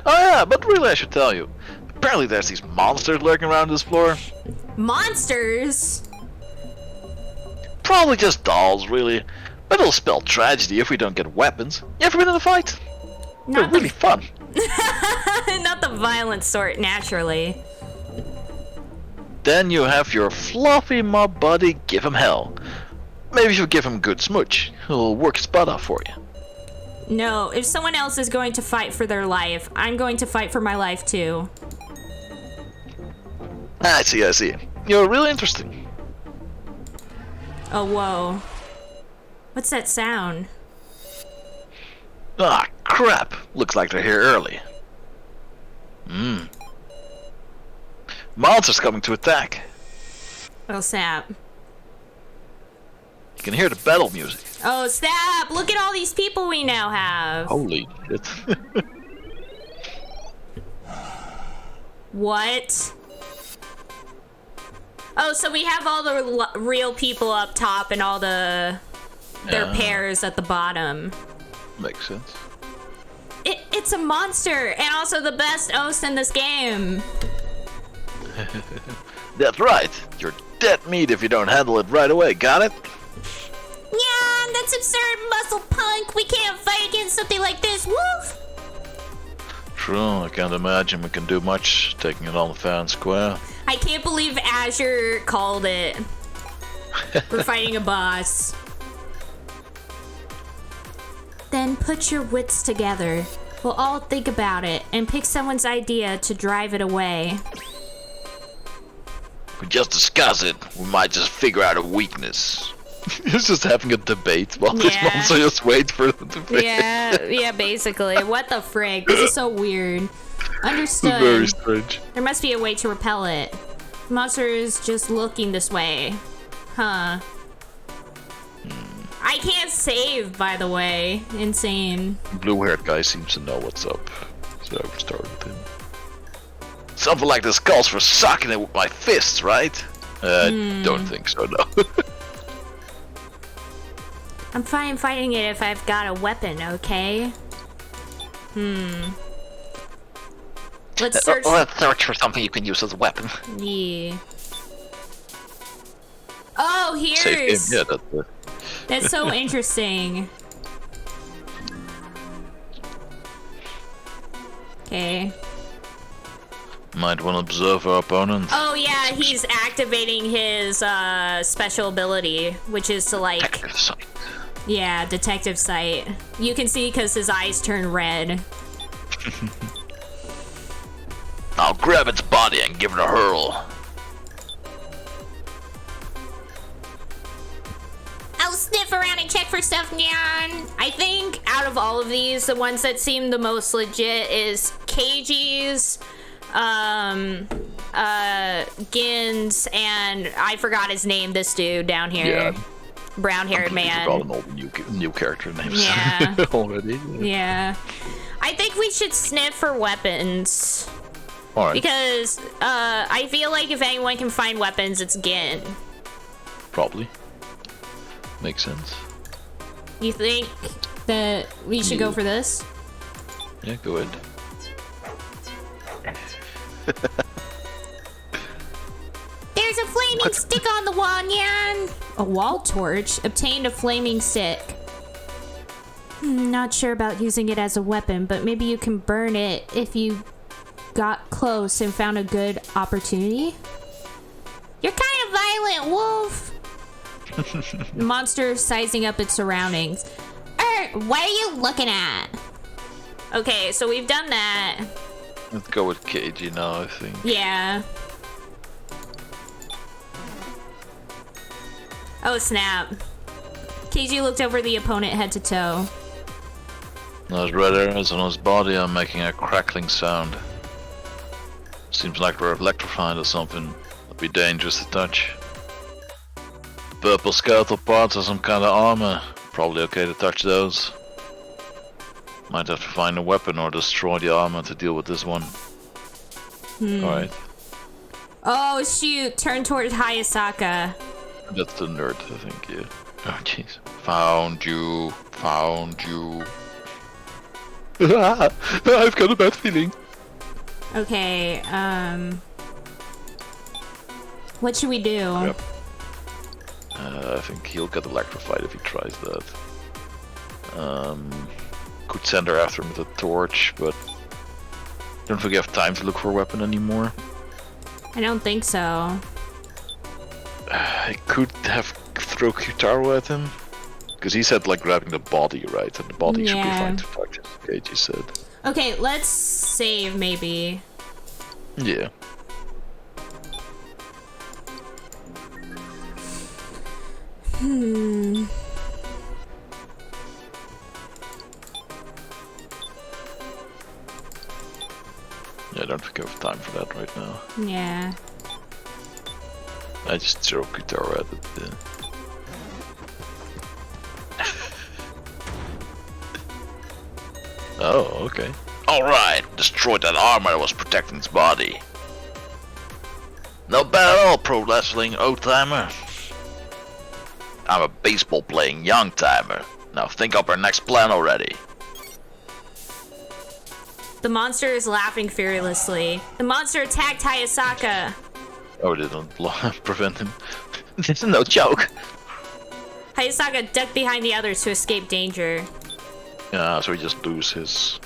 Oh yeah, but really I should tell you. Apparently there's these monsters lurking around this floor. Monsters? Probably just dolls, really. But it'll spell tragedy if we don't get weapons. You ever been in a fight? They're really fun. Not the violent sort, naturally. Then you have your fluffy mob buddy give him hell. Maybe you give him good smooch. He'll work his butt off for you. No, if someone else is going to fight for their life, I'm going to fight for my life too. I see. You're really interesting. Oh, whoa. What's that sound? Ah, crap! Looks like they're here early. Monsters coming to attack. Oh, snap. You can hear the battle music. Oh, snap! Look at all these people we now have. Holy shit. What? Oh, so we have all the real people up top and all their pairs at the bottom. Makes sense. It's a monster, and also the best host in this game. That's right. You're dead meat if you don't handle it right away, got it? Yeah, that's absurd, muscle punk. We can't fight against something like this. Woof! True, I can't imagine we can do much taking it on fair and square. I can't believe Azure called it. We're fighting a boss. Then put your wits together. We'll all think about it and pick someone's idea to drive it away. We just discuss it. We might just figure out a weakness. He's just having a debate while this Yeah. monster just wait for them to finish. Yeah, basically. What the frick? This is so weird. Understood. Very strange. There must be a way to repel it. The monster is just looking this way. Huh. I can't save, by the way. Insane. Blue-haired guy seems to know what's up, so I will start with him. Something like this calls for sucking it with my fists, right? I don't think so, no. I'm fine fighting it if I've got a weapon, okay? Let's search. Let's search for something you can use as a weapon. Yeah. Oh, Safe game, here's. yeah, that's it. That's so interesting. Okay. Might want to observe our opponent. Oh yeah, he's activating his special ability, which is to like, yeah, detective sight. You can see because his eyes turn red. I'll grab its body and give it a hurl. I'll sniff around and check for stuff, Nyan. I think out of all of these, the ones that seem the most legit is Keiji's, Gin's, and I forgot his name, this dude down here. Yeah. Brown-haired I've man. forgotten all the new character names Yeah. already. Yeah. I think we should sniff for weapons. Alright, Because, I feel like if anyone can find weapons, it's Gin. probably. Makes sense. You think that we should go for this? Yeah, go ahead. There's a flaming stick on the wall, Nyan! A wall torch? Obtained a flaming stick. Not sure about using it as a weapon, but maybe you can burn it if you got close and found a good opportunity? You're kind of violent, Wolf! The monster sizing up its surroundings. What are you looking at? Okay, so we've done that. Let's go with KG now, I think. Yeah. Oh, snap. KG looked over the opponent head to toe. Those red areas on his body are making a crackling sound. Seems like we're electrified or something. That'd be dangerous to touch. Purple skeletal parts are some kind of armor. Probably okay to touch those. Might have to find a weapon or destroy the armor to deal with this one. Alright. Oh, shoot. Turn towards Hayasaka. That's the nerd, I think, yeah. Oh, jeez. Found you. Found you. I've got a bad feeling. Okay, what should we do? Yep. I think he'll get electrified if he tries that. Could send her after him with a torch, but don't think we have time to look for a weapon anymore. I don't think so. I could have throw Kutaro at him, because he said like grabbing the body, right? And the body should be Yeah. fine to touch, as Keiji said. Okay, let's save, maybe. Yeah. Yeah, I don't think I have time for that right now. Yeah. I just throw guitar at it. Yeah. Oh, okay. Alright, destroyed that armor that was protecting its body. Not bad at all, pro wrestling old-timer. I'm a baseball-playing young-timer. Now think up our next plan already. The monster is laughing fearlessly. The monster attacked Hayasaka. Oh, they didn't prevent him. This is no joke. Hayasaka ducked behind the others to escape danger. Yeah, so he just loses his...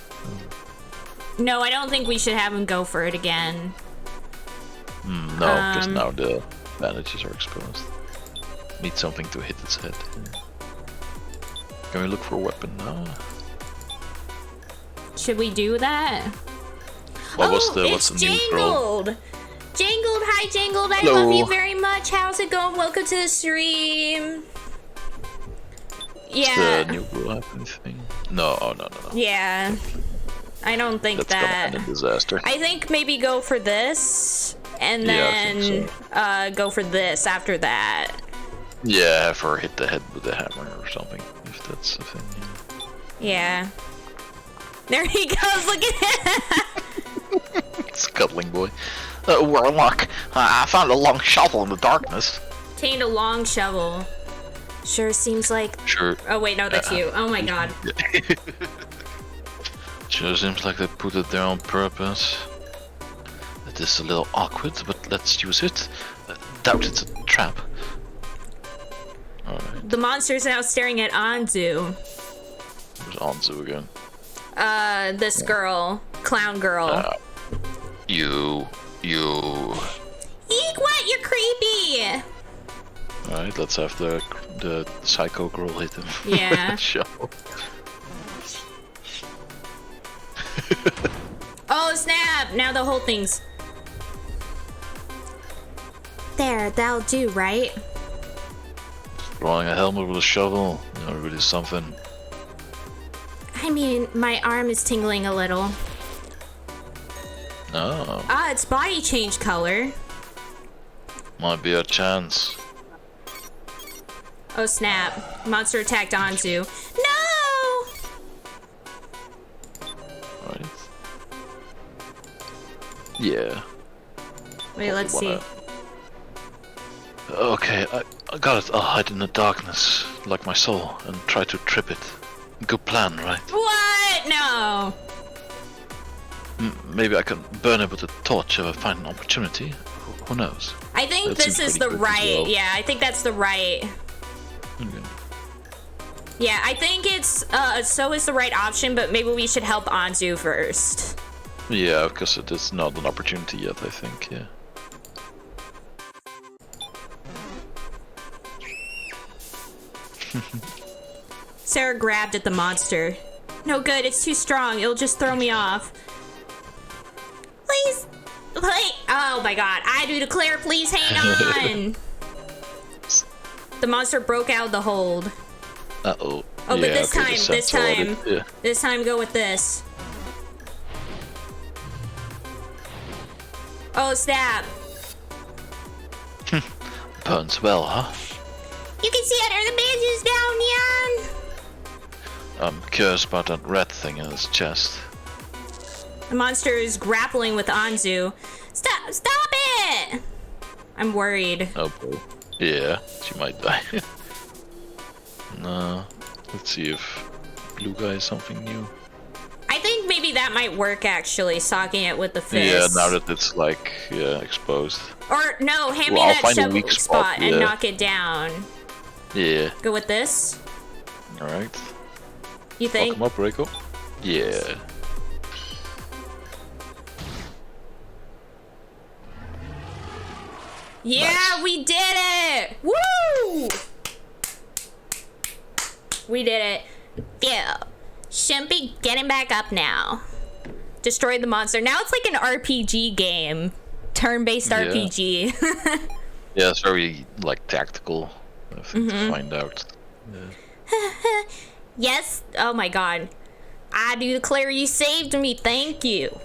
No, I don't think we should have him go for it again. No, because now the bandages are exposed. Need something to hit its head. Can we look for a weapon now? Should we do that? What's the it's new girl? Jangled! Jangled, hi Jangled, I Hello. love you very much. How's it going? Welcome to the stream. Yeah. The new girl happen thing? No, oh, no. Yeah. I don't think That's that. gonna end in disaster. I think maybe go for this, and Yeah, I then think go for this after that. Yeah, have her hit the head with a hammer or something, if that's the thing. Yeah. There he goes, look at him! Scuttling boy. Warlock, I found a long shovel in the darkness. Obtained a long shovel. Sure seems like... Sure. Oh wait, no, that's you. Oh my god. Sure seems like they put it there on purpose. It is a little awkward, but let's use it. Doubt it's a trap. Alright, The monster's now staring at Anzu. there's Anzu again. This girl. Clown girl. You. Eek, what? You're creepy! Alright, let's have the psycho girl hit him. Yeah. Shovel. Oh, snap! Now the whole thing's... There, that'll do, right? Throwing a helmet with a shovel. Really something. I mean, my arm is tingling a little. No. Ah, its body changed color. Might be a chance. Oh, snap. Monster attacked Anzu. No! Right. Yeah. Wait, let's see. Okay, I got it. I'll hide in the darkness, like my soul, and try to trip it. Good plan, right? What? No. Maybe I can burn it with a torch if I find an opportunity. Who knows? I think That this seems is pretty the good as right. well. Yeah, I think that's the right. Okay. Yeah, I think it's so is the right option, but maybe we should help Anzu first. Yeah, because it is not an opportunity yet, I think, yeah. Sarah grabbed at the monster. No good, it's too strong. It'll just throw me off. Please. Oh my god. I do declare, please hang on. The monster broke out of the hold. Uh-oh. Oh, yeah, but this okay, time, the this sensor on time, it, yeah. this time go with this. Oh, snap. Burns well, huh? You can see under the bandages down, Yan. I'm curious about that red thing in his chest. The monster is grappling with Anzu. Stop it! I'm worried. Oh boy. Yeah, she might die. No. Let's see if blue guy is something new. I think maybe that might work actually, socking it with the fist. Yeah, now that it's like, yeah, exposed. Or no, hand me Well, I'll that find a shovel weak spot spot, and yeah. knock it down. Yeah. Go with this? Alright. You think? Welcome up, Reiko. Yeah. Yeah, Nice. we did it! Woo! We did it. Yeah. Shouldn't be getting back up now. Destroyed the monster. Now it's like an RPG game. Turn-based Yeah. RPG. Yeah, it's very, like, tactical, I think, to find out. Yeah. Yes. Oh my god. I do declare you saved me. Thank you.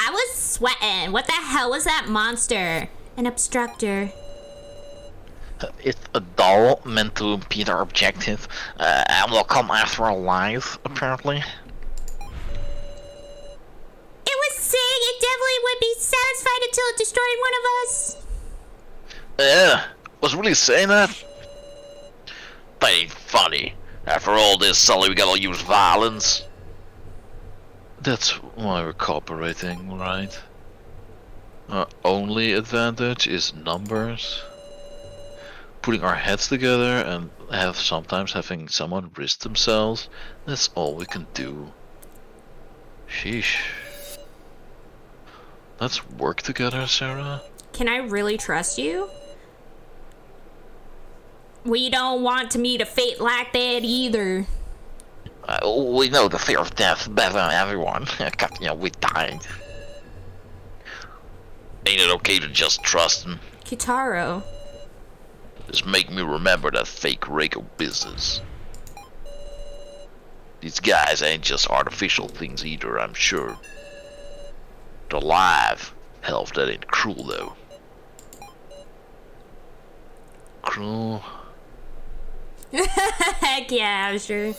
I was sweating. What the hell was that monster? An obstructor. It's a doll meant to impede our objective, and will come after our lives, apparently. It was saying it definitely would be satisfied until it destroyed one of us. Yeah, was really saying that? That ain't funny. After all this, suddenly we gotta use violence. That's why we're cooperating, right? Our only advantage is numbers. Putting our heads together and sometimes having someone risk themselves, that's all we can do. Sheesh. Let's work together, Sarah. Can I really trust you? We don't want to meet a fate like that either. We know the fear of death better than everyone. We died. Ain't it okay to just trust him? Kitaro. Just make me remember that fake Reiko business. These guys ain't just artificial things either, I'm sure. They're alive. Hell, if that ain't cruel though. Cruel. Heck yeah, I'm sure.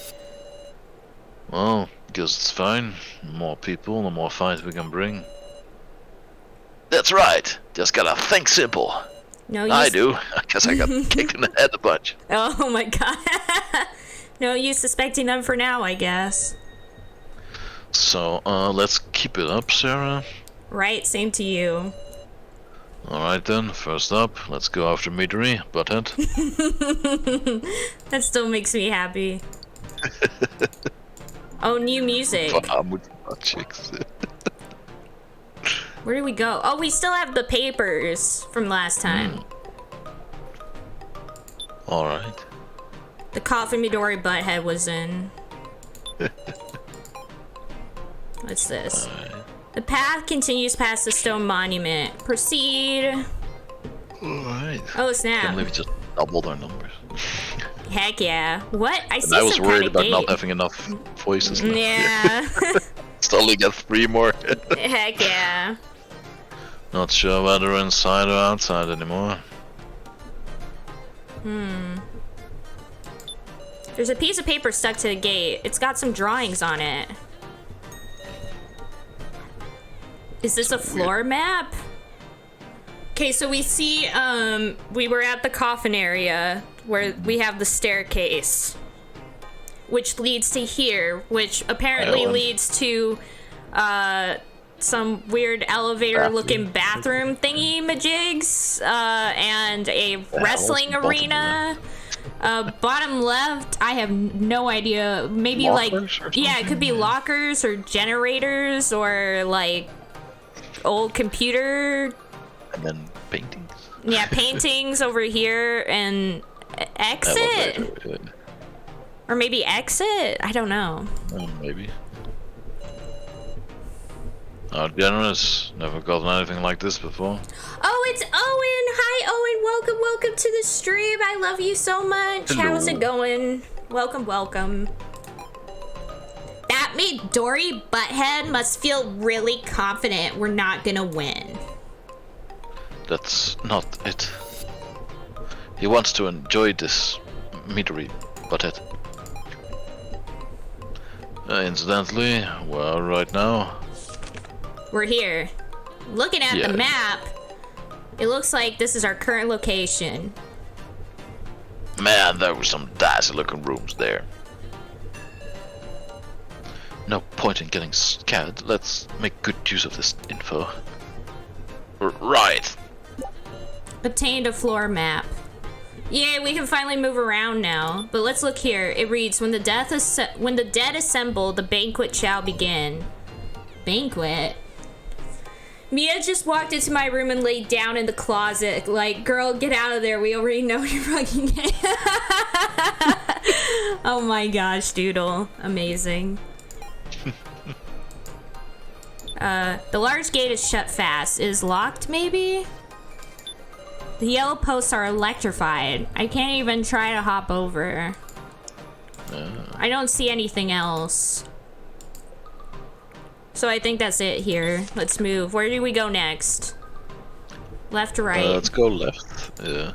Well, guess it's fine. The more people, the more fights we can bring. That's right. Just gotta think simple. No use. I do. I guess I got kicked in the head a bunch. Oh my god. No use suspecting them for now, I guess. So, let's keep it up, Sarah. Right, same to you. Alright then, first up, let's go after Midori, butthead. That still makes me happy. Oh, new music. Chicks. Where do we go? Oh, we still have the papers from last time. Alright. The coffin Midori butthead was in. What's this? The path continues past the stone monument. Proceed. Alright. Oh, Can't snap. believe we just doubled our numbers. Heck yeah. What? I And see I was some worried kind of about gate. not having enough voices left. Yeah. Still get 3 more. Heck yeah. Not sure whether we're inside or outside anymore. There's a piece of paper stuck to the gate. It's got some drawings on it. Is this a floor map? Okay, so we see, we were at the coffin area where we have the staircase, which leads to here, which apparently leads to, some weird elevator-looking bathroom thingy-majigs, and a wrestling arena. Bottom left, I have no idea. Maybe it could be lockers or generators or like old computer. And then paintings. Yeah, paintings over here and exit. Elevator, Or maybe exit? I don't know. maybe. Generous. Never gotten anything like this before. Oh, it's Owen. Hi, Owen. Welcome to the stream. I love you so much. Hello. How's it going? Welcome. That Midori butthead must feel really confident we're not gonna win. That's not it. He wants to enjoy this Midori butthead. Incidentally, well, right now. We're here. Looking at the map, it looks like this is our current location. Man, there were some dicey looking rooms there. No point in getting scared. Let's make good use of this info. Right. Obtained a floor map. Yeah, we can finally move around now. But let's look here. It reads, when the dead assemble, the banquet shall begin. Banquet? Mia just walked into my room and laid down in the closet. Like, girl, get out of there. We already know you're fucking gay. Oh my gosh, Doodle. Amazing. The large gate is shut fast. It is locked, maybe? The yellow posts are electrified. I can't even try to hop over. I don't see anything else. So I think that's it here. Let's move. Where do we go next? Left or right? Let's go left. Yeah.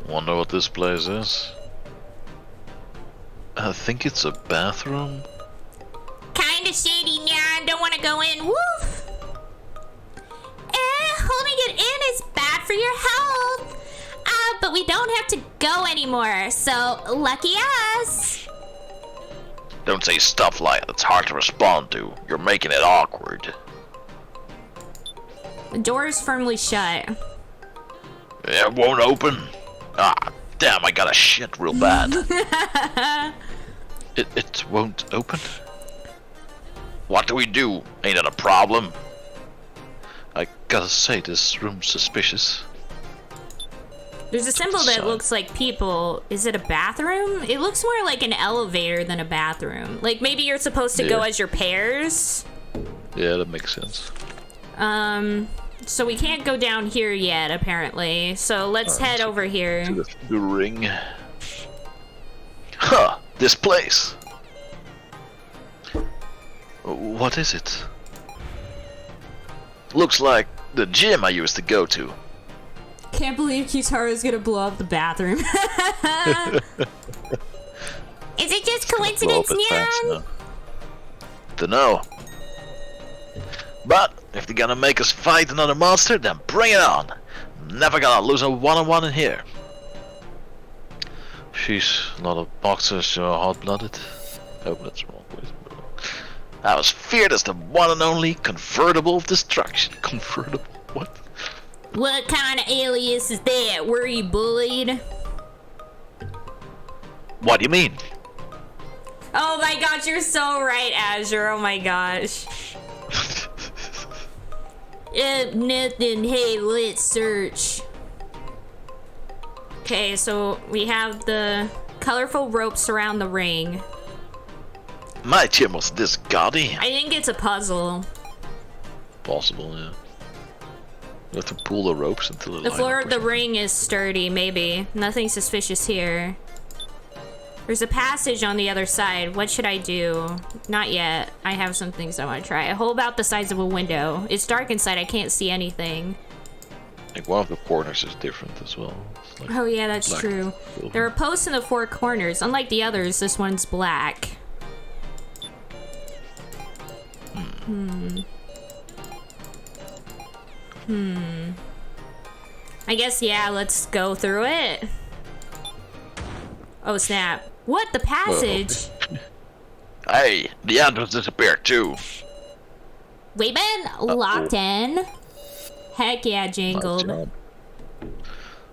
Wonder what this place is. I think it's a bathroom. Kinda shady, Nyan. Don't want to go in. Woof! Holding it in is bad for your health. But we don't have to go anymore, so lucky us. Don't say stuff like that's hard to respond to. You're making it awkward. The door is firmly shut. It won't open. Ah, damn, I got a shit real bad. It won't open? What do we do? Ain't it a problem? I gotta say, this room's suspicious. There's a symbol that looks like people. Is it a bathroom? It looks more like an elevator than a bathroom. Like maybe you're supposed to go as your pairs. Yeah, that makes sense. So we can't go down here yet, apparently. So let's head over here. To the ring. Huh, this place. What is it? Looks like the gym I used to go to. Can't believe Kitara's gonna blow up the bathroom. Is it just coincidence, Nyan? Dunno. But if they're gonna make us fight another monster, then bring it on. Never gonna lose a one-on-one in here. Sheesh, a lot of boxers are hot-blooded. Oh, that's wrong. I was feared as the one and only convertible of destruction. Convertible? What? What kind of alias is that? Were you bullied? What do you mean? Oh my gosh, you're so right, Azure. Oh my gosh. Nothing. Hey, let's search. Okay, so we have the colorful ropes around the ring. My gym was this gaudy. I think it's a puzzle. Possible, yeah. You have to pull the ropes until The floor of the ring is sturdy, maybe. Nothing suspicious here. There's a passage on the other side. What should I do? Not yet. I have some things I want to try. A hole about the size of a window. It's dark inside. I can't see anything. I think one of the corners is different as well. Like oh yeah, that's true. There are posts in the four corners. Unlike the others, this one's black. I guess, yeah, let's go through it. Oh, snap. What? The passage? Hey, the entrance disappeared too. We've been locked in. Heck yeah, Jangled.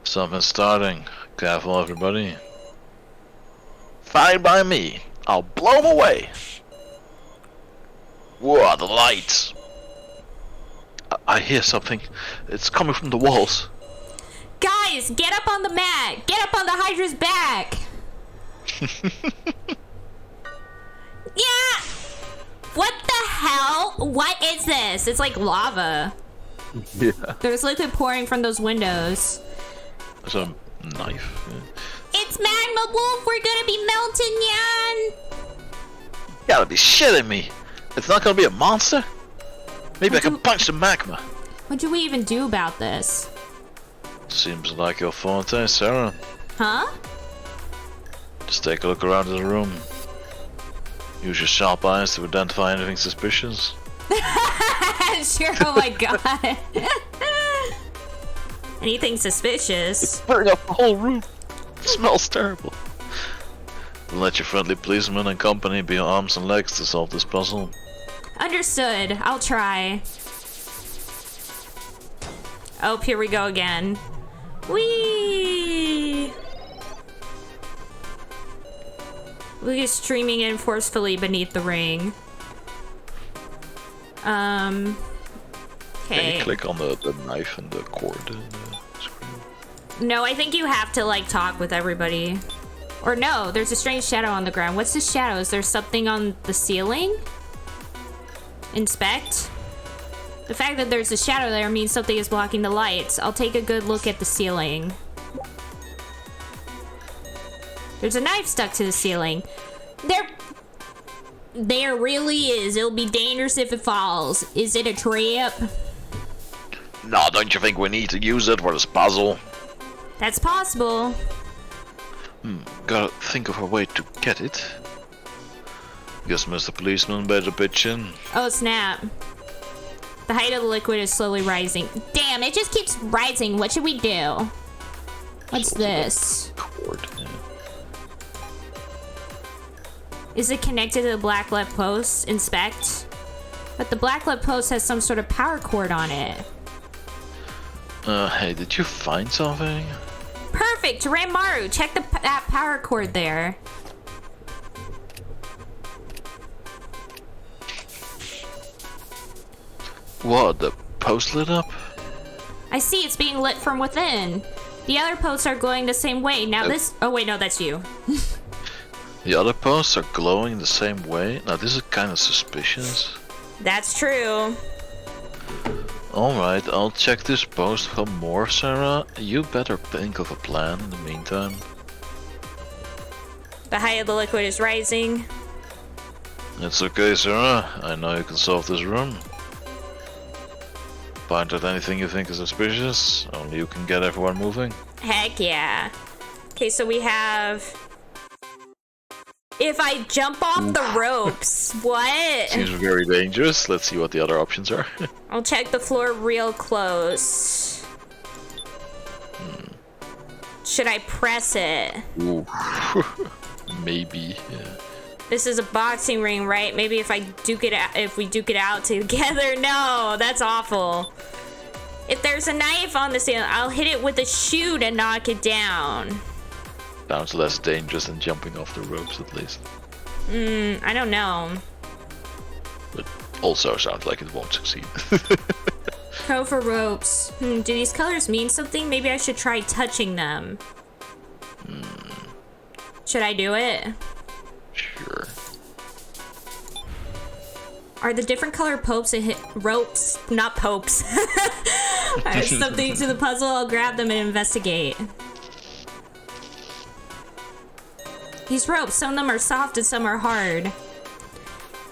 Something's starting. Careful, everybody. Fine by me. I'll blow them away. Whoa, the lights. I hear something. It's coming from the walls. Guys, get up on the mat. Get up on the Hydra's back. Yeah. What the hell? What is this? It's like lava. Yeah. There's liquid pouring from those windows. There's a knife. Yeah. It's Magma Wolf. We're gonna be melting, Yan. You gotta be shitting me. It's not gonna be a monster? Maybe I can punch the magma. What do we even do about this? Seems like your forte, Sarah. Huh? Just take a look around the room. Use your sharp eyes to identify anything suspicious. Sure, oh my god. Anything suspicious? Burning up the whole room. It smells terrible. Let your friendly policeman and company be your arms and legs to solve this puzzle. Understood. I'll try. Oh, here we go again. Whee! Luke is streaming in forcefully beneath the ring. Can Okay. you click on the knife and the cord in the screen? No, I think you have to, like, talk with everybody. Or no, there's a strange shadow on the ground. What's the shadow? Is there something on the ceiling? Inspect? The fact that there's a shadow there means something is blocking the lights. I'll take a good look at the ceiling. There's a knife stuck to the ceiling. There really is. It'll be dangerous if it falls. Is it a trap? No, don't you think we need to use it for this puzzle? That's possible. Gotta think of a way to get it. Guess Mr. Policeman better pitch in. Oh, snap. The height of the liquid is slowly rising. Damn, it just keeps rising. What should we do? What's this? Cord, yeah. Is it connected to the black lead post? Inspect. But the black lead post has some sort of power cord on it. Hey, did you find something? Perfect! Ranmaru, check that power cord there. What, the post lit up? I see it's being lit from within. The other posts are glowing the same way. Now this... Oh wait, no, that's you. The other posts are glowing the same way? Now this is kind of suspicious. That's true. Alright, I'll check this post for more, Sarah. You better think of a plan in the meantime. The height of the liquid is rising. It's okay, Sarah. I know you can solve this room. Find out anything you think is suspicious. Only you can get everyone moving. Heck yeah. Okay, so we have... If I jump off the ropes, what? Seems very dangerous. Let's see what the other options are. I'll check the floor real close. Should I press it? Ooh. Maybe, yeah. This is a boxing ring, right? Maybe if we duke it out together. No, that's awful. If there's a knife on the ceiling, I'll hit it with a shoe to knock it down. Sounds less dangerous than jumping off the ropes, at least. I don't know. But also sounds like it won't succeed. Pro for ropes. Do these colors mean something? Maybe I should try touching them. Should I do it? Sure. Are the different color ropes, not popes, are something to the puzzle? I'll grab them and investigate. These ropes, some of them are soft and some are hard.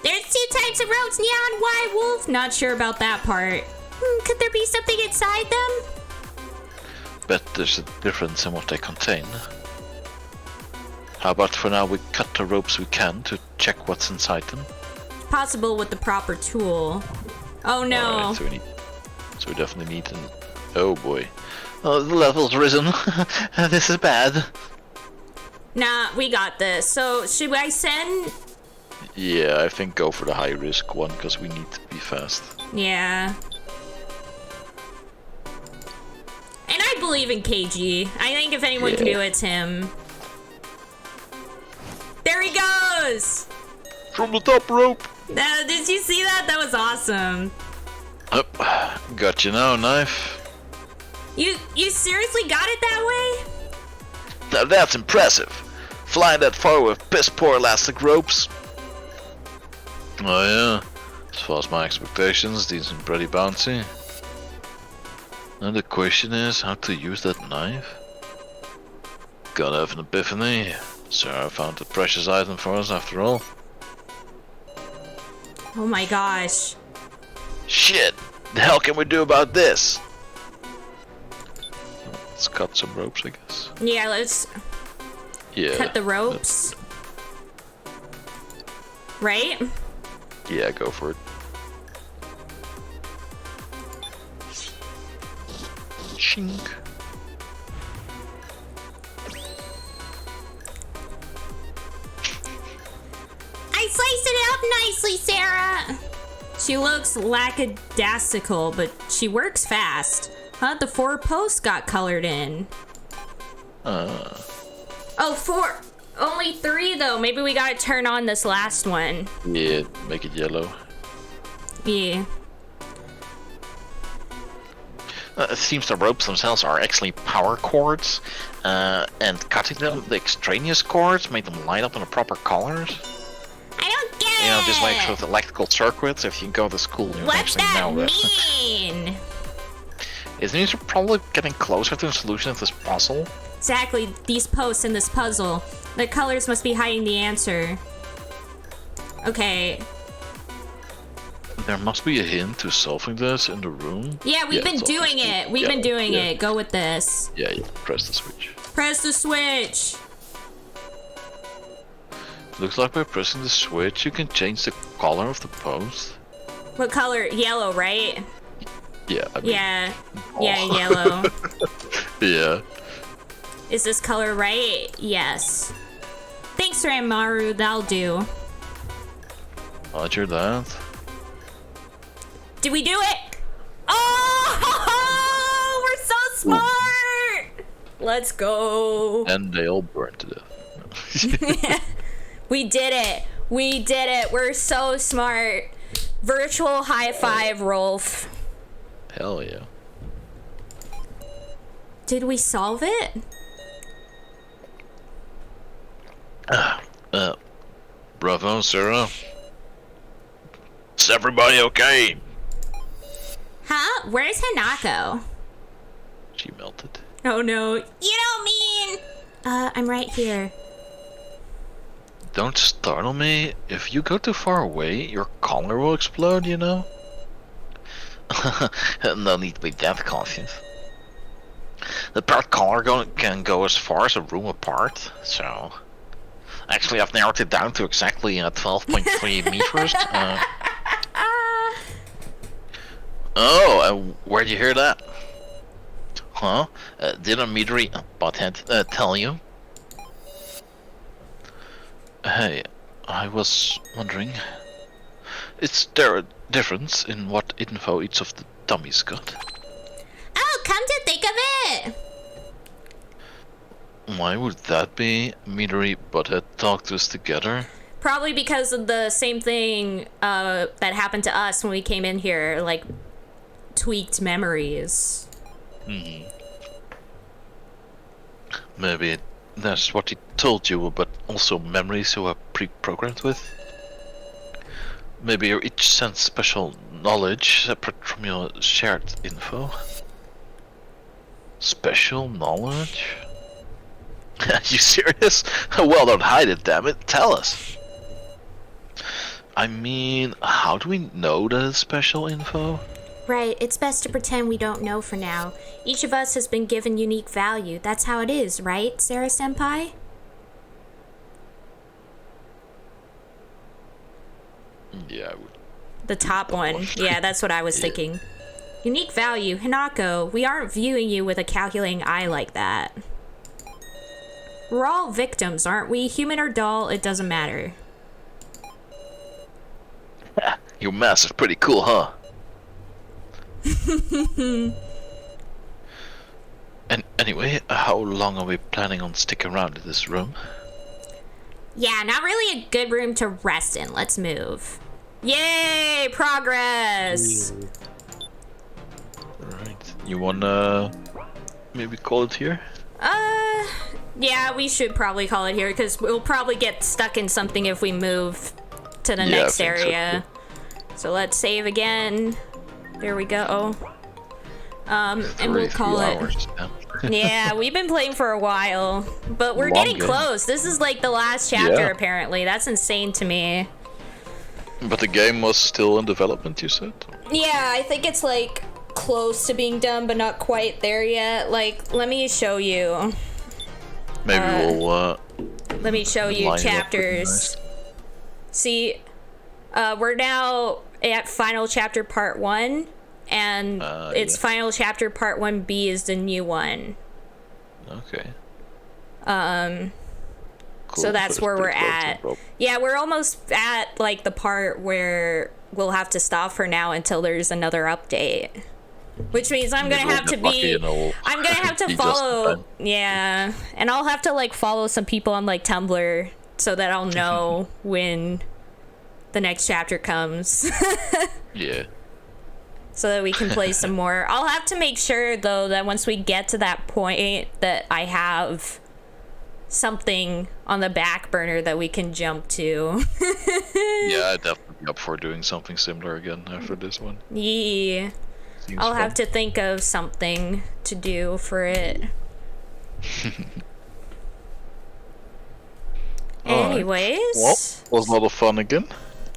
There's 2 types of ropes, neon, white, wolf. Not sure about that part. Could there be something inside them? Bet there's a difference in what they contain. How about for now we cut the ropes we can to check what's inside them? Possible with the proper tool. Oh no. Alright, so we definitely need an... Oh boy. Oh, the level's risen. This is bad. Nah, we got this. So, should I send... Yeah, I think go for the high risk one, because we need to be fast. Yeah. And I believe in KG. I think if anyone can do it, it's him. There he goes! From the top rope! Did you see that? That was awesome. Got you now, knife. You seriously got it that way? Now that's impressive. Flying that far with piss poor elastic ropes. Oh yeah, as far as my expectations, these are pretty bouncy. And the question is how to use that knife. Gotta have an epiphany. Sarah found a precious item for us after all. Oh my gosh. Shit! The hell can we do about this? Let's cut some ropes, I guess. Yeah, let's cut the ropes. Right? Yeah, go for it. Chink. I sliced it up nicely, Sarah! She looks lackadaisical, but she works fast. Huh? The 4 posts got colored in. Oh, 4. Only 3, though. Maybe we gotta turn on this last one. Yeah, make it yellow. Yeah. It seems the ropes themselves are actually power cords, and cutting them, the extraneous cords, make them line up in the proper colors. I don't get it! You know, just like with electrical circuits, if you go to school, you What's actually that know that. mean? It means you're probably getting closer to the solution of this puzzle. Exactly, these posts in this puzzle. The colors must be hiding the answer. Okay. There must be a hint to solving this in the room. Yeah, we've been doing it. We've been doing it. Go with this. Yeah, you press the switch. Press the switch. Looks like by pressing the switch, you can change the color of the post. What color? Yellow, right? Yeah. I mean, Yeah. Yeah, yellow. Yeah. Is this color right? Yes. Thanks, Ranmaru. That'll do. Roger that. Did we do it? Oh, we're so smart. Let's go. And they all burn to death. We did it. We did it. We're so smart. Virtual high five, Rolf. Hell yeah. Did we solve it? Bravo, Sarah. Is everybody okay? Huh? Where's Hanako? She melted. Oh no. You don't mean... I'm right here. Don't startle me. If you go too far away, your collar will explode, you know? No need to be that cautious. The part collar can go as far as a room apart, so... Actually, I've narrowed it down to exactly 12.3 meters. Where'd you hear that? Huh? Didn't Midori Butthead tell you? Hey, I was wondering... Is there a difference in what info each of the dummies got? Oh, come to think of it! Why would that be? Midori Butthead talked us together? Probably because of the same thing that happened to us when we came in here, like tweaked memories. Maybe that's what he told you, but also memories you are pre-programmed with? Maybe you each sense special knowledge separate from your shared info? Special knowledge? You serious? Well, don't hide it, damn it. Tell us. I mean, how do we know that it's special info? Right, it's best to pretend we don't know for now. Each of us has been given unique value. That's how it is, right, Sarah-senpai? Yeah, I would. The top one. Yeah, that's what I was thinking. Unique value. Hinako, we aren't viewing you with a calculating eye like that. We're all victims, aren't we? Human or doll, it doesn't matter. Your mask is pretty cool, huh? And anyway, how long are we planning on sticking around in this room? Yeah, not really a good room to rest in. Let's move. Yay! Progress! Alright, you wanna maybe call it here? Yeah, we should probably call it here, because we'll probably get stuck in something if we move to the next area. So let's save again. There we go. And we'll call it... Yeah, we've been playing for a while, but we're getting close. This is like the last chapter, apparently. That's insane to me. But the game was still in development, you said? Yeah, I think it's like close to being done, but not quite there yet. Like, let me show you. Maybe we'll let me show you chapters. Nice. See, we're now at final chapter part 1, and it's final chapter part 1B is the new one. Okay. Cool, so that's where we're at. Yeah, we're almost at like the part where we'll have to stop for now until there's another update. Which means I'm gonna have to I'm gonna have to follow, yeah, and I'll have to like follow some people on like Tumblr so that I'll know when the next chapter comes. Yeah. So that we can play some more. I'll have to make sure though that once we get to that point that I have something on the back burner that we can jump to. Yeah, I'd definitely be up for doing something similar again after this one. Yeah. I'll have to think of something to do for it. Anyways. Well, was a lot of fun again.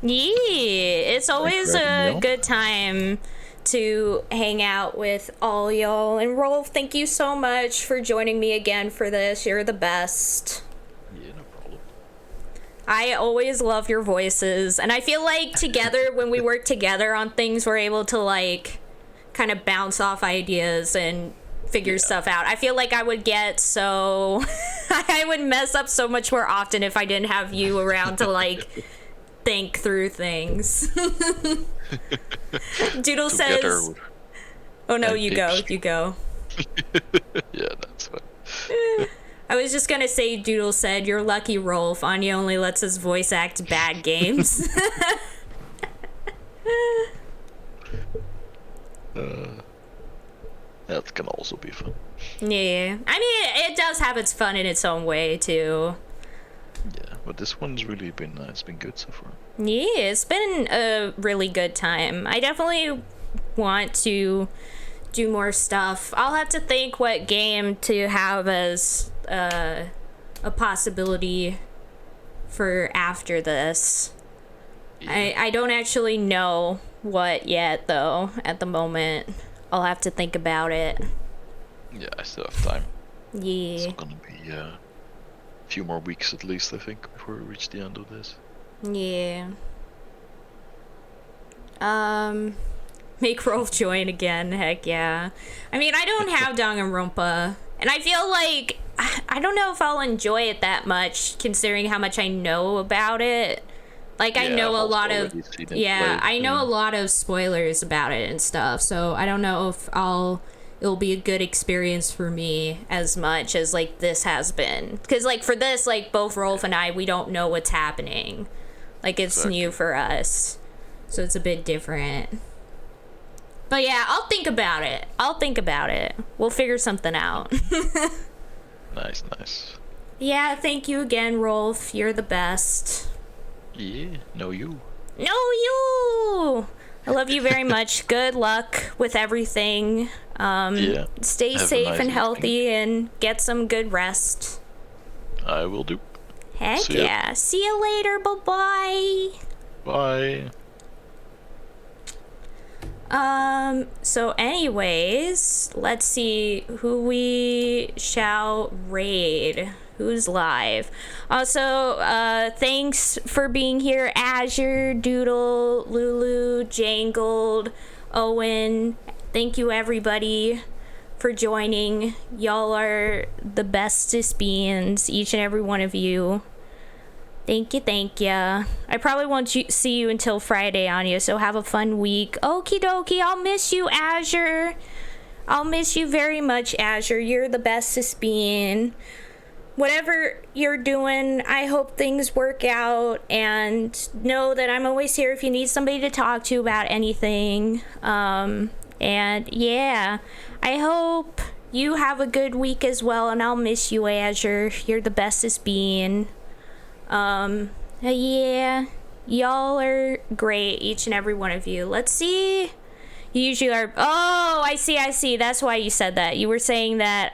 Yeah, it's always for having me a on. good time to hang out with all y'all. And Rolf, thank you so much for joining me again for this. You're the best. Yeah, no problem. I always love your voices, and I feel like together, when we work together on things, we're able to like kind of bounce off ideas and figure stuff out. I feel like I would get so I would mess up so much more often if I didn't have you around to like think through things. Doodle Together says, "Oh no, and you go, tips. you go." Yeah, that's fine. I was just gonna say, Doodle said, "You're lucky, Rolf. Anya only lets us voice act bad games." That can also be fun. Yeah, I mean, it does have its fun in its own way too. Yeah, but this one's really been it's been good so far. Yeah, it's been a really good time. I definitely want to do more stuff. I'll have to think what game to have as a possibility for after this. I don't actually know what yet, though, at the moment. I'll have to think about it. Yeah, I still have time. Yeah. It's gonna be a few more weeks at least, I think, before we reach the end of this. Yeah. Make Rolf join again. Heck yeah. I mean, I don't have Danganronpa, and I feel like I don't know if I'll enjoy it that much, considering how much I know about it. Like, I Yeah, know I've a also lot of already seen it played, I know a lot of spoilers about it and stuff. So I don't know if it'll be a good experience for me as much as like this has been. Because like for this, like both Rolf and I, we don't know what's happening. Like it's new for us, so it's a bit different. But yeah, I'll think about it. We'll figure something out. Nice, nice. Yeah, thank you again, Rolf. You're the best. Yeah, no you. No, you! I love you very much. Good luck with everything. Yeah. Stay Have a safe nice and evening. healthy and get some good rest. I will do. Heck See ya. yeah. See you later. Bye-bye. Bye. So anyways, let's see who we shall raid. Who's live? Also, thanks for being here, Azure, Doodle, Lulu, Jangled, Owen. Thank you, everybody, for joining. Y'all are the bestest beings, each and every one of you. Thank you. I probably won't see you until Friday, Anya, so have a fun week. Okie dokie, I'll miss you, Azure. I'll miss you very much, Azure. You're the bestest being. Whatever you're doing, I hope things work out, and know that I'm always here if you need somebody to talk to about anything. And yeah, I hope you have a good week as well, and I'll miss you, Azure. You're the bestest being. Yeah, y'all are great, each and every one of you. Let's see. You usually are. Oh, I see. That's why you said that. You were saying that,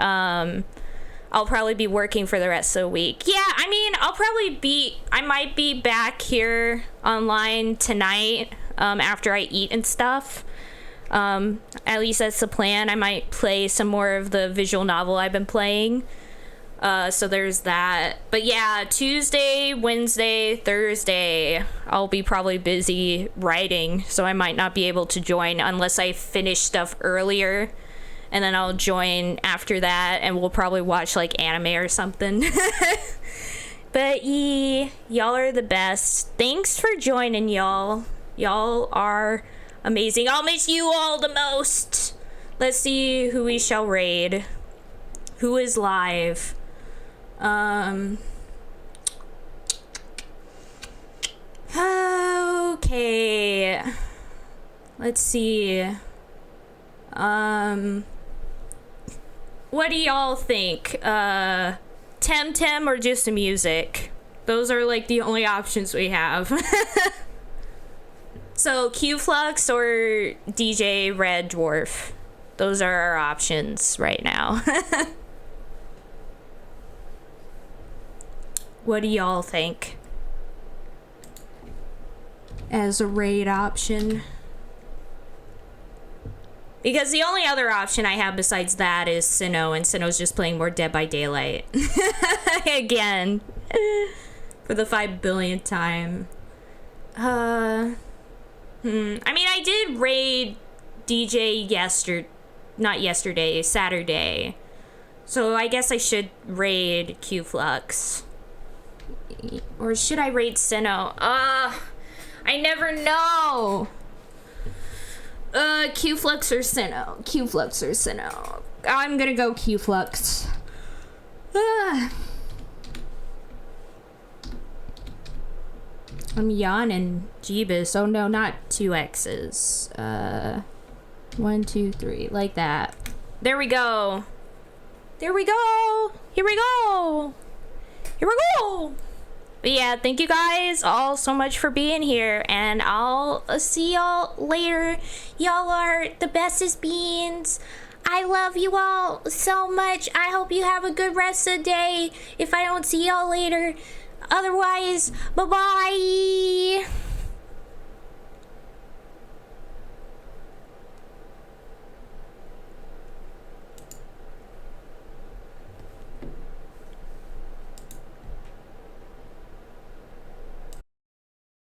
I'll probably be working for the rest of the week. Yeah, I mean, I might be back here online tonight, after I eat and stuff. At least that's the plan. I might play some more of the visual novel I've been playing. So there's that. But yeah, Tuesday, Wednesday, Thursday, I'll be probably busy writing, so I might not be able to join unless I finish stuff earlier. And then I'll join after that, and we'll probably watch like anime or something. But yeah, y'all are the best. Thanks for joining, y'all. Y'all are amazing. I'll miss you all the most. Let's see who we shall raid. Who is live? Okay. Let's see. What do y'all think? Temtem or just music? Those are like the only options we have. So Q-Flux or DJ Red Dwarf? Those are our options right now. What do y'all think? as a raid option. Because the only other option I have besides that is Sinnoh, and Sinnoh's just playing more Dead by Daylight. Again. For the 5 billionth time. I mean, I did raid DJ Saturday. So I guess I should raid Q-Flux. Or should I raid Sinnoh? I never know. Q-Flux or Sinnoh? Q-Flux or Sinnoh? I'm gonna go Q-Flux. I'm yawning. Jeebus. Oh no, not 2 X's. 1, 2, 3. Like that. There we go. There we go. Here we go. Here we go. But yeah, thank you guys all so much for being here, and I'll see y'all later. Y'all are the bestest beans. I love you all so much. I hope you have a good rest of the day if I don't see y'all later. Otherwise, bye-bye.